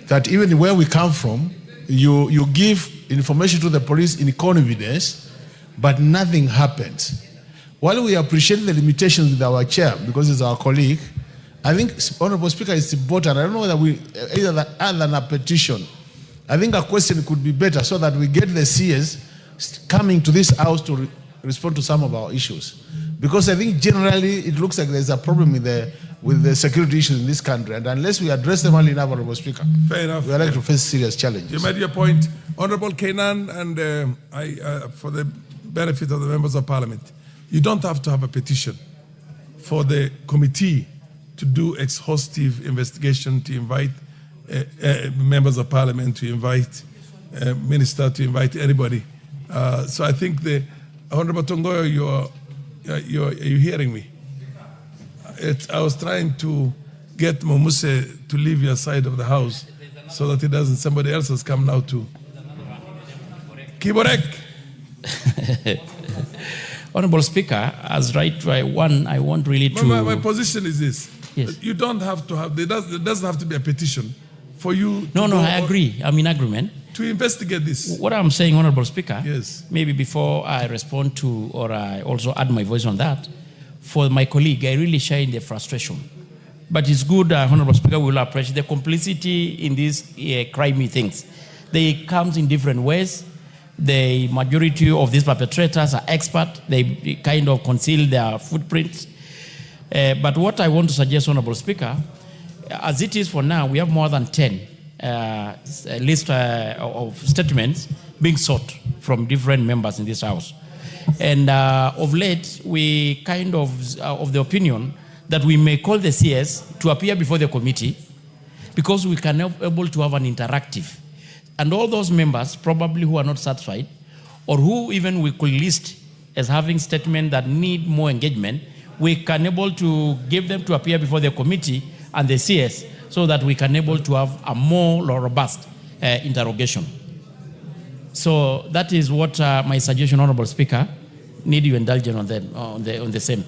that even where we come from, you give information to the police in confidence, but nothing happens. While we appreciate the limitations with our chair, because it's our colleague, I think, Honorable Speaker, it's important. I don't know whether other than a petition, I think a question could be better so that we get the CS coming to this house to respond to some of our issues. Because I think generally it looks like there's a problem with the security issues in this country, and unless we address them early enough, Honorable Speaker, fair enough. We are likely to face serious challenges. You made your point. Honorable Kenyan, and for the benefit of the members of Parliament, you don't have to have a petition for the committee to do exhaustive investigation, to invite members of Parliament, to invite minister, to invite anybody. So I think the Honorable Thiong'o, are you hearing me? I was trying to get Momuse to leave your side of the house so that it doesn't, somebody else has come now to. Kiborek. Honorable Speaker, as right by one, I want really to... My position is this. Yes. You don't have to have, there doesn't have to be a petition for you No, I agree. I'm in agreement. To investigate this. What I'm saying, Honorable Speaker, yes, maybe before I respond to, or I also add my voice on that, for my colleague, I really share in the frustration. But it's good, Honorable Speaker, we will appreciate the complicity in these crimey things. They come in different ways. The majority of these perpetrators are expert. They kind of conceal their footprints. But what I want to suggest, Honorable Speaker, as it is for now, we have more than 10 list of statements being sought from different members in this House. And of late, we kind of the opinion that we may call the CS to appear before the committee because we can be able to have an interactive. And all those members probably who are not satisfied or who even we could list as having statements that need more engagement, we can able to give them to appear before the committee and the CS so that we can able to have a more robust interrogation. So that is what my suggestion, Honorable Speaker, need you indulge on them on the same.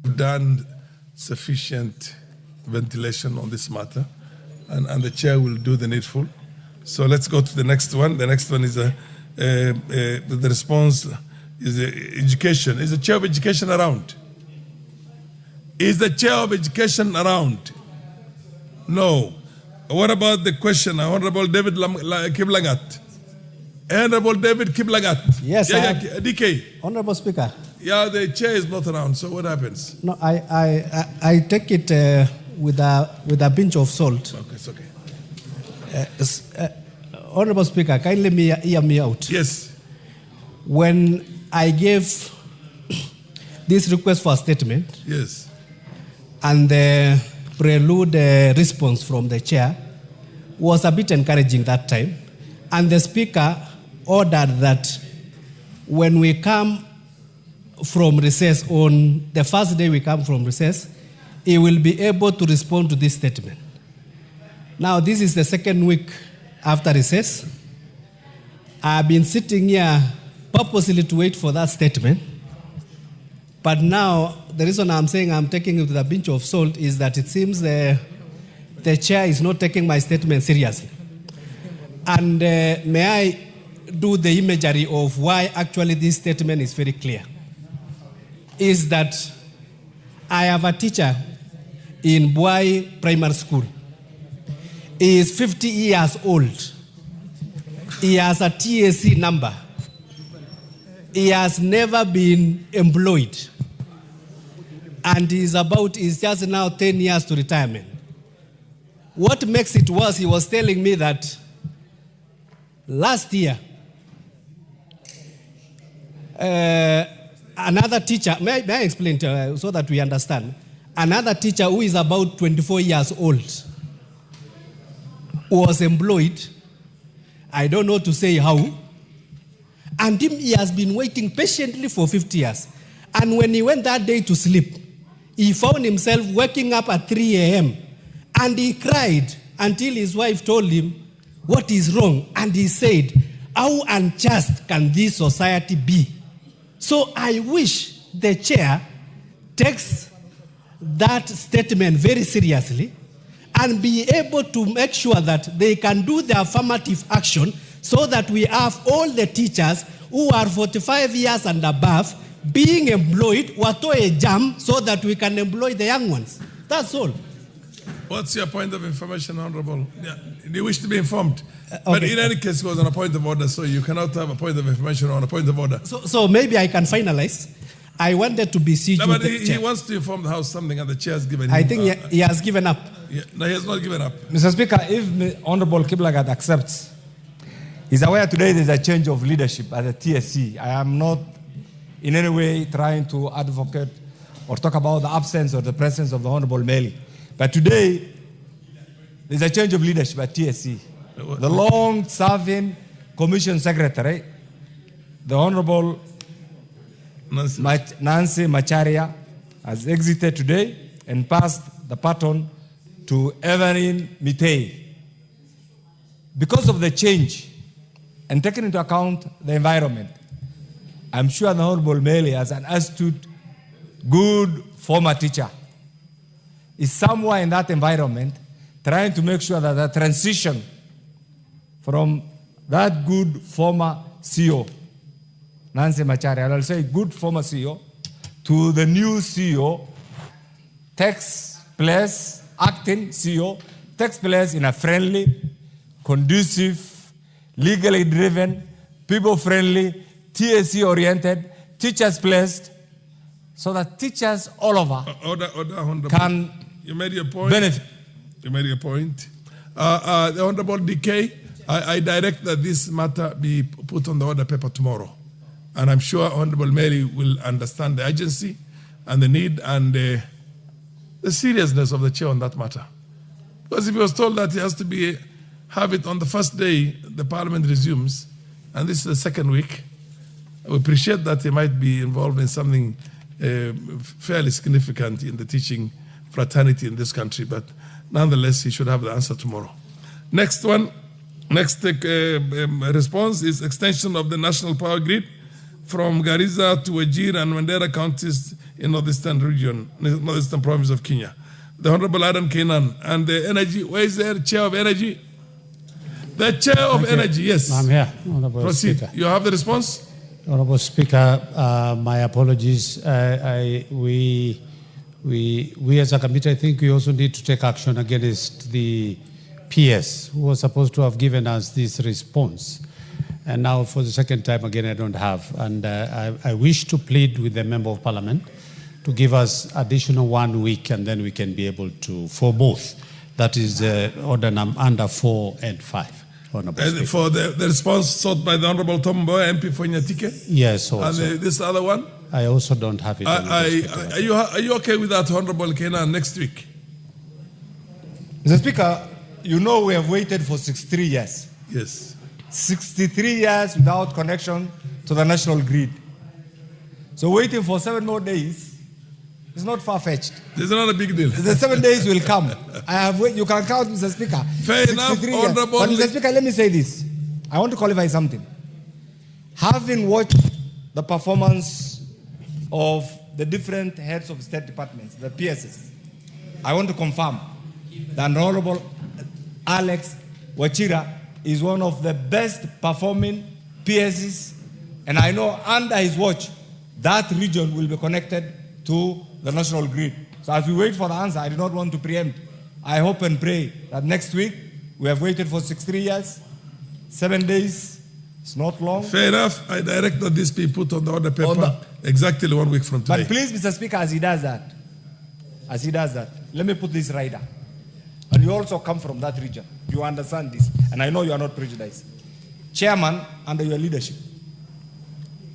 We've done sufficient ventilation on this matter, and the chair will do the needful. So let's go to the next one. The next one is the response is education. Is the chair of education around? Is the chair of education around? No. What about the questioner, Honorable David Kiblagat? Honorable David Kiblagat. Yes, DK. Honorable Speaker. Yeah, the chair is not around, so what happens? No, I take it with a pinch of salt. Okay, it's okay. Honorable Speaker, kindly hear me out. Yes. When I gave this request for a statement, yes, and the prelude response from the chair was a bit encouraging that time, and the Speaker ordered that when we come from recess, on the first day we come from recess, he will be able to respond to this statement. Now, this is the second week after recess. I've been sitting here purposely to wait for that statement. But now, the reason I'm saying I'm taking it with a pinch of salt is that it seems the chair is not taking my statement seriously. And may I do the imagery of why actually this statement is very clear? Is that I have a teacher in Bwai Primary School. He is 50 years old. He has a TAC number. He has never been employed. And he's just now 10 years to retirement. What makes it worse, he was telling me that last year, another teacher, may I explain so that we understand? Another teacher who is about 24 years old was employed, I don't know to say how, and he has been waiting patiently for 50 years. And when he went that day to sleep, he found himself waking up at 3 a.m. and he cried until his wife told him what is wrong. And he said, how unjust can this society be? So I wish the chair takes that statement very seriously and be able to make sure that they can do the affirmative action so that we have all the teachers who are 45 years and above being employed, watoe jam, so that we can employ the young ones. That's all. What's your point of information, Honorable? Yeah, you wish to be informed. But in any case, it was on a point of order, so you cannot have a point of information on a point of order. So maybe I can finalize. I wanted to beseech No, you. but he wants to inform the House something, and the chair has given him. I think he has given up. Yeah, no, he has not given up. Mr. Speaker, if Honorable Kiblagat accepts, he's aware today there's a change of leadership at the TSC. I am not in any way trying to advocate or talk about the absence or the presence of the Honorable Meli. But today, there's a change of leadership at TSC. The long-serving Commission Secretary, the Honorable Nancy Macharia, has exited today and passed the baton to Evelyn Mitei. Because of the change and taking into account the environment, I'm sure the Honorable Meli, as an astute, good former teacher, is somewhere in that environment trying to make sure that the transition from that good former CEO, Nancy Macharia, I'll say good former CEO, to the new CEO takes place, acting CEO, takes place in a friendly, conducive, legally driven, people-friendly, TSC-oriented, teachers-placed, so that teachers all over can you made your point. benefit. You made your point. The Honorable DK, I direct that this matter be put on the order paper tomorrow. And I'm sure Honorable Mary will understand the urgency and the need and the seriousness of the chair on that matter. Because if he was told that he has to have it on the first day the Parliament resumes, and this is the second week, I appreciate that he might be involved in something fairly significant in the teaching fraternity in this country, but nonetheless, he should have the answer tomorrow. Next response is extension of the national power grid from Garissa to Wajir and Mandera counties in northeastern province of Kenya. The Honorable Adam Kenyan and the energy, where is the chair of energy? The chair of energy, yes. I'm here, Honorable Proceed. Speaker. You have the response? Honorable Speaker, my apologies. We as a committee, I think we also need to take action against the PS who was supposed to have given us this response. And now for the second time again, I don't have. And I wish to plead with the Member of Parliament to give us additional 1 week and then we can be able to, for both. That is order under 4 and 5. For the response sought by the Honorable Tom Boy, MP for Nyatike? Yes, also. And this other one? I also don't have it. Are you okay with that, Honorable Kenyan, next week? Mr. Speaker, you know we have waited for 63 years. Yes. 63 years without connection to the national grid. So waiting for 7 more days is not far-fetched. It's not a big deal. The 7 days will come. You can count, Mr. Speaker. Fair enough, Honorable. But Mr. Speaker, let me say this. I want to qualify something. Having watched the performance of the different heads of state departments, the PSs. I want to confirm that Honorable Alex Wachira is one of the best performing PSs, and I know under his watch, that region will be connected to the national grid. So as we wait for the answer, I do not want to preempt. I hope and pray that next week, we have waited for 63 years, 7 days, it's not long. Fair enough. I direct that this be put on the order paper exactly 1 week from today. But please, Mr. Speaker, as he does that, let me put this rider. And you also come from that region. You understand this. And I know you are not prejudiced. Chairman, under your leadership,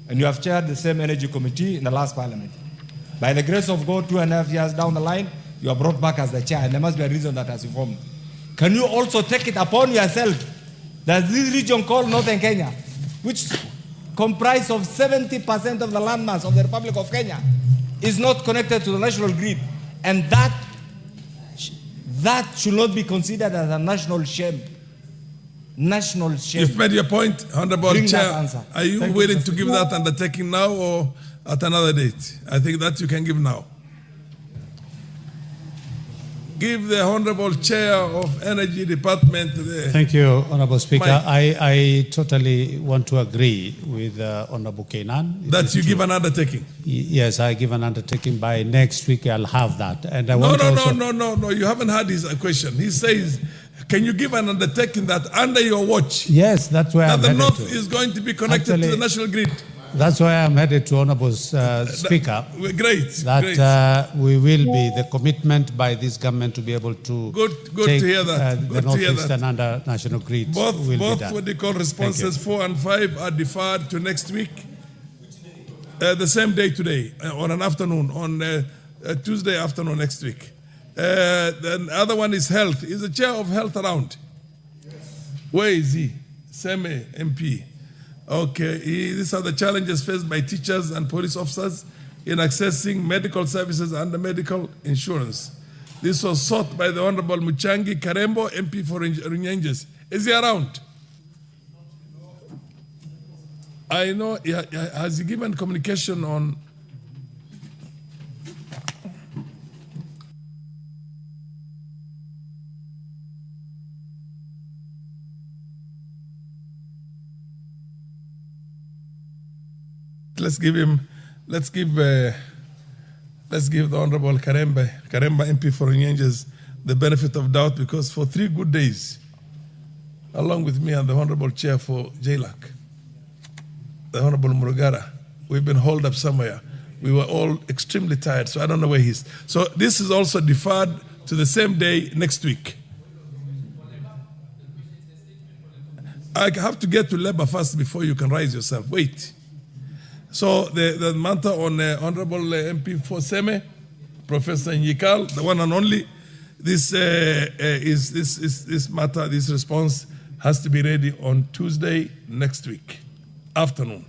and you have chaired the same energy committee in the last parliament. By the grace of God, 2.5 years down the line, you are brought back as the chair, and there must be a reason that has informed. Can you also take it upon yourself that this region called Northern Kenya, which comprises of 70% of the landmass of the Republic of Kenya, is not connected to the national grid, and that should not be considered as a national shame. National shame. You've made your point, Honorable Chair. Are you willing to give that undertaking now or at another date? I think that you can give now. Give the Honorable Chair of Energy Department the... Thank you, Honorable Speaker. I totally want to agree with Honorable Kenyan. That you give an undertaking? Yes, I give an undertaking. By next week, I'll have that. And I want No. You haven't had his question. He says, can you give an undertaking that under your watch? Yes, that's where I'm headed to. That the North is going to be connected to the national grid? That's why I'm headed to Honorable Speaker. Great. That we will be the commitment by this government to be able to take to hear that. the Northeastern under national grid. Both done. what they call responses 4 and 5 are deferred to next week. The same day today, on an afternoon, on Tuesday afternoon next week. The other one is health. Is the chair of health around? Yes. Where is he? Seme MP. Okay, these are the challenges faced by teachers and police officers in accessing medical services under medical insurance. This was sought by the Honorable Muchangi Karembo, MP for Runyenjes. Is he around? I know, has he given communication on... Let's give the Honorable Karemba MP for Runyenjes the benefit of doubt, because for 3 good days, along with me and the Honorable Chair for JLAC, the Honorable Murugara, we've been holed up somewhere. We were all extremely tired, so I don't know where he is. So this is also deferred to the same day next week. I have to get to labor first before you can rise yourself. Wait. So the matter on Honorable MP for Seme, Professor Nyikal, the one and only, this response has to be ready on Tuesday next week, afternoon.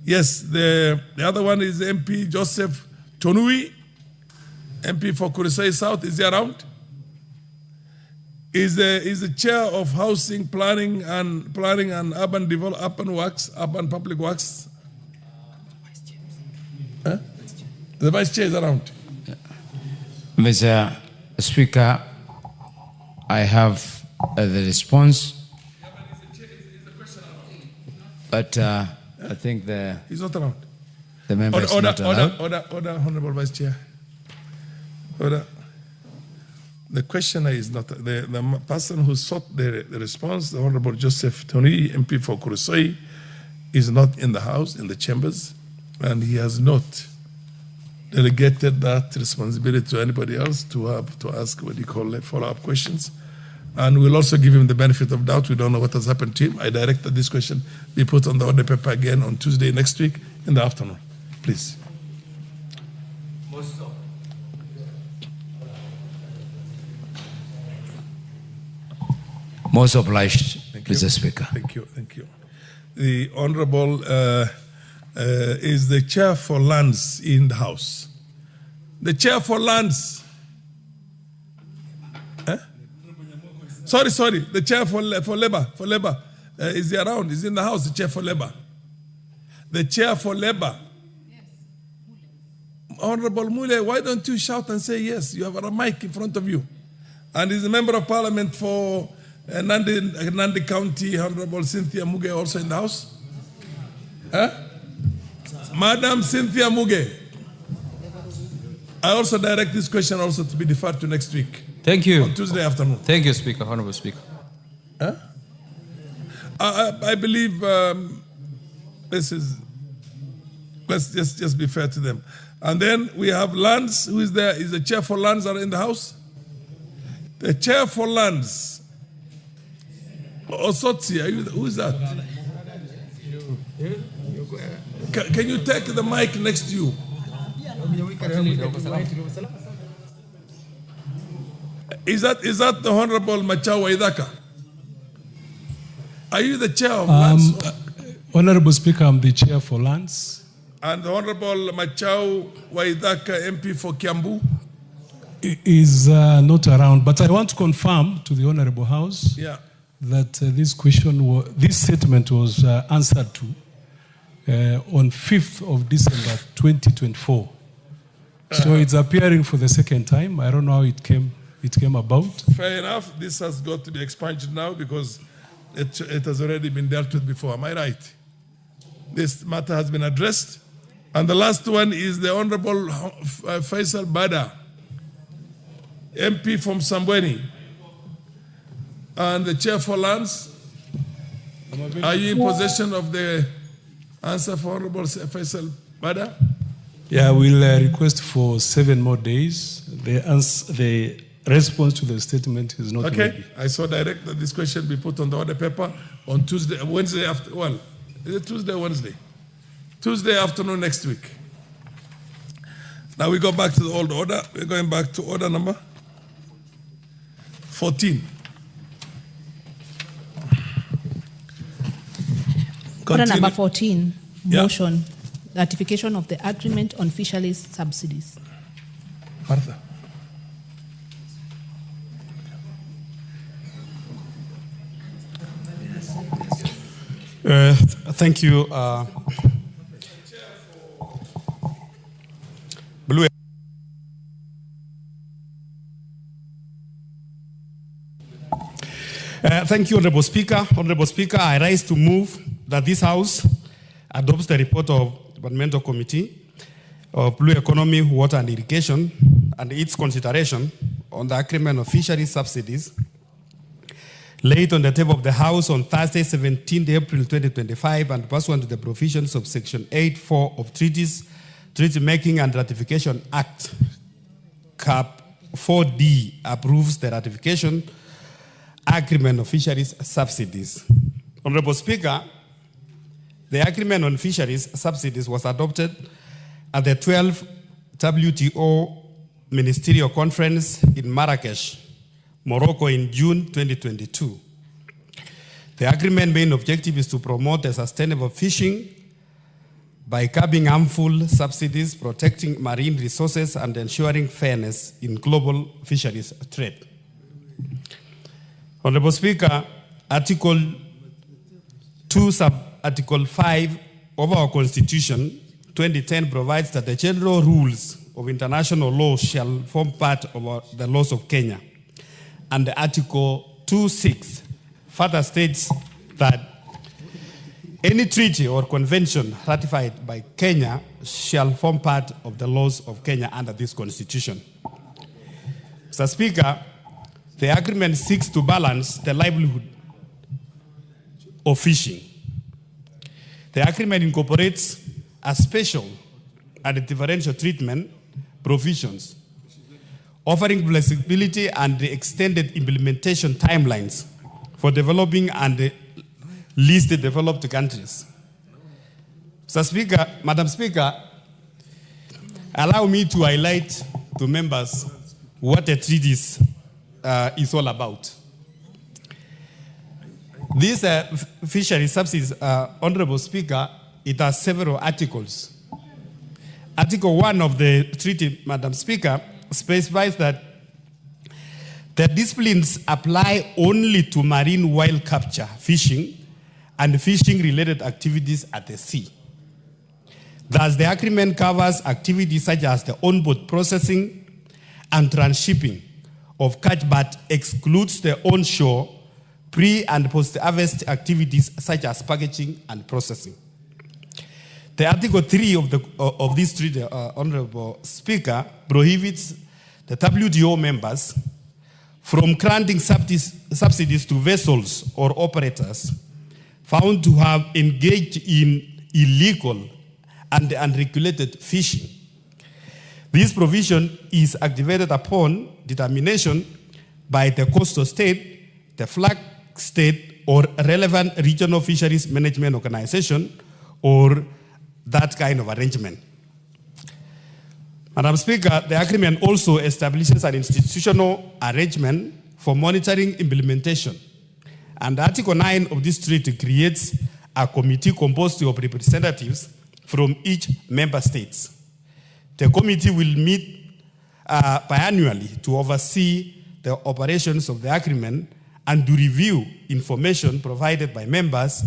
Yes, the other one is MP Joseph Tonui, MP for Kurisai South. Is he around? Is the chair of housing planning and urban urban public works. Huh? The vice chair is around. Mr. Speaker, I have the response, but I think he's not around. The member is not allowed. Order, Honorable Vice Chair. Order. The questioner is not the person who sought the response. The Honorable Joseph Tony, MP for Kurusai, is not in the House, in the chambers, and he has not delegated that responsibility to anybody else to ask what you call follow-up questions. And we'll also give him the benefit of doubt. We don't know what has happened to him. I direct that this question be put on the order paper again on Tuesday next week in the afternoon. Please. Most obliged, Mr. Speaker. Thank you. The Honorable is the chair for lands in the House. The chair for lands. Sorry. The chair for labor. Is he around? Is he in the House? The chair for labor. The chair for labor. Honorable Mule, why don't you shout and say yes? You have a mic in front of you. And he's a member of parliament for Nandi County, Honorable Cynthia Muge, also in the house. Huh? Madam Cynthia Muge. I also direct this question also to be deferred to next week. Thank you. On Tuesday afternoon. Thank you, Speaker, Honorable Speaker. Huh? I believe let's just be fair to them. And then we have Lands. Who is there? Is the chair for Lands are in the house? The chair for Lands. Osotsi, who is that? Can you take the mic next to you? Is that the Honorable Machawa Idaka? Are you the chair of Lands? Honorable Speaker, I'm the chair for Lands. And the Honorable Machau Waidaka, MP for Kiambu? Is not around, but I want to confirm to the Honorable House that this statement was answered to on 5th of December 2024. So it's appearing for the second time. I don't know how it came about. Fair enough. This has got to be expunged now because it has already been dealt with before. Am I right? This matter has been addressed. And the last one is the Honorable Faisal Bada, MP from Sambweni. And the chair for Lands, are you in possession of the answer for Honorable Faisal Bada? Yeah, we'll request for 7 more days. The response to the statement is not ready. I saw direct that this question be put on the order paper on Wednesday after, is it Tuesday or Wednesday? Tuesday afternoon next week. Now we go back to the old order. We're going back to order number 14. Order number 14, motion, ratification of the agreement on fisheries subsidies. Martha. Thank you. Blue. Thank you, Honorable Speaker. Honorable Speaker, I rise to move that this House adopts the report of the Departmental Committee of Blue Economy, Water and Irrigation and its consideration on the agreement of fisheries subsidies laid on the table of the House on Thursday, 17 April 2025, and pursuant to the provisions of Section 8.4 of Treaty Making and Ratification Act, Cap 4D, approves the ratification agreement of fisheries subsidies. Honorable Speaker, the agreement on fisheries subsidies was adopted at the 12th WTO Ministerial Conference in Marrakesh, Morocco in June 2022. The agreement's main objective is to promote a sustainable fishing by curbing harmful subsidies, protecting marine resources, and ensuring fairness in global fisheries trade. Honorable Speaker, Article 2, Article 5 of our Constitution 2010 provides that the general rules of international law shall form part of the laws of Kenya. And Article 2.6 further states that any treaty or convention ratified by Kenya shall form part of the laws of Kenya under this constitution. Mr. Speaker, the agreement seeks to balance the livelihood of fishing. The agreement incorporates a special and differential treatment provisions, offering flexibility and extended implementation timelines for developing and least developed countries. Mr. Speaker, Madam Speaker, allow me to highlight to members what the treaty is all about. This fishery subsidies, Honorable Speaker, it has several articles. Article 1 of the treaty, Madam Speaker, specifies that the disciplines apply only to marine wild capture, fishing, and fishing-related activities at the sea. Thus, the agreement covers activities such as the onboard processing and transshipping of catch, but excludes the onshore pre- and post-harvest activities such as packaging and processing. The Article 3 of this treaty, Honorable Speaker, prohibits the WTO members from granting subsidies to vessels or operators found to have engaged in illegal and unregulated fishing. This provision is activated upon determination by the coastal state, the flag state, or relevant regional fisheries management organization, or that kind of arrangement. Madam Speaker, the agreement also establishes an institutional arrangement for monitoring implementation. And Article 9 of this treaty creates a committee composed of representatives from each member state. The committee will meet biannually to oversee the operations of the agreement and to review information provided by members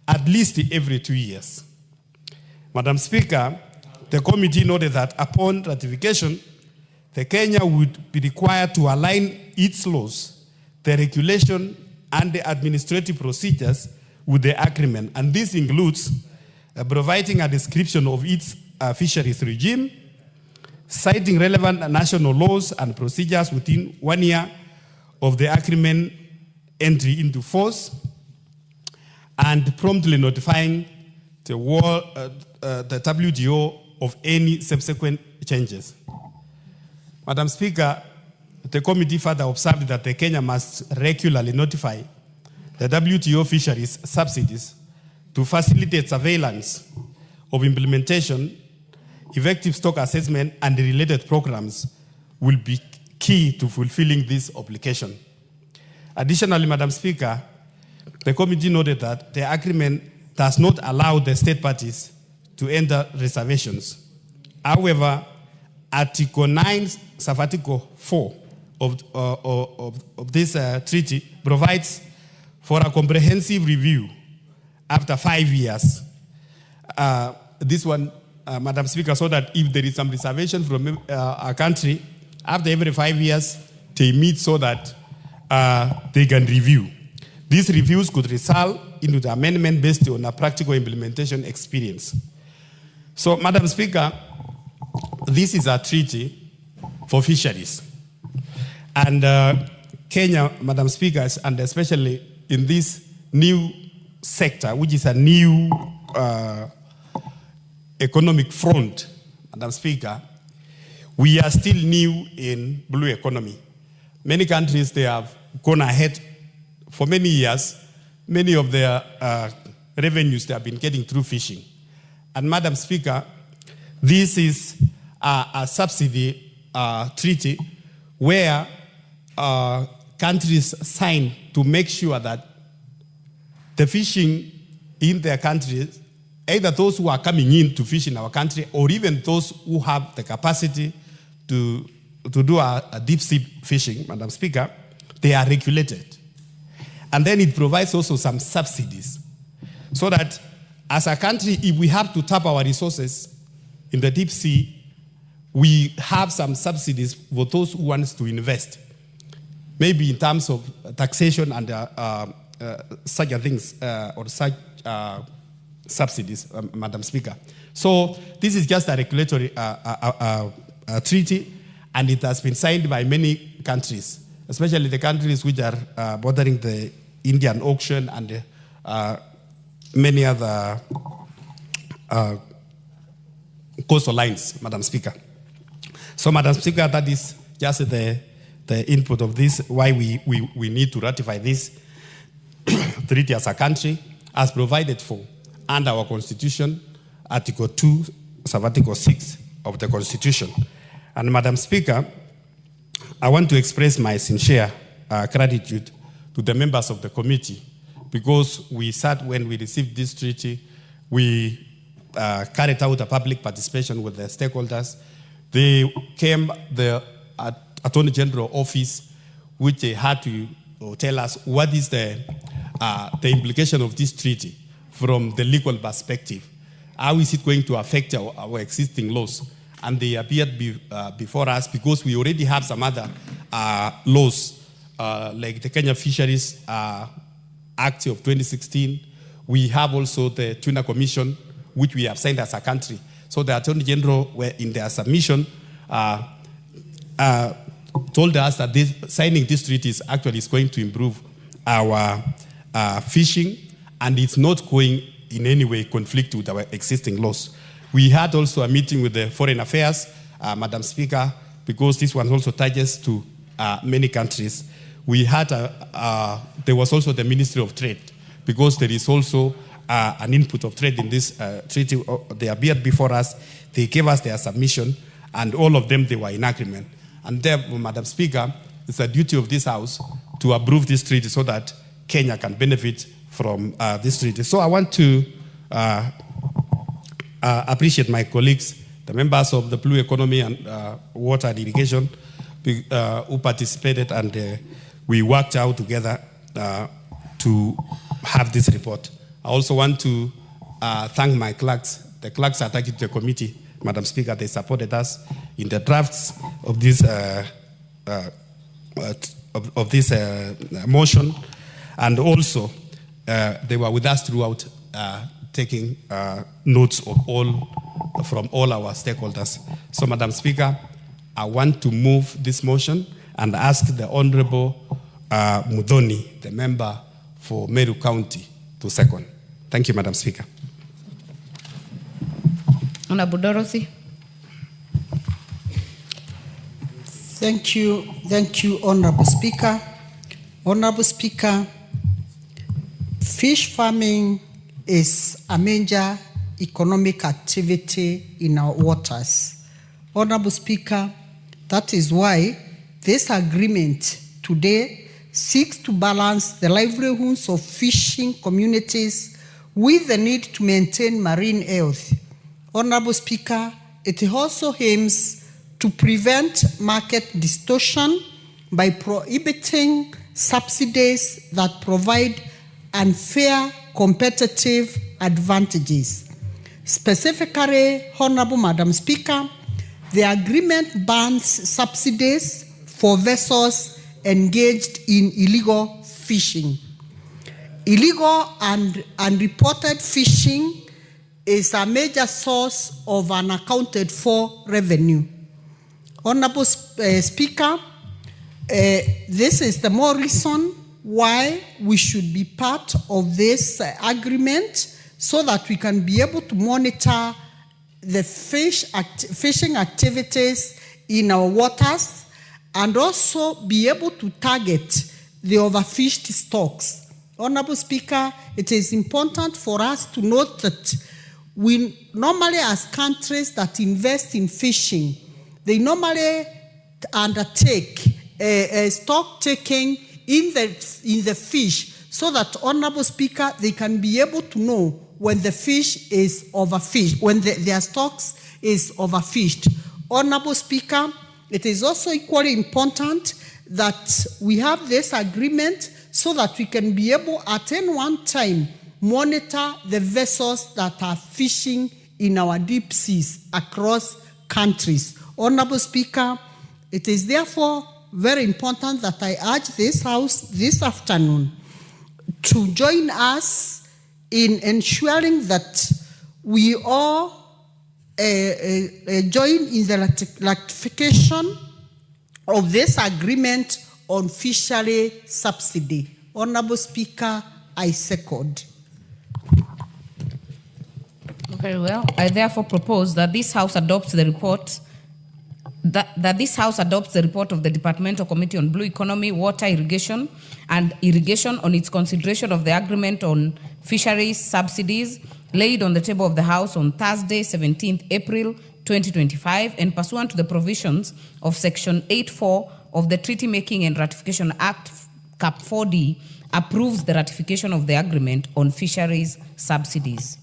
at least every 2 years. Madam Speaker, the committee noted that upon ratification, the Kenya would be required to align its laws, the regulation, and the administrative procedures with the agreement. And this includes providing a description of its fisheries regime, citing relevant national laws and procedures within 1 year of the agreement entry into force, and promptly notifying the WTO of any subsequent changes. Madam Speaker, the committee further observed that the Kenya must regularly notify the WTO fisheries subsidies to facilitate surveillance of implementation. Effective stock assessment and the related programs will be key to fulfilling this obligation. Additionally, Madam Speaker, the committee noted that the agreement does not allow the state parties to enter reservations. However, Article 9, Sub-Article 4 of this treaty provides for a comprehensive review after 5 years. This one, Madam Speaker, so that if there is some reservation from a country, after every 5 years, they meet so that they can review. These reviews could result into the amendment based on a practical implementation experience. So, Madam Speaker, this is a treaty for fisheries. And Kenya, Madam Speaker, and especially in this new sector, which is a new economic front, Madam Speaker, we are still new in blue economy. Many countries, they have gone ahead for many years. Many of their revenues they have been getting through fishing. And Madam Speaker, this is a subsidy treaty where countries sign to make sure that the fishing in their countries, either those who are coming in to fish in our country or even those who have the capacity to do a deep sea fishing, Madam Speaker, they are regulated. And then it provides also some subsidies so that as a country, if we have to tap our resources in the deep sea, we have some subsidies for those who want to invest, maybe in terms of taxation and such things or such subsidies, Madam Speaker. So this is just a regulatory treaty, and it has been signed by many countries, especially the countries which are bordering the Indian Ocean and many other coastal lines, Madam Speaker. So, Madam Speaker, that is just the input of this, why we need to ratify this treaty as a country, as provided for under our Constitution, Article 2, Sub-Article 6 of the Constitution. And Madam Speaker, I want to express my sincere gratitude to the members of the committee, because we sat when we received this treaty, we carried out a public participation with the stakeholders. They came, the Attorney General office, which they had to tell us what is the implication of this treaty from the legal perspective. how is it going to affect our existing laws? And they appeared before us because we already have some other laws, like the Kenya Fisheries Act of 2016. We have also the Tuna Commission, which we have signed as a country. So the Attorney General, in their submission, told us that signing these treaties actually is going to improve our fishing, and it's not going in any way conflict with our existing laws. We had also a meeting with the Foreign Affairs, Madam Speaker, because this one also touches to many countries. We had there was also the Ministry of Trade, because there is also an input of trade in this treaty. They appeared before us, they gave us their submission, and all of them, they were in agreement. And therefore, Madam Speaker, it's a duty of this House to approve this treaty so that Kenya can benefit from this treaty. So I want to appreciate my colleagues, the members of the Blue Economy and Water and Irrigation who participated, and we worked out together to have this report. I also want to thank my clerks. The clerks attached to the committee, Madam Speaker, they supported us in the drafts of this motion, and also they were with us throughout, taking notes of from all our stakeholders. So, Madam Speaker, I want to move this motion and ask the Honorable Mudhoni, the member for Meru County, to second. Thank you, Madam Speaker. Honorable Dorothy. Thank you, Honorable Speaker. Honorable Speaker, fish farming is a major economic activity in our waters. Honorable Speaker, that is why this agreement today seeks to balance the livelihoods of fishing communities with the need to maintain marine health. Honorable Speaker, it also aims to prevent market distortion by prohibiting subsidies that provide unfair competitive advantages. Specifically, Honorable Madam Speaker, the agreement bans subsidies for vessels engaged in illegal fishing. Illegal and unreported fishing is a major source of unaccounted for revenue. Honorable Speaker, this is the more reason why we should be part of this agreement, so that we can be able to monitor the fishing activities in our waters, and also be able to target the overfished stocks. Honorable Speaker, it is important for us to note that we normally, as countries that invest in fishing, they normally undertake stock taking in the fish, so that, Honorable Speaker, they can be able to know when the fish is overfished, when their stocks is overfished. Honorable Speaker, it is also equally important that we have this agreement so that we can be able at any one time monitor the vessels that are fishing in our deep seas across countries. Honorable Speaker, it is therefore very important that I urge this House this afternoon to join us in ensuring that we all join in the ratification of this agreement on fishery subsidy. Honorable Speaker, I second. Very well. I therefore propose that this House adopts the report. That this House adopts the report of the Departmental Committee on Blue Economy, Water, Irrigation, and Irrigation on its consideration of the agreement on fisheries subsidies laid on the table of the House on Thursday, 17th April 2025, and pursuant to the provisions of Section 8.4 of the Treaty Making and Ratification Act, Cap 4D, approves the ratification of the agreement on fisheries subsidies.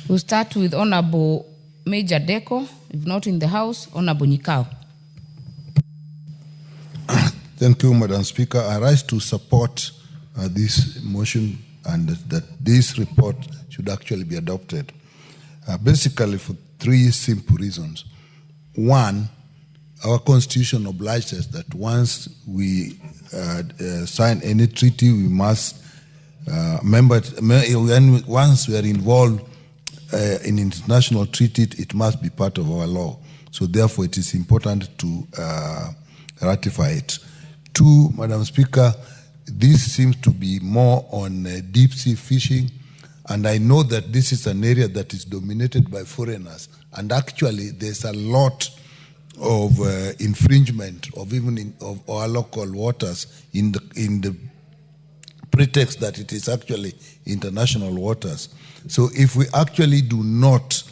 We'll start with Honorable Major Deco, if not in the House, Honorable Nyikao. Thank you, Madam Speaker. I rise to support this motion and that this report should actually be adopted. Basically for three simple reasons. One, our constitution obliges us that once we sign any treaty, we must once we are involved in international treaty, it must be part of our law. So therefore, it is important to ratify it. Two, Madam Speaker, this seems to be more on deep sea fishing, and I know that this is an area that is dominated by foreigners, and actually there's a lot of infringement of of our local waters in the pretext that it is actually international waters. So if we actually do not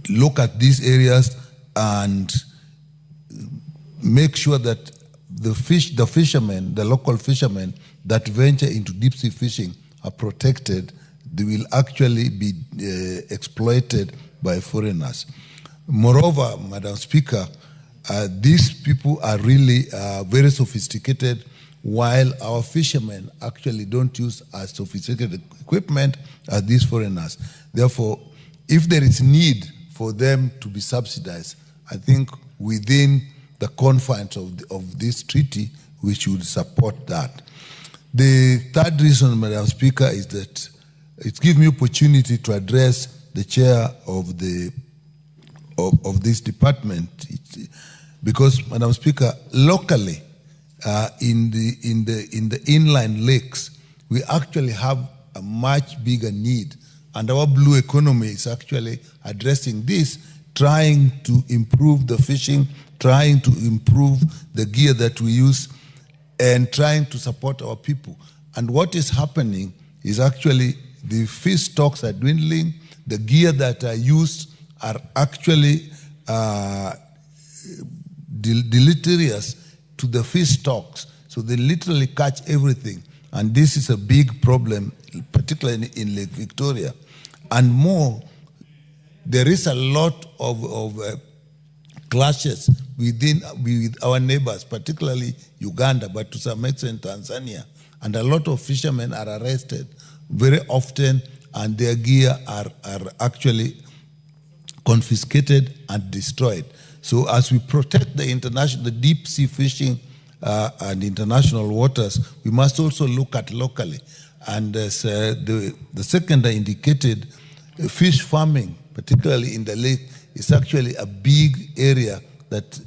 look at these areas and make sure that the fishermen, the local fishermen that venture into deep sea fishing are protected, they will actually be exploited by foreigners. Moreover, Madam Speaker, these people are really very sophisticated, while our fishermen actually don't use as sophisticated equipment as these foreigners. Therefore, if there is need for them to be subsidized, I think within the confines of this treaty, we should support that. The third reason, Madam Speaker, is that it gives me opportunity to address the chair of this department, because, Madam Speaker, locally in the inland lakes, we actually have a much bigger need, and our blue economy is actually addressing this, trying to improve the fishing, trying to improve the gear that we use, and trying to support our people. And what is happening is actually the fish stocks are dwindling, the gear that are used are actually deleterious to the fish stocks. So they literally catch everything. And this is a big problem, particularly in Lake Victoria. And more, there is a lot of clashes with our neighbors, particularly Uganda, but to some extent Tanzania. And a lot of fishermen are arrested very often, and their gear are actually confiscated and destroyed. So as we protect the deep sea fishing and international waters, we must also look at locally. And as the second I indicated, fish farming, particularly in the lake, is actually a big area that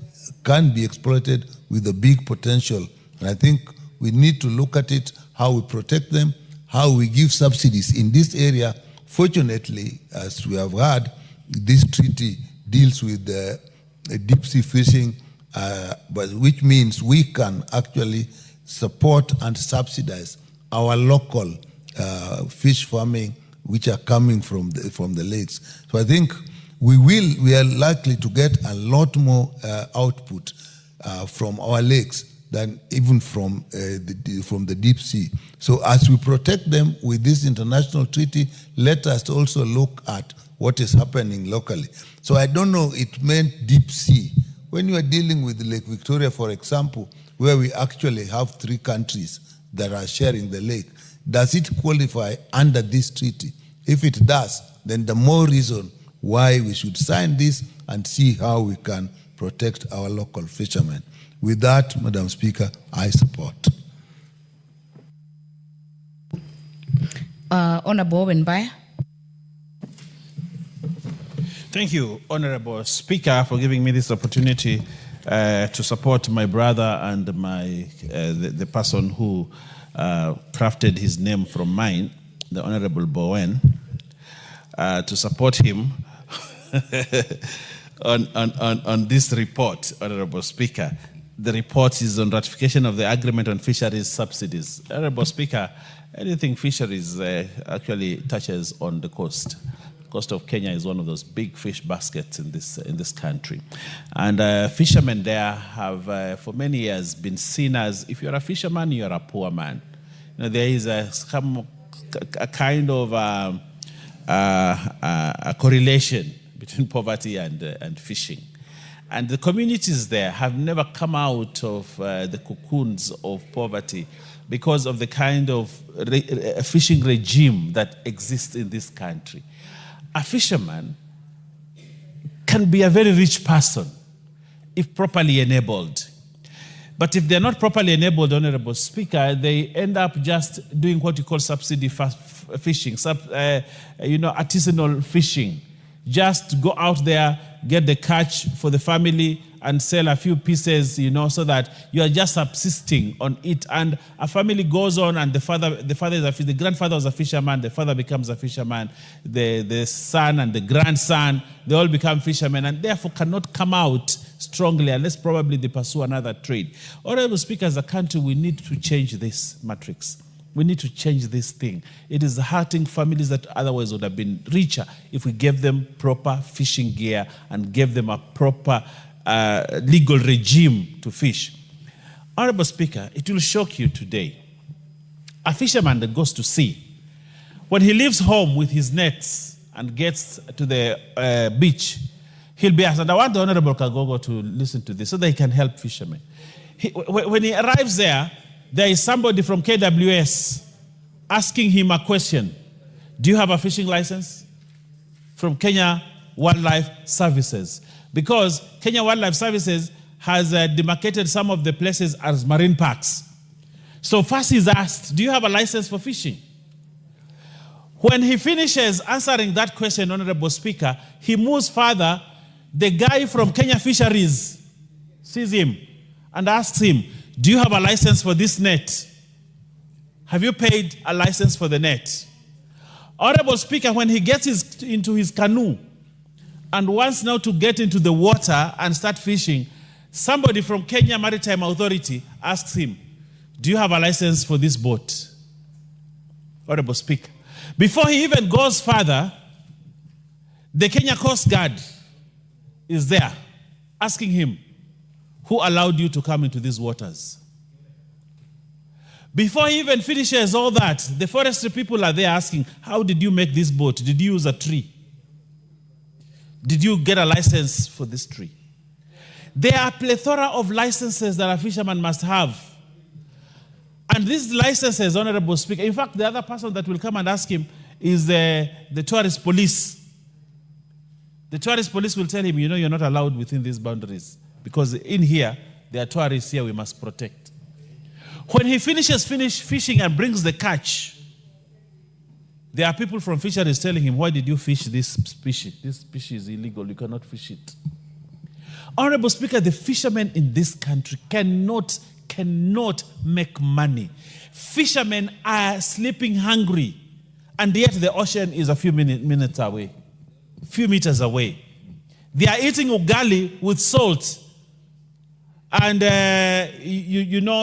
can be exploited with a big potential. And I think we need to look at it, how we protect them, how we give subsidies in this area. Fortunately, as we have heard, this treaty deals with deep sea fishing, but which means we can actually support and subsidize our local fish farming, which are coming from the lakes. So I think we are likely to get a lot more output from our lakes than even from the deep sea. So as we protect them with this international treaty, let us also look at what is happening locally. So I don't know, it meant deep sea. When you are dealing with Lake Victoria, for example, where we actually have 3 countries that are sharing the lake, does it qualify under this treaty? If it does, then the more reason why we should sign this and see how we can protect our local fishermen. With that, Madam Speaker, I support. Honorable Wenbaya. Thank you, Honorable Speaker, for giving me this opportunity to support my brother and the person who crafted his name from mine, the Honorable Bowen, to support him on this report, Honorable Speaker. The report is on ratification of the agreement on fisheries subsidies. Honorable Speaker, anything fisheries actually touches on the coast. The coast of Kenya is one of those big fish baskets in this country. And fishermen there have, for many years, been seen as, if you're a fisherman, you're a poor man. You know, there is a kind of a correlation between poverty and fishing. And the communities there have never come out of the cocoons of poverty because of the kind of fishing regime that exists in this country. A fisherman can be a very rich person if properly enabled. But if they're not properly enabled, Honorable Speaker, they end up just doing what you call subsidy fishing, artisanal fishing. Just go out there, get the catch for the family, and sell a few pieces, so that you are just subsisting on it. And a family goes on, and the grandfather was a fisherman, the father becomes a fisherman, the son and the grandson, they all become fishermen, and therefore cannot come out strongly unless probably they pursue another trade. Honorable Speaker, as a country, we need to change this matrix. We need to change this thing. It is hurting families that otherwise would have been richer if we gave them proper fishing gear and gave them a proper legal regime to fish. Honorable Speaker, it will shock you today. A fisherman that goes to sea, when he leaves home with his nets and gets to the beach, he'll be asked, and I want the Honorable Kagogo to listen to this so that he can help fishermen. When he arrives there is somebody from KWS asking him a question. Do you have a fishing license? From Kenya Wildlife Services. Because Kenya Wildlife Services has demarcated some of the places as marine parks. So first he's asked, do you have a license for fishing? When he finishes answering that question, Honorable Speaker, he moves further. The guy from Kenya Fisheries sees him and asks him, do you have a license for this net? Have you paid a license for the net? Honorable Speaker, when he gets into his canoe and wants now to get into the water and start fishing, somebody from Kenya Maritime Authority asks him, do you have a license for this boat? Honorable Speaker, before he even goes further, the Kenya Coast Guard is there asking him, who allowed you to come into these waters? Before he even finishes all that, the forestry people are there asking, how did you make this boat? Did you use a tree? Did you get a license for this tree? There are a plethora of licenses that a fisherman must have. And these licenses, Honorable Speaker, in fact, the other person that will come and ask him is the tourist police. The tourist police will tell him, you're not allowed within these boundaries. Because in here, there are tourists here we must protect. When he finishes fishing and brings the catch, there are people from fisheries telling him, why did you fish this species? This species is illegal, you cannot fish it. Honorable Speaker, the fishermen in this country cannot make money. Fishermen are sleeping hungry, and yet the ocean is a few minutes away, few meters away. They are eating ugali with salt and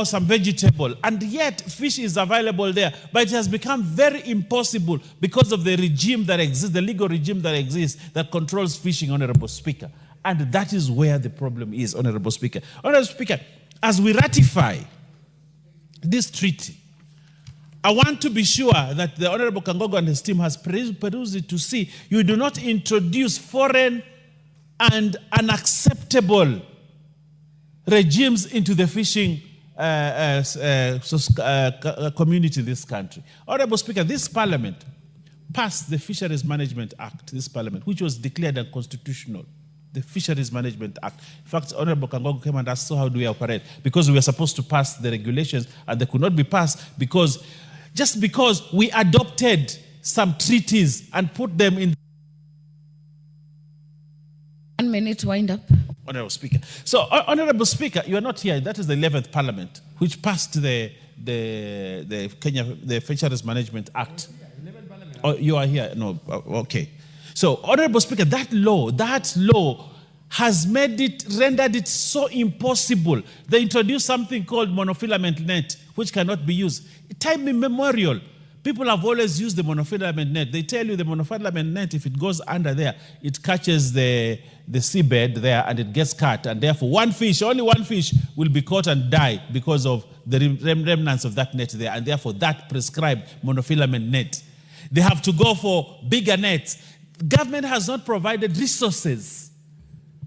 some vegetable, and yet fish is available there, but it has become very impossible because of the regime that exists, the legal regime that exists that controls fishing, Honorable Speaker. And that is where the problem is, Honorable Speaker. Honorable Speaker, as we ratify this treaty, I want to be sure that the Honorable Kangogo and his team has perused it to see you do not introduce foreign and unacceptable regimes into the fishing community in this country. Honorable Speaker, this Parliament passed the Fisheries Management Act, which was declared unconstitutional. The Fisheries Management Act. In fact, Honorable Kangogo came and asked, so how do we operate? Because we were supposed to pass the regulations and they could not be passed because we adopted some treaties and put them in. 1 minute, wind up. Honorable Speaker. So, Honorable Speaker, you are not here. That is the 11th Parliament, which passed the Fisheries Management Act. Oh, you are here? No, okay. So, Honorable Speaker, that law has rendered it so impossible. They introduced something called monofilament net, which cannot be used. Time immemorial, people have always used the monofilament net. They tell you the monofilament net, if it goes under there, it catches the seabed there and it gets cut. And therefore, only one fish will be caught and die because of the remnants of that net there. And therefore, that prescribed monofilament net. They have to go for bigger nets. Government has not provided resources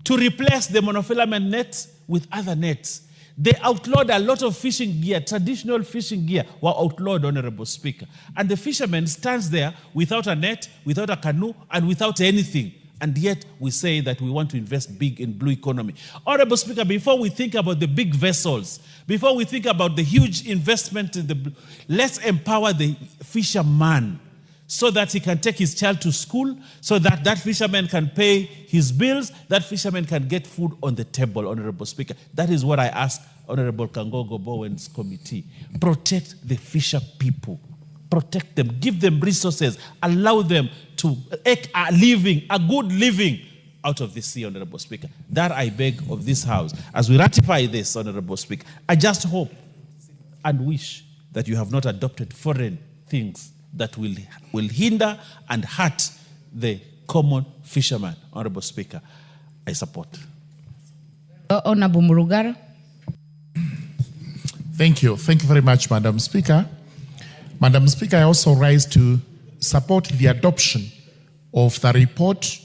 to replace the monofilament net with other nets. They outlawed a lot of fishing gear, traditional fishing gear were outlawed, Honorable Speaker. And the fisherman stands there without a net, without a canoe, and without anything. And yet we say that we want to invest big in blue economy. Honorable Speaker, before we think about the big vessels, before we think about the huge investment in the blue, let's empower the fisherman so that he can take his child to school, so that that fisherman can pay his bills, that fisherman can get food on the table, Honorable Speaker. That is what I ask Honorable Kangogo Bowen's committee. Protect the fisher people. Protect them, give them resources, allow them to make a living, a good living out of the sea, Honorable Speaker. That I beg of this House. As we ratify this, Honorable Speaker, I just hope and wish that you have not adopted foreign things that will hinder and hurt the common fisherman, Honorable Speaker. I support. Honorable Murugara. Thank you. Thank you very much, Madam Speaker. Madam Speaker, I also rise to support the adoption of the report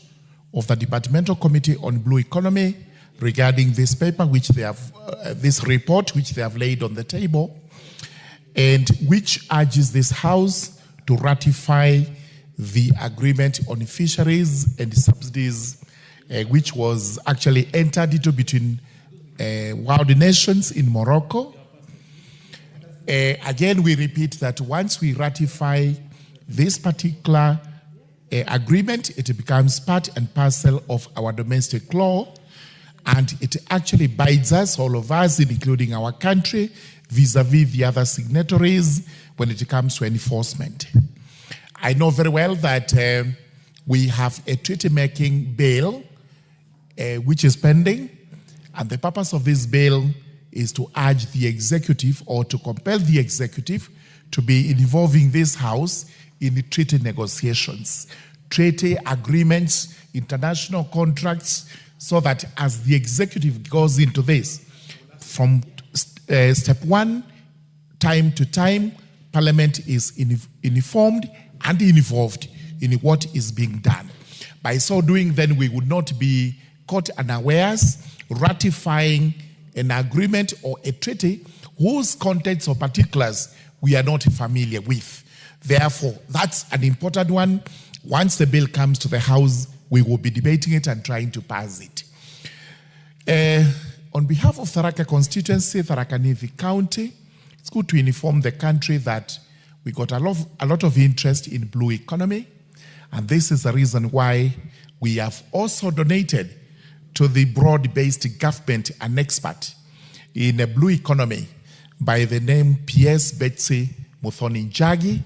of the Departmental Committee on Blue Economy regarding this paper, which they have, this report, which they have laid on the table, and which urges this House to ratify the agreement on fisheries and subsidies, which was actually entered into between world nations in Morocco. Again, we repeat that once we ratify this particular agreement, it becomes part and parcel of our domestic law, and it actually binds us, all of us, including our country, vis-a-vis the other signatories when it comes to enforcement. I know very well that we have a treaty-making bill which is pending, and the purpose of this bill is to urge the executive or to compel the executive to be involving this House in the treaty negotiations, treaty agreements, international contracts, so that as the executive goes into this, from step one, time to time, Parliament is informed and involved in what is being done. By so doing, then we would not be caught unawares ratifying an agreement or a treaty whose contents or particulars we are not familiar with. Therefore, that's an important one. Once the bill comes to the House, we will be debating it and trying to pass it. On behalf of Tharaka constituency, Tharaka Nithi County, it's good to inform the country that we got a lot of interest in blue economy, and this is the reason why we have also donated to the broad-based government an expert in a blue economy by the name PS Betsy Muthoni Njagi,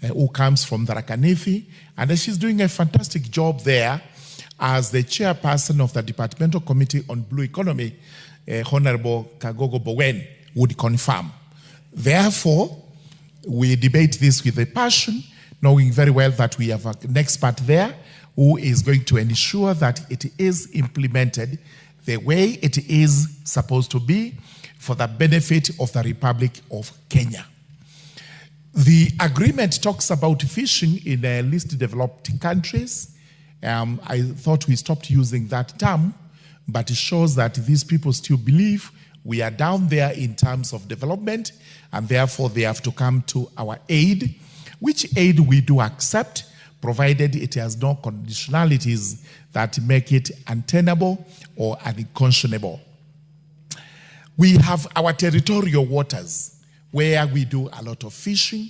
who comes from Tharaka Nithi, and she's doing a fantastic job there as the chairperson of the Departmental Committee on Blue Economy, Honorable Kagogo Bowen would confirm. Therefore, we debate this with a passion, knowing very well that we have an expert there who is going to ensure that it is implemented the way it is supposed to be for the benefit of the Republic of Kenya. The agreement talks about fishing in least developed countries. I thought we stopped using that term, but it shows that these people still believe we are down there in terms of development, and therefore they have to come to our aid, which aid we do accept, provided it has no conditionalities that make it untenable or unconscionable. We have our territorial waters where we do a lot of fishing,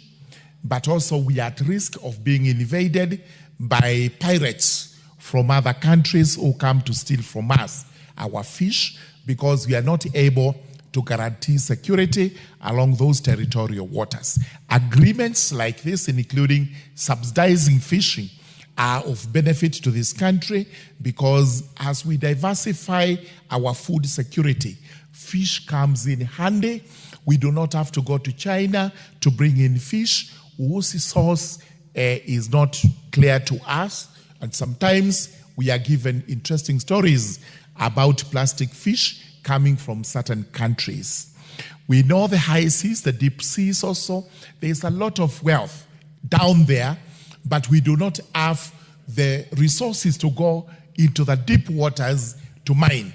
but also we are at risk of being invaded by pirates from other countries who come to steal from us our fish, because we are not able to guarantee security along those territorial waters. Agreements like this, including subsidizing fishing, are of benefit to this country, because as we diversify our food security, fish comes in handy. We do not have to go to China to bring in fish whose source is not clear to us. And sometimes we are given interesting stories about plastic fish coming from certain countries. We know the high seas, the deep seas also. There's a lot of wealth down there, but we do not have the resources to go into the deep waters to mine.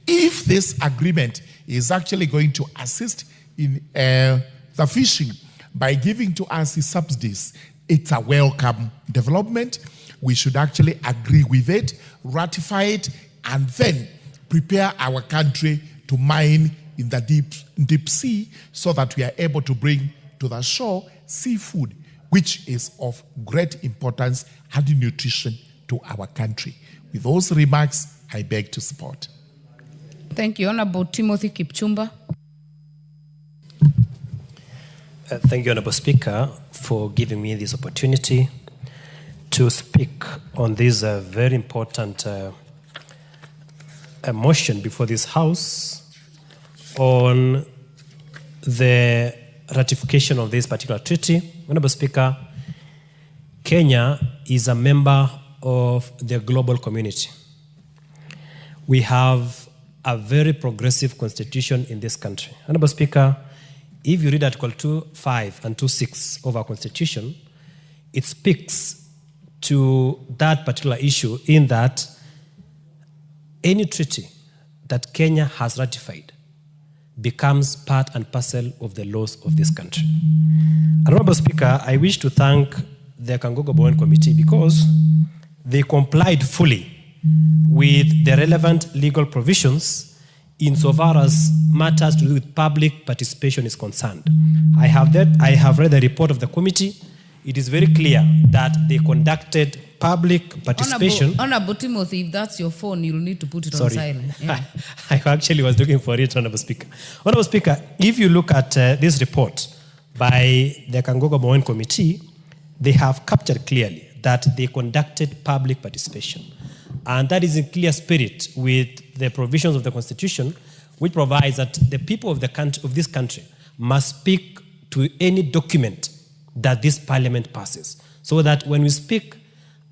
If this agreement is actually going to assist in the fishing by giving to us the subsidies, it's a welcome development. We should actually agree with it, ratify it, and then prepare our country to mine in the deep sea so that we are able to bring to the shore seafood, which is of great importance and nutrition to our country. With those remarks, I beg to support. Thank you. Honorable Timothy Kipchumba. Thank you, Honorable Speaker, for giving me this opportunity to speak on this very important motion before this House on the ratification of this particular treaty. Honorable Speaker, Kenya is a member of the global community. We have a very progressive constitution in this country. Honorable Speaker, if you read Article 2.5 and 2.6 of our constitution, it speaks to that particular issue in that any treaty that Kenya has ratified becomes part and parcel of the laws of this country. Honorable Speaker, I wish to thank the Ngugi Committee because they complied fully with the relevant legal provisions insofar as matters to do with public participation is concerned. I have read the report of the committee. It is very clear that they conducted public participation. Honorable Timothy, if that's your phone, you'll need to put it on silent. Yeah. I actually was looking for it, Honorable Speaker. Honorable Speaker, if you look at this report by the Ngugi Committee, they have captured clearly that they conducted public participation. And that is in clear spirit with the provisions of the Constitution, which provides that the people of this country must speak to any document that this parliament passes. So that when we speak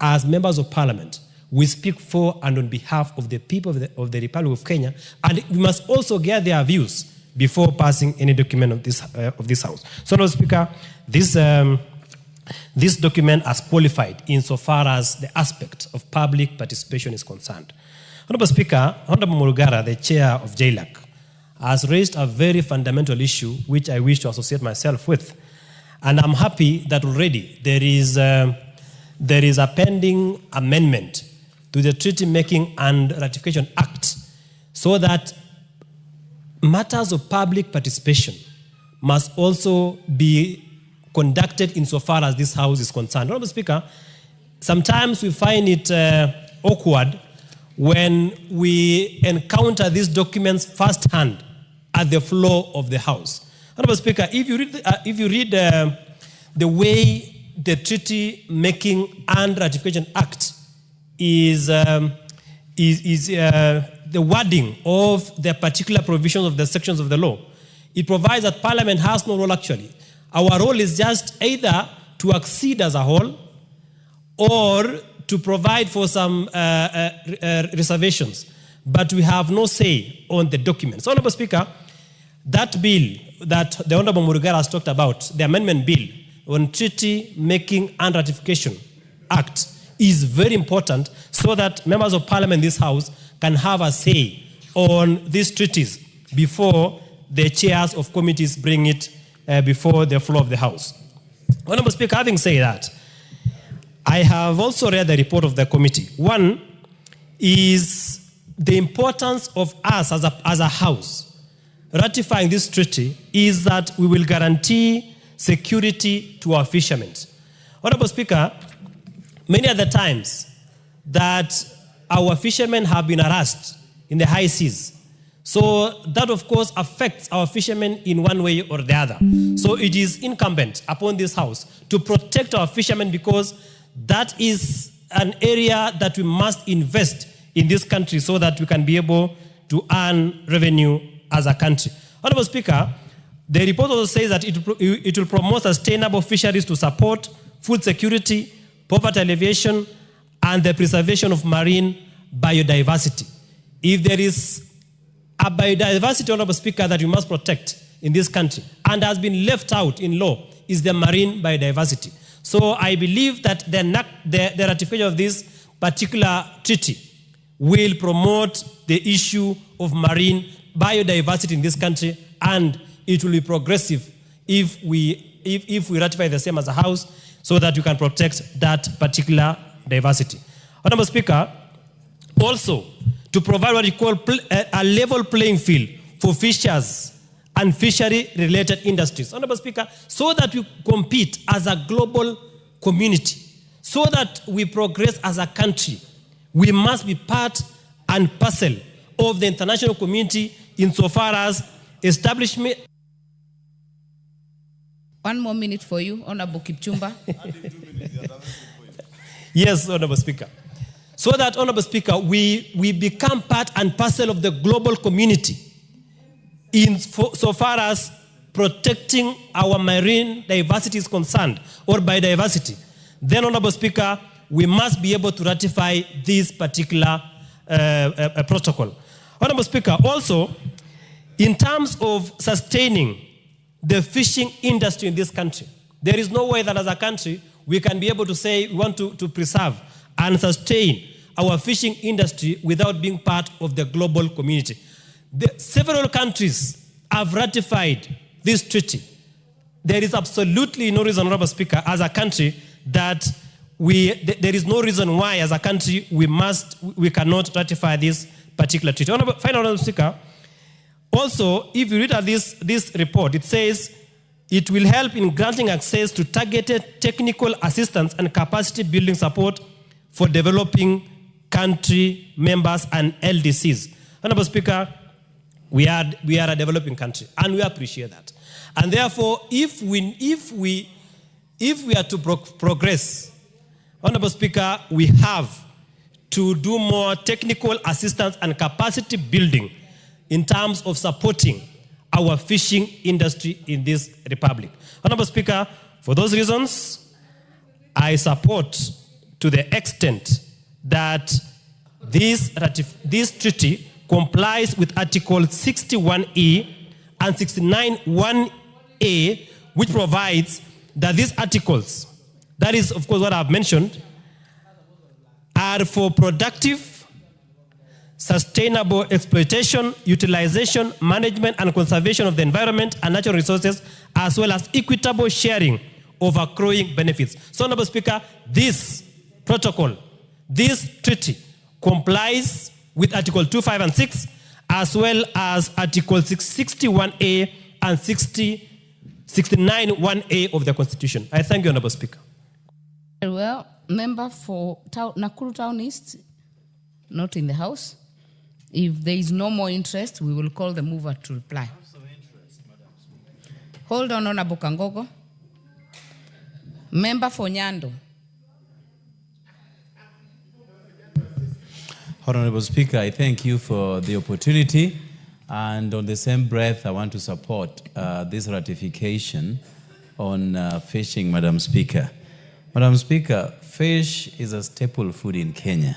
as members of parliament, we speak for and on behalf of the people of the Republic of Kenya, and we must also get their views before passing any document of this House. So, Honorable Speaker, this document has qualified insofar as the aspect of public participation is concerned. Honorable Speaker, Honorable Murugara, the chair of JLAC, has raised a very fundamental issue which I wish to associate myself with. And I'm happy that already there is a pending amendment to the Treaty Making and Ratification Act so that matters of public participation must also be conducted insofar as this House is concerned. Honorable Speaker, sometimes we find it awkward when we encounter these documents firsthand at the floor of the House. Honorable Speaker, if you read the way the Treaty Making and Ratification Act is the wording of the particular provisions of the sections of the law, it provides that Parliament has no role actually. Our role is just either to accede as a whole or to provide for some reservations, but we have no say on the documents. So, Honorable Speaker, that bill that the Honorable Murugara has talked about, the amendment bill on Treaty Making and Ratification Act, is very important so that members of Parliament in this House can have a say on these treaties before the chairs of committees bring it before the floor of the House. Honorable Speaker, having said that, I have also read the report of the committee. One is the importance of us as a House ratifying this treaty is that we will guarantee security to our fishermen. Honorable Speaker, many of the times that our fishermen have been harassed in the high seas, so that, of course, affects our fishermen in one way or the other. So it is incumbent upon this House to protect our fishermen because that is an area that we must invest in this country so that we can be able to earn revenue as a country. Honorable Speaker, the report also says that it will promote sustainable fisheries to support food security, poverty alleviation, and the preservation of marine biodiversity. If there is a biodiversity, Honorable Speaker, that you must protect in this country and has been left out in law is the marine biodiversity. So I believe that the ratification of this particular treaty will promote the issue of marine biodiversity in this country, and it will be progressive if we ratify the same as a House, so that we can protect that particular diversity. Honorable Speaker, also to provide what you call a level playing field for fishers and fishery-related industries. Honorable Speaker, so that we compete as a global community, so that we progress as a country, we must be part and parcel of the international community insofar as establishment. 1 more minute for you, Honorable Kipchumba. Yes, Honorable Speaker. So that, Honorable Speaker, we become part and parcel of the global community so far as protecting our marine diversity is concerned, or biodiversity. Then, Honorable Speaker, we must be able to ratify this particular protocol. Honorable Speaker, also, in terms of sustaining the fishing industry in this country, there is no way that as a country we can be able to say we want to preserve and sustain our fishing industry without being part of the global community. Several countries have ratified this treaty. There is absolutely no reason, Honorable Speaker, as a country that there is no reason why as a country we cannot ratify this particular treaty. Honorable Speaker, also, if you read this report, it says it will help in granting access to targeted technical assistance and capacity building support for developing country members and LDCs. Honorable Speaker, we are a developing country, and we appreciate that. And therefore, if we are to progress, Honorable Speaker, we have to do more technical assistance and capacity building in terms of supporting our fishing industry in this republic. Honorable Speaker, for those reasons, I support to the extent that this treaty complies with Article 61E and 69(1)A, which provides that these articles, that is, of course, what I've mentioned, are for productive, sustainable exploitation, utilization, management, and conservation of the environment and natural resources, as well as equitable sharing of accruing benefits. So, Honorable Speaker, this protocol, this treaty, complies with Article 2, 5, and 6, as well as Article 61A and 69(1)A of the Constitution. I thank you, Honorable Speaker. Very well. Member for Nakuru Town East, not in the House. If there is no more interest, we will call the mover to reply. Hold on, Honorable Kangogo. Member for Nyando. Honorable Speaker, I thank you for the opportunity. And on the same breath, I want to support this ratification on fishing, Madam Speaker. Madam Speaker, fish is a staple food in Kenya.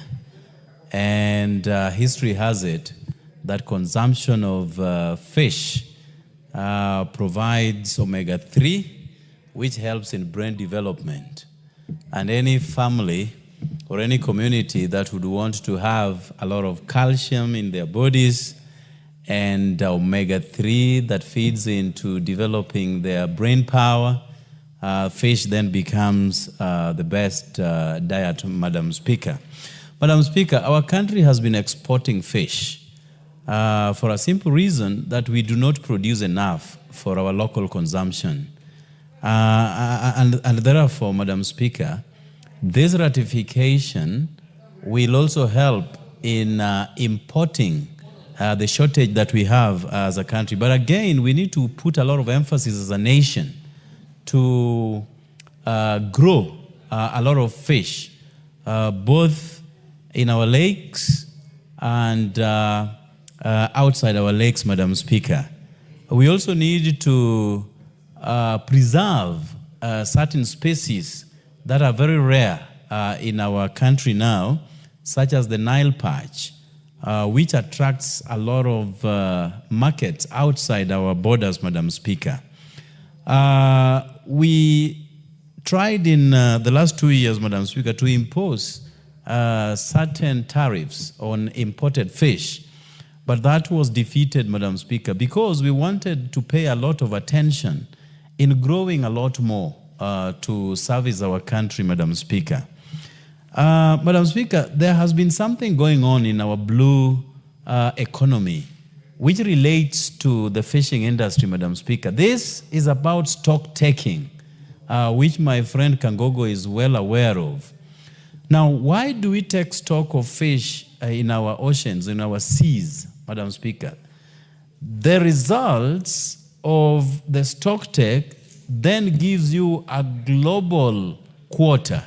And history has it that consumption of fish provides omega-3, which helps in brain development. And any family or any community that would want to have a lot of calcium in their bodies and omega-3 that feeds into developing their brain power, fish then becomes the best diet, Madam Speaker. Madam Speaker, our country has been exporting fish for a simple reason that we do not produce enough for our local consumption. And therefore, Madam Speaker, this ratification will also help in importing the shortage that we have as a country. But again, we need to put a lot of emphasis as a nation to grow a lot of fish, both in our lakes and outside our lakes, Madam Speaker. We also need to preserve certain species that are very rare in our country now, such as the Nile perch, which attracts a lot of markets outside our borders, Madam Speaker. We tried in the last 2 years, Madam Speaker, to impose certain tariffs on imported fish. But that was defeated, Madam Speaker, because we wanted to pay a lot of attention in growing a lot more to service our country, Madam Speaker. Madam Speaker, there has been something going on in our blue economy which relates to the fishing industry, Madam Speaker. This is about stock taking, which my friend Ngugi is well aware of. Now, why do we take stock of fish in our oceans, in our seas, Madam Speaker? The results of the stock take then gives you a global quota,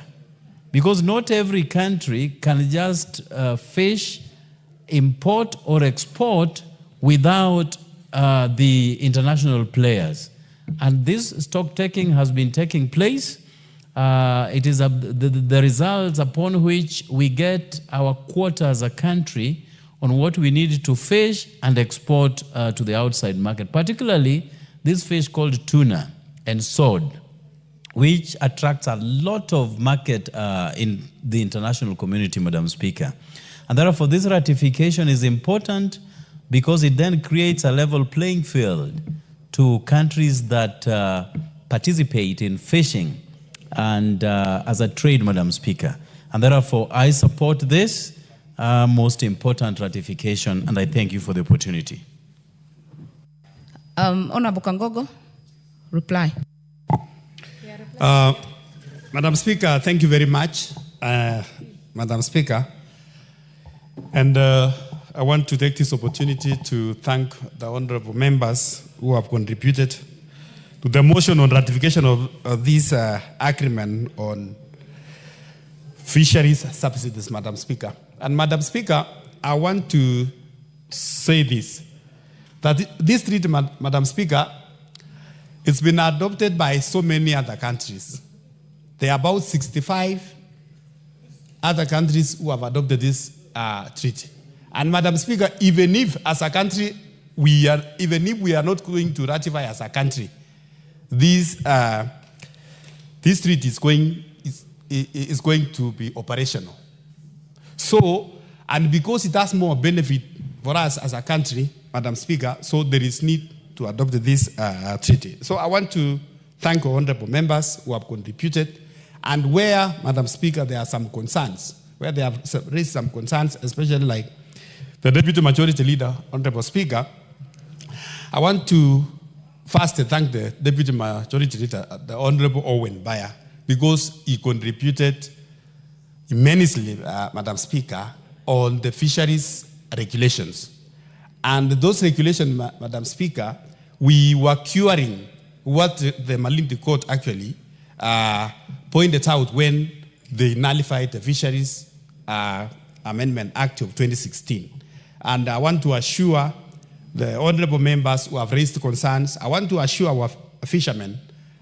because not every country can just fish, import or export without the international players. And this stock taking has been taking place. It is the results upon which we get our quota as a country on what we need to fish and export to the outside market, particularly this fish called tuna and sod, which attracts a lot of market in the international community, Madam Speaker. And therefore, this ratification is important because it then creates a level playing field to countries that participate in fishing and as a trade, Madam Speaker. And therefore, I support this most important ratification, and I thank you for the opportunity. Honorable Ngugi, reply. Madam Speaker, thank you very much, Madam Speaker. And I want to take this opportunity to thank the honorable members who have contributed to the motion on ratification of this agreement on fisheries subsidies, Madam Speaker. And Madam Speaker, I want to say this, that this treaty, Madam Speaker, it's been adopted by so many other countries. There are about 65 other countries who have adopted this treaty. And Madam Speaker, even if as a country, even if we are not going to ratify as a country, this treaty is going to be operational. So, and because it has more benefit for us as a country, Madam Speaker, so there is need to adopt this treaty. So I want to thank our honorable members who have contributed, and where, Madam Speaker, there are some concerns, where they have raised some concerns, especially like the Deputy Majority Leader, Honorable Speaker, I want to first thank the Deputy Majority Leader, the Honorable Owen Bayer, because he contributed immensely, Madam Speaker, on the fisheries regulations. And those regulations, Madam Speaker, we were curing what the Malindi Court actually pointed out when they nullified the Fisheries Amendment Act of 2016. And I want to assure the honorable members who have raised concerns, I want to assure our fishermen,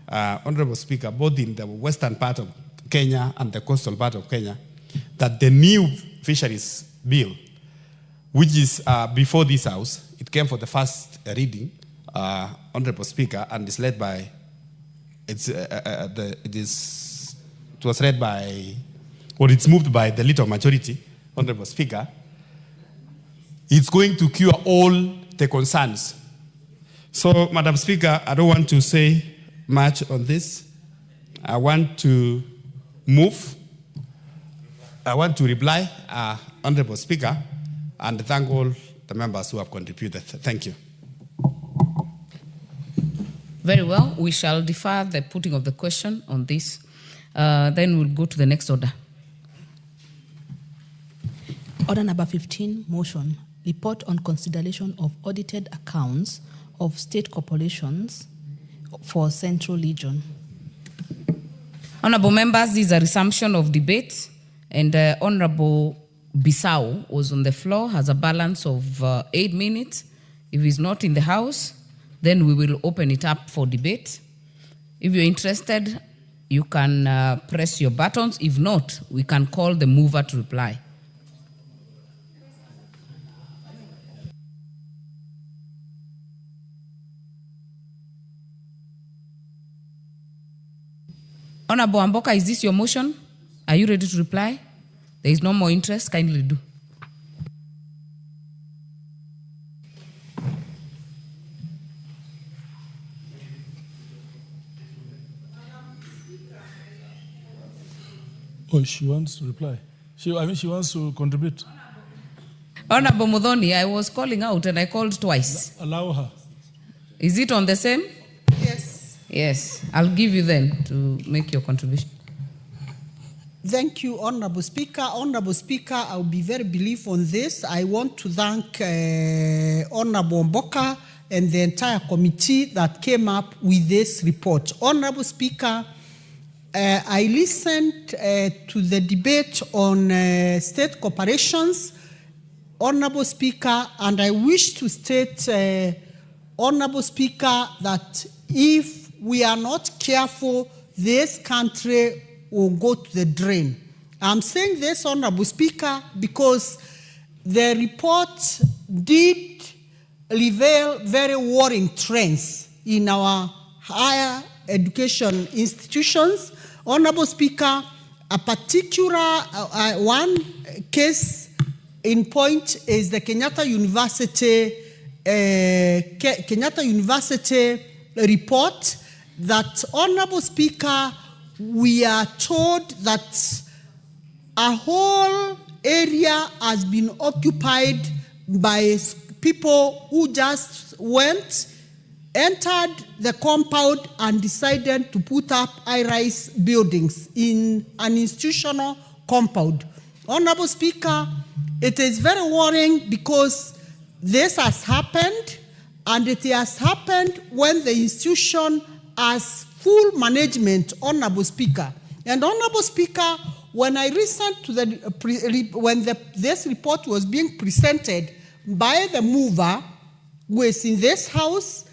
Honorable Speaker, both in the western part of Kenya and the coastal part of Kenya, that the new fisheries bill, which is before this House, it came for the first reading, Honorable Speaker, and is led by, it's moved by the little majority, Honorable Speaker. It's going to cure all the concerns. So, Madam Speaker, I don't want to say much on this. I want to move. I want to reply, Honorable Speaker, and thank all the members who have contributed. Thank you. Very well. We shall defer the putting of the question on this. Then we'll go to the next order. Order number 15, motion. Report on consideration of audited accounts of state corporations for Central Region. Honorable members, this is a resumption of debate, and Honorable Bissau was on the floor, has a balance of 8 minutes. If he's not in the House, then we will open it up for debate. If you're interested, you can press your buttons. If not, we can call the mover to reply. Honorable Amboka, is this your motion? Are you ready to reply? There is no more interest, kindly do. Oh, she wants to reply. She wants to contribute. Honorable Muthoni, I was calling out and I called twice. Allow her. Is it on the same? Yes. Yes. I'll give you then to make your contribution. Thank you, Honorable Speaker. Honorable Speaker, I'll be very brief on this. I want to thank Honorable Mboka and the entire committee that came up with this report. Honorable Speaker, I listened to the debate on state corporations, Honorable Speaker, and I wish to state, Honorable Speaker, that if we are not careful, this country will go to the drain. I'm saying this, Honorable Speaker, because the report did reveal very worrying trends in our higher education institutions. Honorable Speaker, a particular one case in point is the Kenyatta University report that, Honorable Speaker, we are told that a whole area has been occupied by people who just entered the compound and decided to put up high-rise buildings in an institutional compound. Honorable Speaker, it is very worrying because this has happened, and it has happened when the institution has full management, Honorable Speaker. And Honorable Speaker, when I listened to this report was being presented by the mover who is in this House,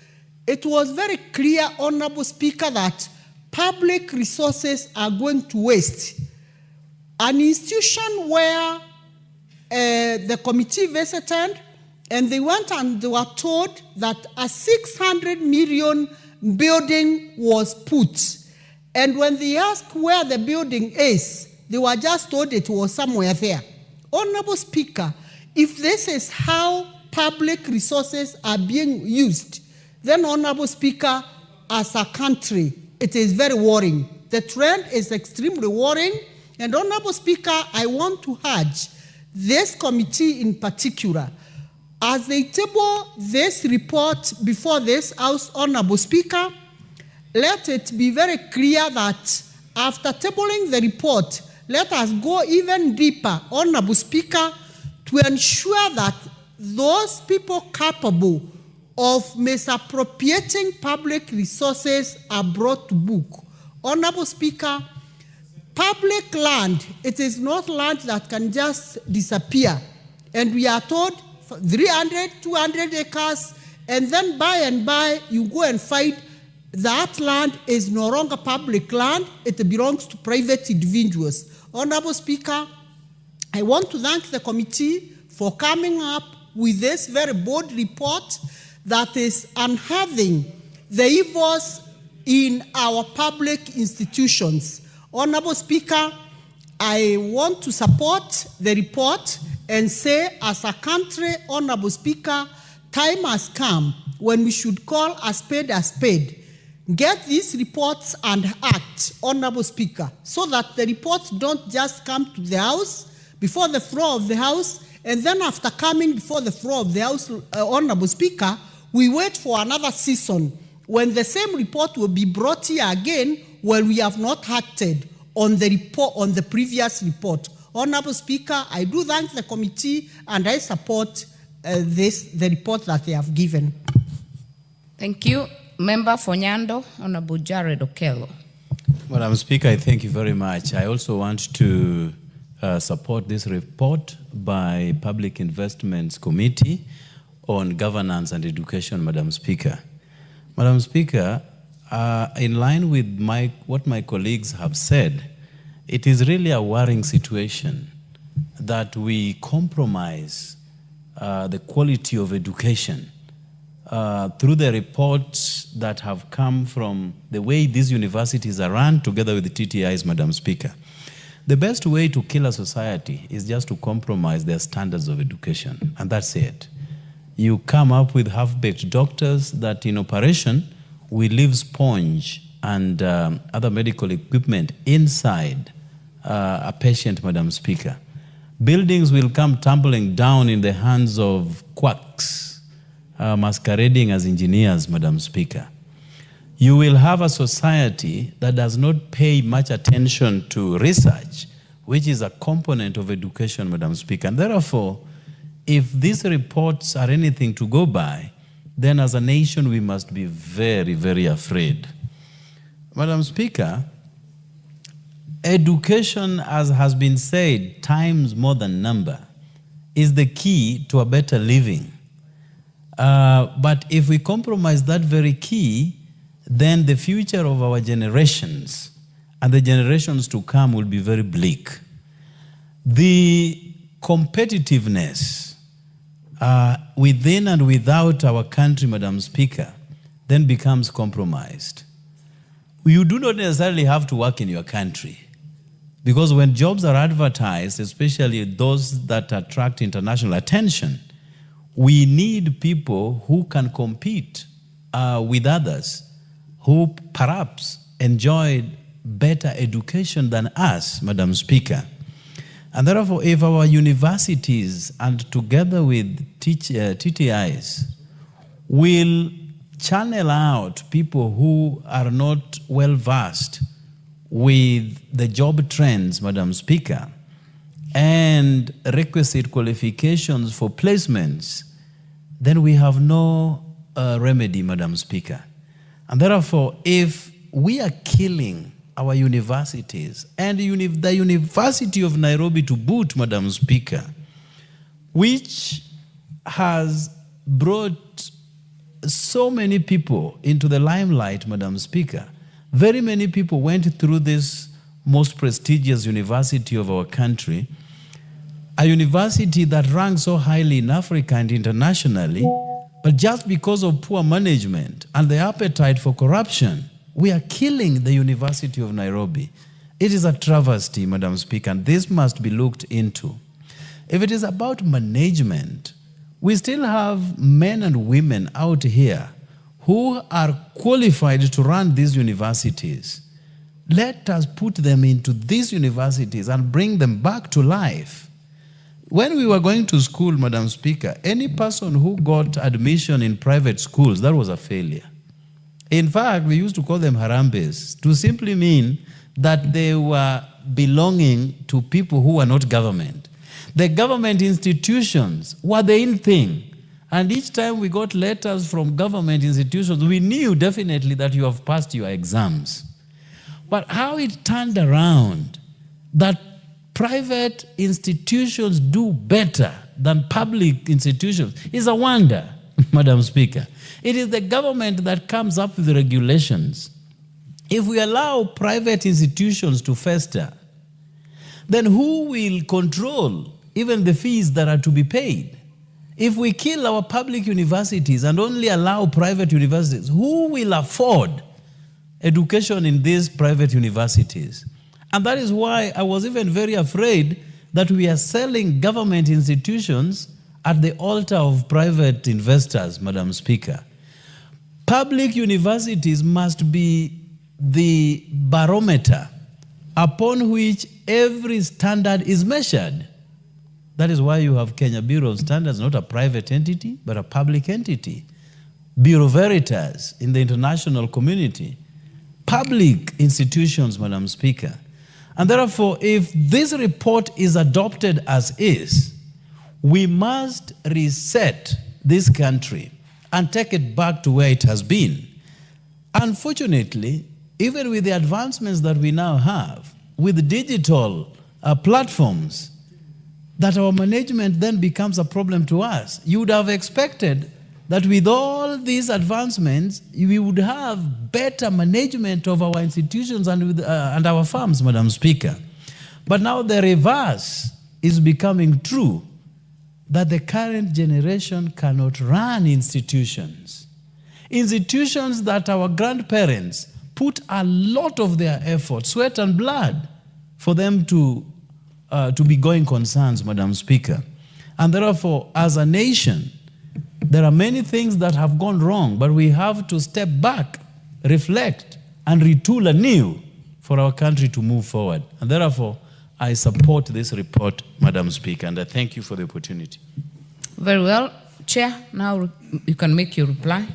it was very clear, Honorable Speaker, that public resources are going to waste. An institution where the committee visited, and they went and they were told that a 600 million building was put. And when they asked where the building is, they were just told it was somewhere there. Honorable Speaker, if this is how public resources are being used, then, Honorable Speaker, as a country, it is very worrying. The trend is extremely worrying. And, Honorable Speaker, I want to urge this committee in particular, as they table this report before this House, Honorable Speaker, let it be very clear that after tabling the report, let us go even deeper, Honorable Speaker, to ensure that those people capable of misappropriating public resources are brought to book. Honorable Speaker, public land, it is not land that can just disappear. And we are told 300, 200 acres, and then by and by you go and find that land is no longer public land, it belongs to private individuals. Honorable Speaker, I want to thank the committee for coming up with this very bold report that is unearthing the evils in our public institutions. Honorable Speaker, I want to support the report and say, as a country, Honorable Speaker, time has come when we should call a spade a spade. Get these reports and act, Honorable Speaker, so that the reports don't just come to the House, before the floor of the House, and then after coming before the floor of the House, Honorable Speaker, we wait for another season when the same report will be brought here again when we have not acted on the report, on the previous report. Honorable Speaker, I do thank the committee and I support the report that they have given. Thank you. Member for Nyando, Honorable Jared Okello. Madam Speaker, I thank you very much. I also want to support this report by Public Investments Committee on Governance and Education, Madam Speaker. Madam Speaker, in line with what my colleagues have said, it is really a worrying situation that we compromise the quality of education through the reports that have come from the way these universities are run together with the TTIs, Madam Speaker. The best way to kill a society is just to compromise their standards of education, and that's it. You come up with half-baked doctors that in operation will leave sponge and other medical equipment inside a patient, Madam Speaker. Buildings will come tumbling down in the hands of quacks, masquerading as engineers, Madam Speaker. You will have a society that does not pay much attention to research, which is a component of education, Madam Speaker. And therefore, if these reports are anything to go by, then as a nation we must be very, very afraid. Madam Speaker, education, as has been said times more than number, is the key to a better living. But if we compromise that very key, then the future of our generations and the generations to come will be very bleak. The competitiveness within and without our country, Madam Speaker, then becomes compromised. You do not necessarily have to work in your country, because when jobs are advertised, especially those that attract international attention, we need people who can compete with others who perhaps enjoyed better education than us, Madam Speaker. And therefore, if our universities, and together with TTIs, will channel out people who are not well-versed with the job trends, Madam Speaker, and requisite qualifications for placements, then we have no remedy, Madam Speaker. And therefore, if we are killing our universities, and the University of Nairobi to boot, Madam Speaker, which has brought so many people into the limelight, Madam Speaker, very many people went through this most prestigious university of our country, a university that ranks so highly in Africa and internationally, but just because of poor management and the appetite for corruption, we are killing the University of Nairobi. It is a travesty, Madam Speaker, and this must be looked into. If it is about management, we still have men and women out here who are qualified to run these universities. Let us put them into these universities and bring them back to life. When we were going to school, Madam Speaker, any person who got admission in private schools, that was a failure. In fact, we used to call them harambes, to simply mean that they were belonging to people who were not government. The government institutions were the in thing. And each time we got letters from government institutions, we knew definitely that you have passed your exams. But how it turned around that private institutions do better than public institutions is a wonder, Madam Speaker. It is the government that comes up with the regulations. If we allow private institutions to fester, then who will control even the fees that are to be paid? If we kill our public universities and only allow private universities, who will afford education in these private universities? And that is why I was even very afraid that we are selling government institutions at the altar of private investors, Madam Speaker. Public universities must be the barometer upon which every standard is measured. That is why you have Kenya Bureau of Standards, not a private entity, but a public entity. Bureau Veritas in the international community. Public institutions, Madam Speaker. And therefore, if this report is adopted as is, we must reset this country and take it back to where it has been. Unfortunately, even with the advancements that we now have, with digital platforms, that our management then becomes a problem to us. You would have expected that with all these advancements, we would have better management of our institutions and our firms, Madam Speaker. But now the reverse is becoming true, that the current generation cannot run institutions. Institutions that our grandparents put a lot of their effort, sweat and blood for them to be going concerns, Madam Speaker. And therefore, as a nation, there are many things that have gone wrong, but we have to step back, reflect, and retool anew for our country to move forward. And therefore, I support this report, Madam Speaker, and I thank you for the opportunity. Very well. Chair, now you can make your reply.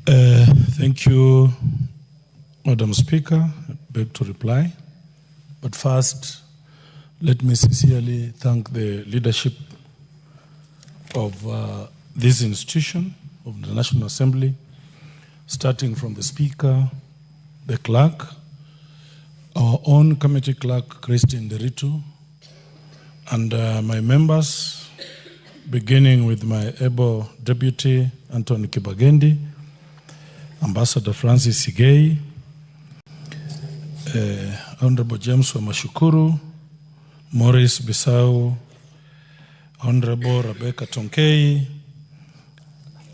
Thank you, Madam Speaker. I beg to reply. But first, let me sincerely thank the leadership of this institution, of the National Assembly, starting from the Speaker, the Clerk, our own committee clerk, Christine Deritu, and my members, beginning with my able deputy, Anthony Kibagendi, Ambassador Francis Sigei, Honorable James Wamashukuru, Maurice Bissau, Honorable Rebecca Tonkei,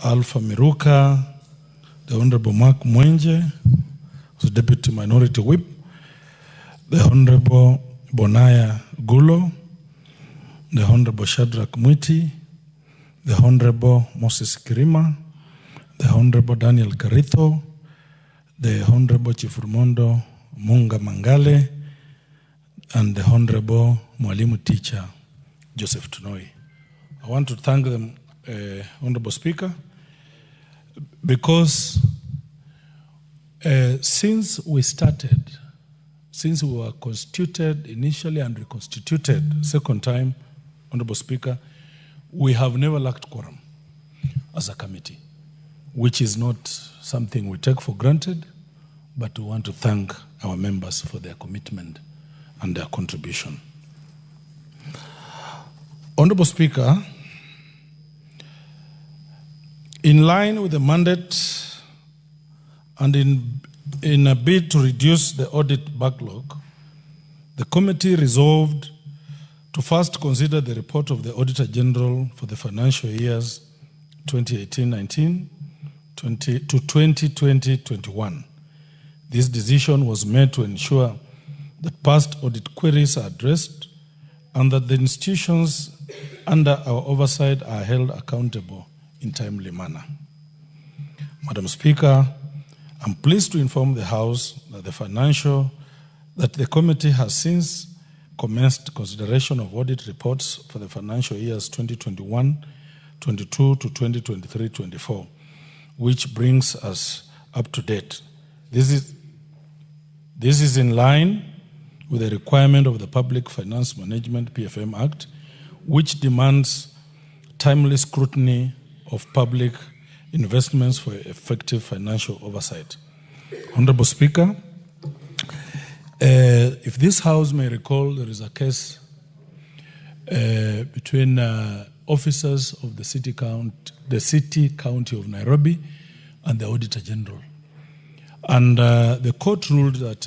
Alpha Miruka, the Honorable Mark Mwenje, who's Deputy Minority Whip, the Honorable Bonaya Gulo, the Honorable Shadrach Mwiti, the Honorable Moses Kirima, the Honorable Daniel Carito, the Honorable Chifurumondo Munga Mangale, and the Honorable Mwalimu Teacher Joseph Tunoi. I want to thank them, Honorable Speaker, because since we were constituted initially and reconstituted second time, Honorable Speaker, we have never lacked quorum as a committee, which is not something we take for granted, but we want to thank our members for their commitment and their contribution. Honorable Speaker, in line with the mandate and in a bid to reduce the audit backlog, the committee resolved to first consider the report of the Auditor General for the financial years 2018-19 to 2020-21. This decision was made to ensure that past audit queries are addressed and that the institutions under our oversight are held accountable in timely manner. Madam Speaker, I'm pleased to inform the House that the committee has since commenced consideration of audit reports for the financial years 2021-22 to 2023-24, which brings us up to date. This is in line with the requirement of the Public Finance Management PFM Act, which demands timely scrutiny of public investments for effective financial oversight. Honorable Speaker, if this House may recall, there is a case between officers of the city county of Nairobi and the Auditor General. And the court ruled that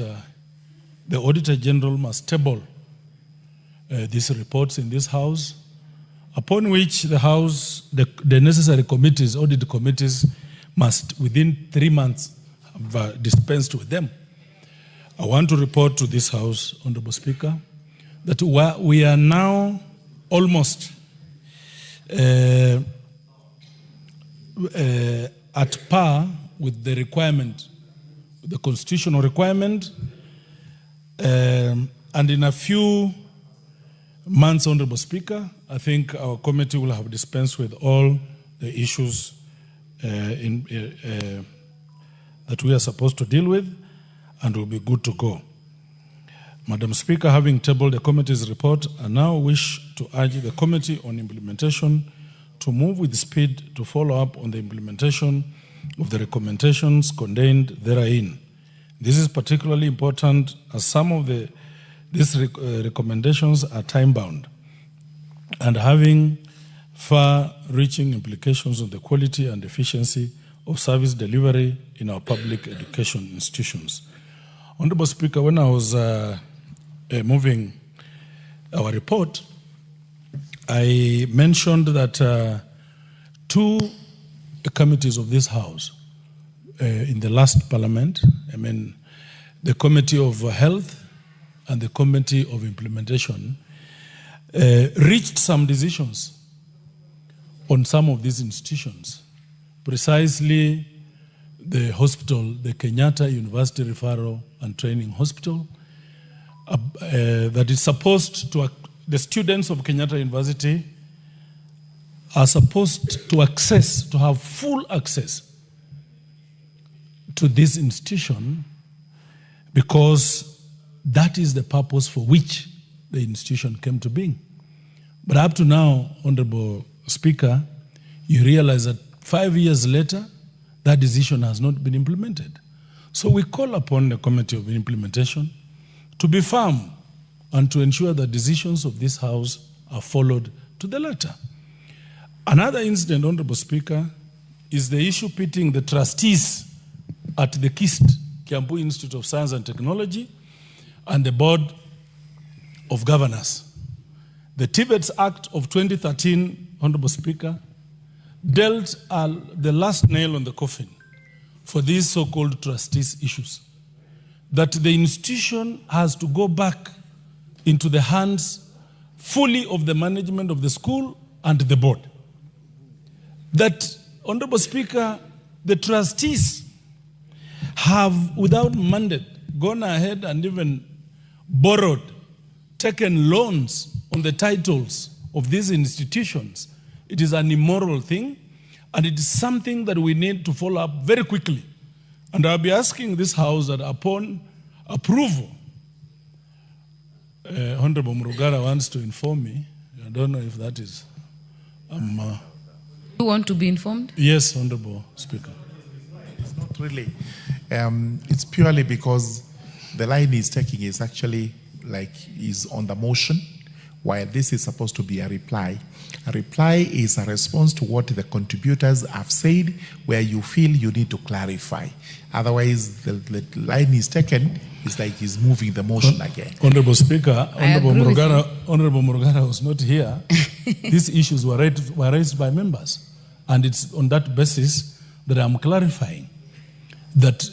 the Auditor General must table these reports in this House, upon which the House, the necessary committees, audit committees, must within 3 months have dispensed with them. I want to report to this House, Honorable Speaker, that we are now almost at par with the requirement, the constitutional requirement, and in a few months, Honorable Speaker, I think our committee will have dispensed with all the issues that we are supposed to deal with, and will be good to go. Madam Speaker, having tabled the committee's report, I now wish to urge the Committee on Implementation to move with speed to follow up on the implementation of the recommendations contained therein. This is particularly important as some of these recommendations are time-bound and having far-reaching implications on the quality and efficiency of service delivery in our public education institutions. Honorable Speaker, when I was moving our report, I mentioned that two committees of this House in the last Parliament, the Committee of Health and the Committee of Implementation reached some decisions on some of these institutions, precisely the hospital, the Kenyatta University Referral and Training Hospital, that is supposed to, the students of Kenyatta University are supposed to have full access to this institution, because that is the purpose for which the institution came to being. But up to now, Honorable Speaker, you realize that 5 years later, that decision has not been implemented. So we call upon the Committee of Implementation to be firm and to ensure that decisions of this House are followed to the letter. Another incident, Honorable Speaker, is the issue pitting the trustees at the KIST, Kiambu Institute of Science and Technology, and the Board of Governors. The TVETs Act of 2013, Honorable Speaker, dealt the last nail on the coffin for these so-called trustees issues, that the institution has to go back into the hands fully of the management of the school and the board. That, Honorable Speaker, the trustees have, without mandate, gone ahead and even borrowed, taken loans on the titles of these institutions. It is an immoral thing, and it is something that we need to follow up very quickly. And I'll be asking this House that upon approval, Honorable Murugara wants to inform me. I don't know if that is... You want to be informed? Yes, Honorable Speaker. It's not really. It's purely because the line he's taking is actually is on the motion, while this is supposed to be a reply. A reply is a response to what the contributors have said, where you feel you need to clarify. Otherwise, the line he's taken is like he's moving the motion again. Honorable Speaker, Honorable Murugara was not here. These issues were raised by members. And it's on that basis that I'm clarifying that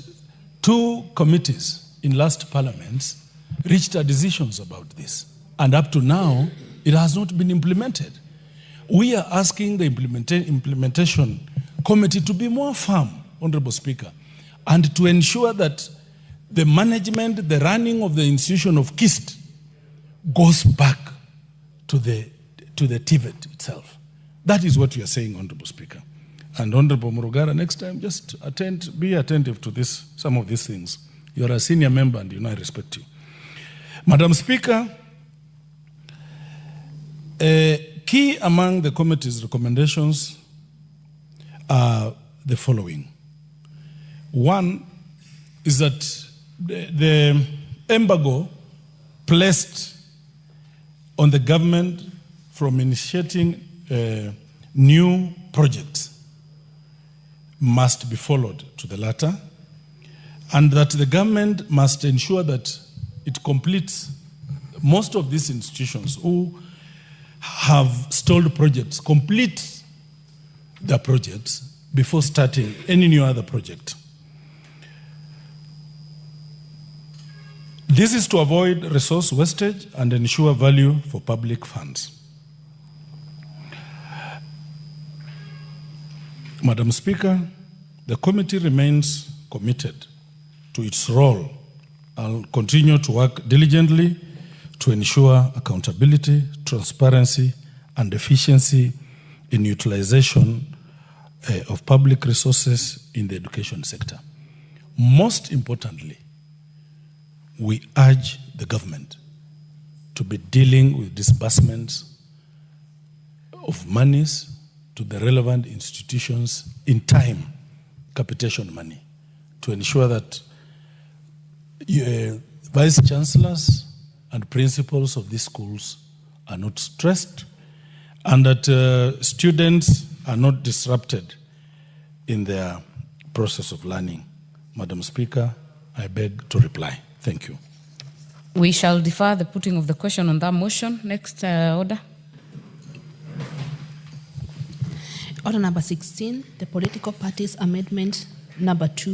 2 committees in last parliaments reached decisions about this. And up to now, it has not been implemented. We are asking the implementation committee to be more firm, Honorable Speaker, and to ensure that the management, the running of the institution of KIST goes back to the TVET itself. That is what we are saying, Honorable Speaker. And Honorable Murugara, next time, just be attentive to some of these things. You are a senior member and I respect you. Madam Speaker, key among the committee's recommendations are the following. One is that the embargo placed on the government from initiating new projects must be followed to the latter, and that the government must ensure that it completes most of these institutions who have stalled projects, complete their projects before starting any new other project. This is to avoid resource wastage and ensure value for public funds. Madam Speaker, the committee remains committed to its role and continue to work diligently to ensure accountability, transparency, and efficiency in utilization of public resources in the education sector. Most importantly, we urge the government to be dealing with disbursements of monies to the relevant institutions in time, capitation money, to ensure that vice chancellors and principals of these schools are not stressed and that students are not disrupted in their process of learning. Madam Speaker, I beg to reply. Thank you. We shall defer the putting of the question on that motion. Next order. Order number 16, the Political Parties Amendment number 2